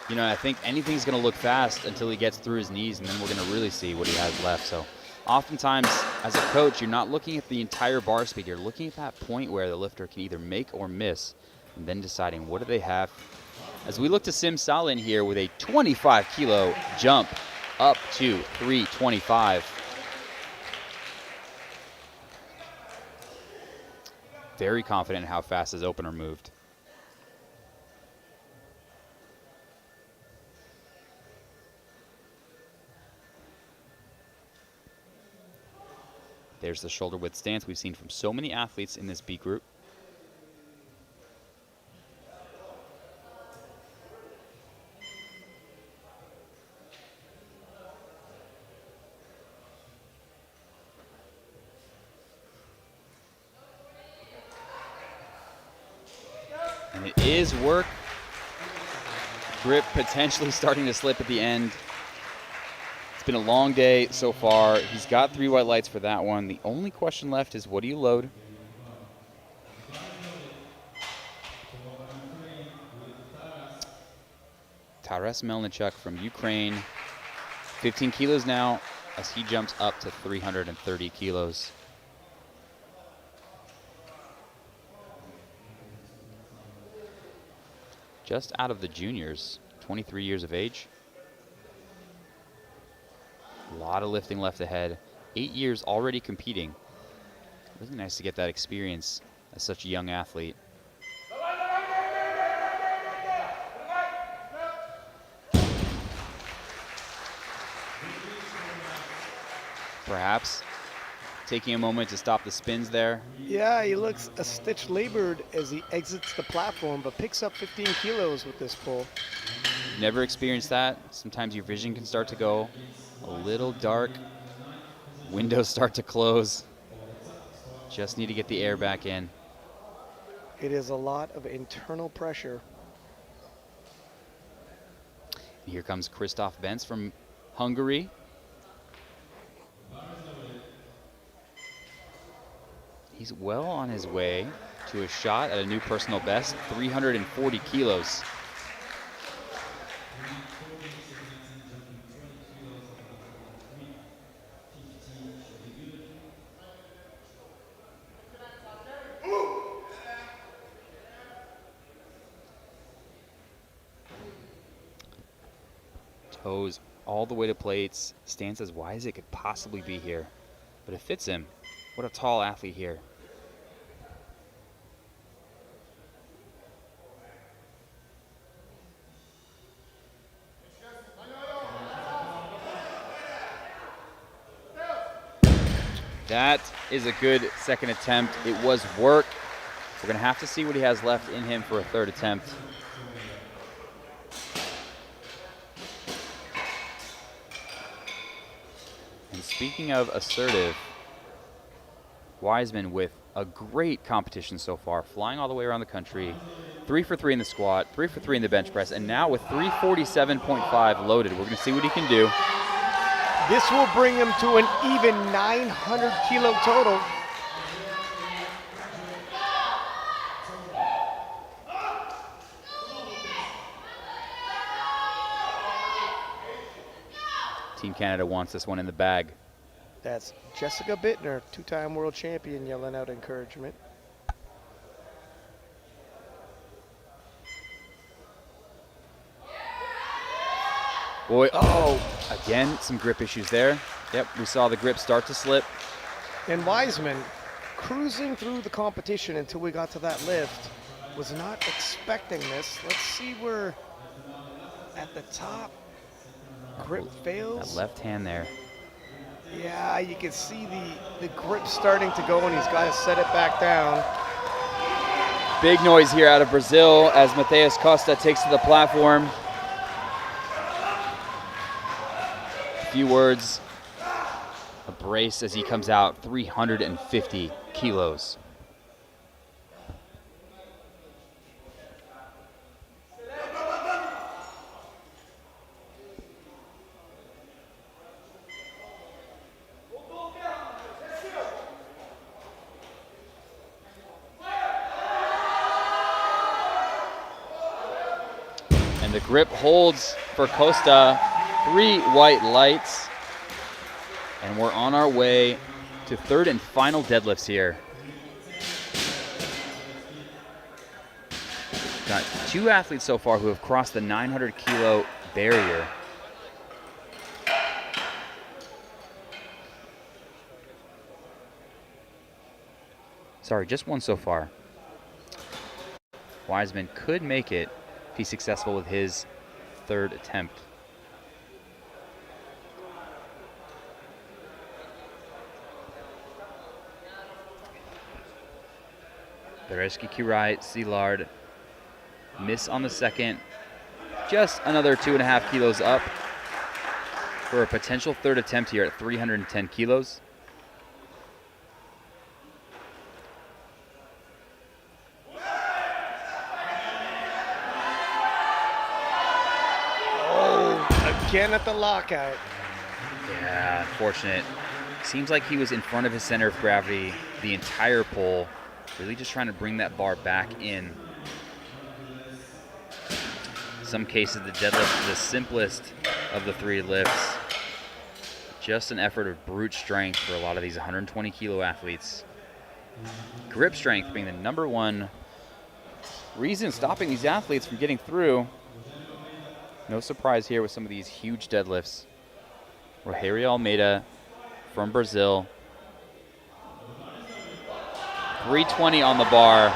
You know, I think anything's going to look fast until he gets through his knees, and then we're going to really see what he has left. So oftentimes, as a coach, you're not looking at the entire bar speed. You're looking at that point where the lifter can either make or miss, and then deciding what do they have. As we look to Sim Salin here with a 25-kilo jump up to 325. Very confident in how fast his opener moved. There's the shoulder width stance we've seen from so many athletes in this B group. And it is work. Grip potentially starting to slip at the end. It's been a long day so far. He's got 3 white lights for that one. The only question left is what do you load? Taras Melnichuk from Ukraine. 15 kilos now as he jumps up to 330 kilos. Just out of the juniors, 23 years of age. A lot of lifting left ahead. 8 years already competing. Really nice to get that experience as such a young athlete. Perhaps taking a moment to stop the spins there. Yeah, he looks a stitch labored as he exits the platform, but picks up 15 kilos with this pull. Never experienced that. Sometimes your vision can start to go a little dark. Windows start to close. Just need to get the air back in. It is a lot of internal pressure. And here comes Christoph Benz from Hungary. He's well on his way to a shot at a new personal best, 340 kilos. Toes all the way to plates. Stance as wide as it could possibly be here. But it fits him. What a tall athlete here. That is a good second attempt. It was work. We're going to have to see what he has left in him for a third attempt. And speaking of assertive, Wiseman with a great competition so far, flying all the way around the country. 3 for 3 in the squat, 3 for 3 in the bench press, and now with 347.5 loaded. We're going to see what he can do. This will bring him to an even 900 kilo total. Team Canada wants this one in the bag. That's Jessica Bittner, two-time world champion, yelling out encouragement. Boy, oh, again, some grip issues there. Yep, we saw the grip start to slip. And Wiseman, cruising through the competition until we got to that lift, was not expecting this. Let's see where at the top, grip fails. That left hand there. Yeah, you can see the grip starting to go, and he's got to set it back down. Big noise here out of Brazil as Matheus Costa takes to the platform. A few words, a brace as he comes out, 350 kilos. And the grip holds for Costa. 3 white lights. And we're on our way to third and final deadlifts here. Got 2 athletes so far who have crossed the 900 kilo barrier. Sorry, just 1 so far. Wiseman could make it if he's successful with his third attempt. Bereski Kirai, Szilard, miss on the second. Just another 2.5 kilos up for a potential third attempt here at 310 kilos. Oh, again at the lockout. Yeah, unfortunate. Seems like he was in front of his center of gravity the entire pull. Really just trying to bring that bar back in. In some cases, the deadlift is the simplest of the 3 lifts. Just an effort of brute strength for a lot of these 120 kilo athletes. Grip strength being the #1 reason stopping these athletes from getting through. No surprise here with some of these huge deadlifts. Rogerio Almeida from Brazil. 320 on the bar.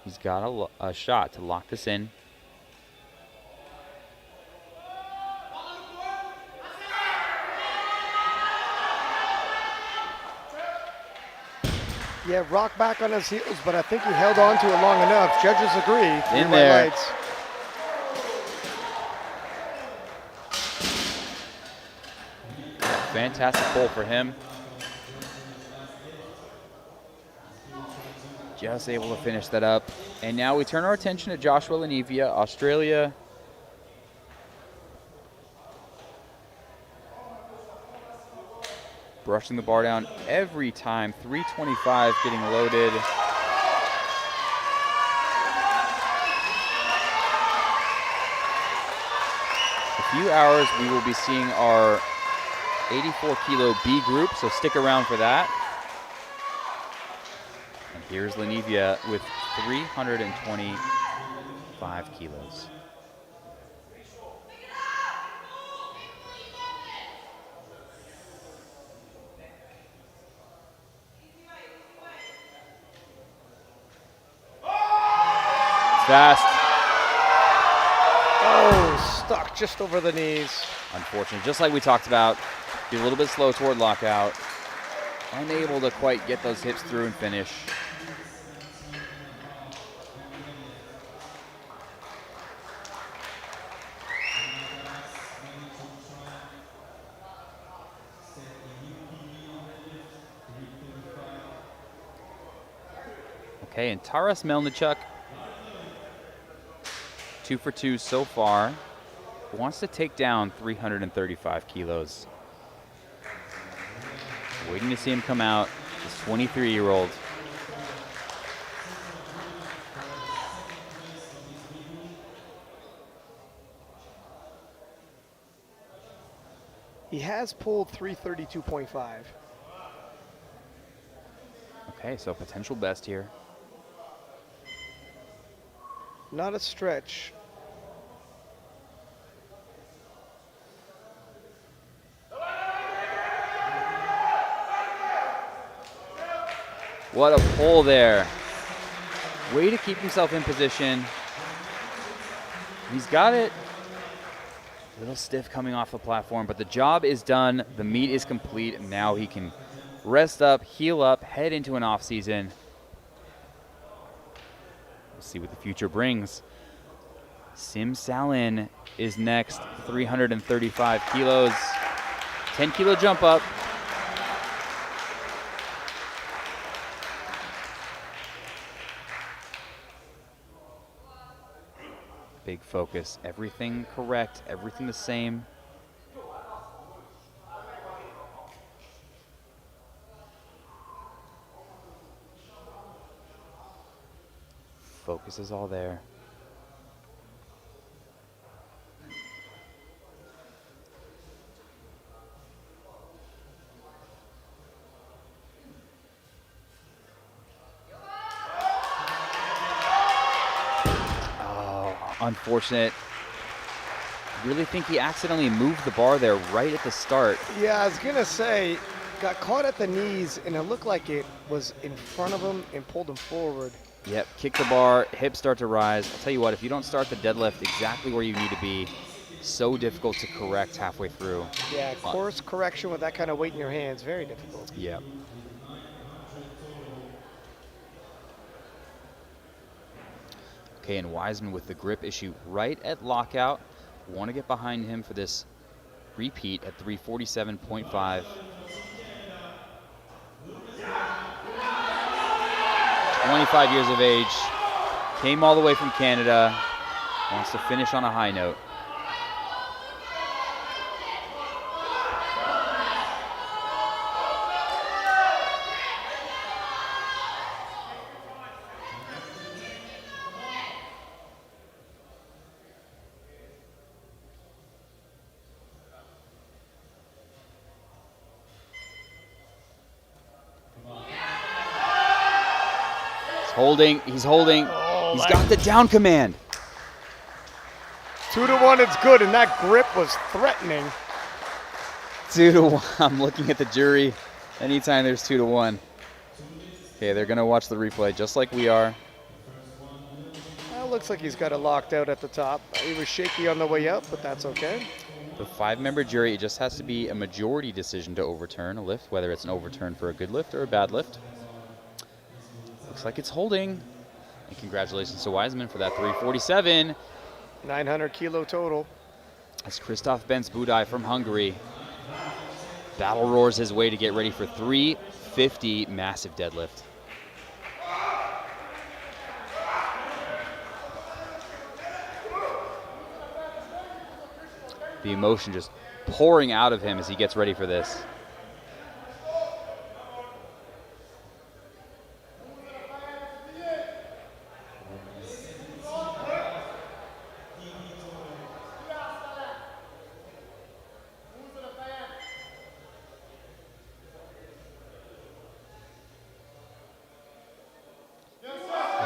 He's got a shot to lock this in. Yeah, rock back on his heels, but I think he held on to it long enough. Judges agree. In there. Lights. Fantastic pull for him. Just able to finish that up. And now we turn our attention to Joshua Lanivia, Australia. Brushing the bar down every time. 325 getting loaded. A few hours we will be seeing our 84 kilo B group, so stick around for that. And here's Lanivia with 325 kilos. Fast. Oh, stuck just over the knees. Unfortunately, just like we talked about, be a little bit slow toward lockout. Unable to quite get those hips through and finish. Okay, and Taras Melnichuk, 2 for 2 so far, wants to take down 335 kilos. Waiting to see him come out, this 23-year-old. He has pulled 332.5. Okay, so potential best here. Not a stretch. What a pull there. Way to keep himself in position. He's got it. A little stiff coming off the platform, but the job is done. The meet is complete, and now he can rest up, heal up, head into an off season. We'll see what the future brings. Sim Salin is next, 335 kilos. 10 kilo jump up. Big focus, everything correct, everything the same. Focus is all there. Unfortunate. Really think he accidentally moved the bar there right at the start. Yeah, I was gonna say, got caught at the knees, and it looked like it was in front of him and pulled him forward. Yep, kick the bar, hips start to rise. I'll tell you what, if you don't start the deadlift exactly where you need to be, so difficult to correct halfway through. Yeah, course correction with that kind of weight in your hands, very difficult. Yep. Okay, and Wiseman with the grip issue right at lockout. Want to get behind him for this repeat at 347.5. 25 years of age, came all the way from Canada, wants to finish on a high note. He's holding. Oh, He's got the down command. 2-1, it's good, and that grip was threatening. 2-1. I'm looking at the jury. Anytime there's 2-1. Okay, they're gonna watch the replay just like we are. looks like he's got it locked out at the top. He was shaky on the way up, but that's okay. The 5-member jury, it just has to be a majority decision to overturn a lift, whether it's an overturn for a good lift or a bad lift. Looks like it's holding. And congratulations to Wiseman for that 347. 900 kilo total. That's Christoph Benz-Budaj from Hungary. Battle roars his way to get ready for 350 massive deadlift. The emotion just pouring out of him as he gets ready for this.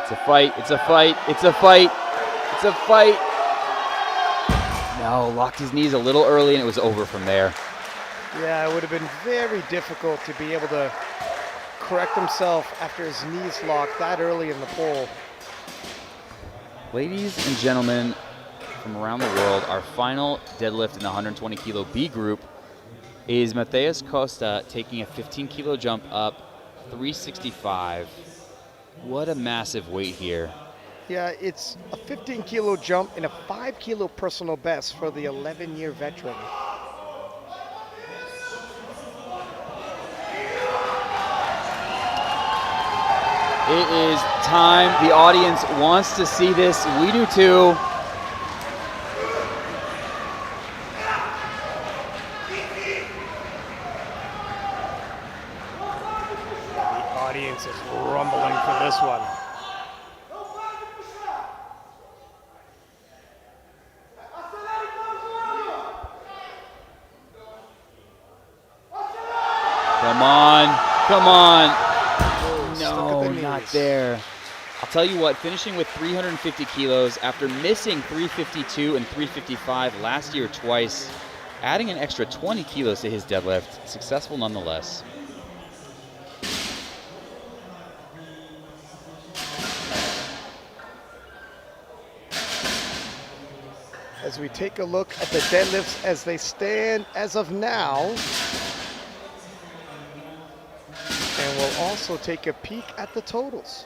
It's a fight, it's a fight, it's a fight, it's a fight. No, locked his knees a little early and it was over from there. Yeah, it would have been very difficult to be able to correct himself after his knees locked that early in the pole. Ladies and gentlemen from around the world, our final deadlift in the 120 kilo B group is Matheus Costa taking a 15 kilo jump up, 365. What a massive weight here. Yeah, it's a 15 kilo jump and a 5 kilo personal best for the 11-year veteran. It is time. The audience wants to see this. We do too. The audience is rumbling for this one. Come on, come on. Oh, No, not there. I'll tell you what, finishing with 350 kilos after missing 352 and 355 last year twice, adding an extra 20 kilos to his deadlift, successful nonetheless. As we take a look at the deadlifts as they stand as of now. And we'll also take a peek at the totals,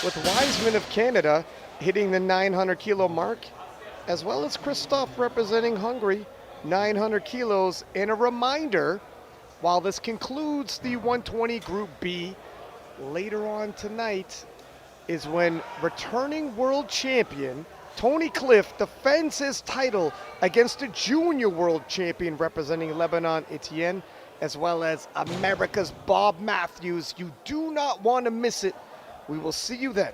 with Wiseman of Canada hitting the 900 kilo mark, as well as Christoph representing Hungary, 900 kilos. And a reminder, while this concludes the 120 Group B, later on tonight is when returning world champion Tony Cliff defends his title against a junior world champion representing Lebanon, Etienne, as well as America's Bob Matthews. You do not want to miss it. We will see you then.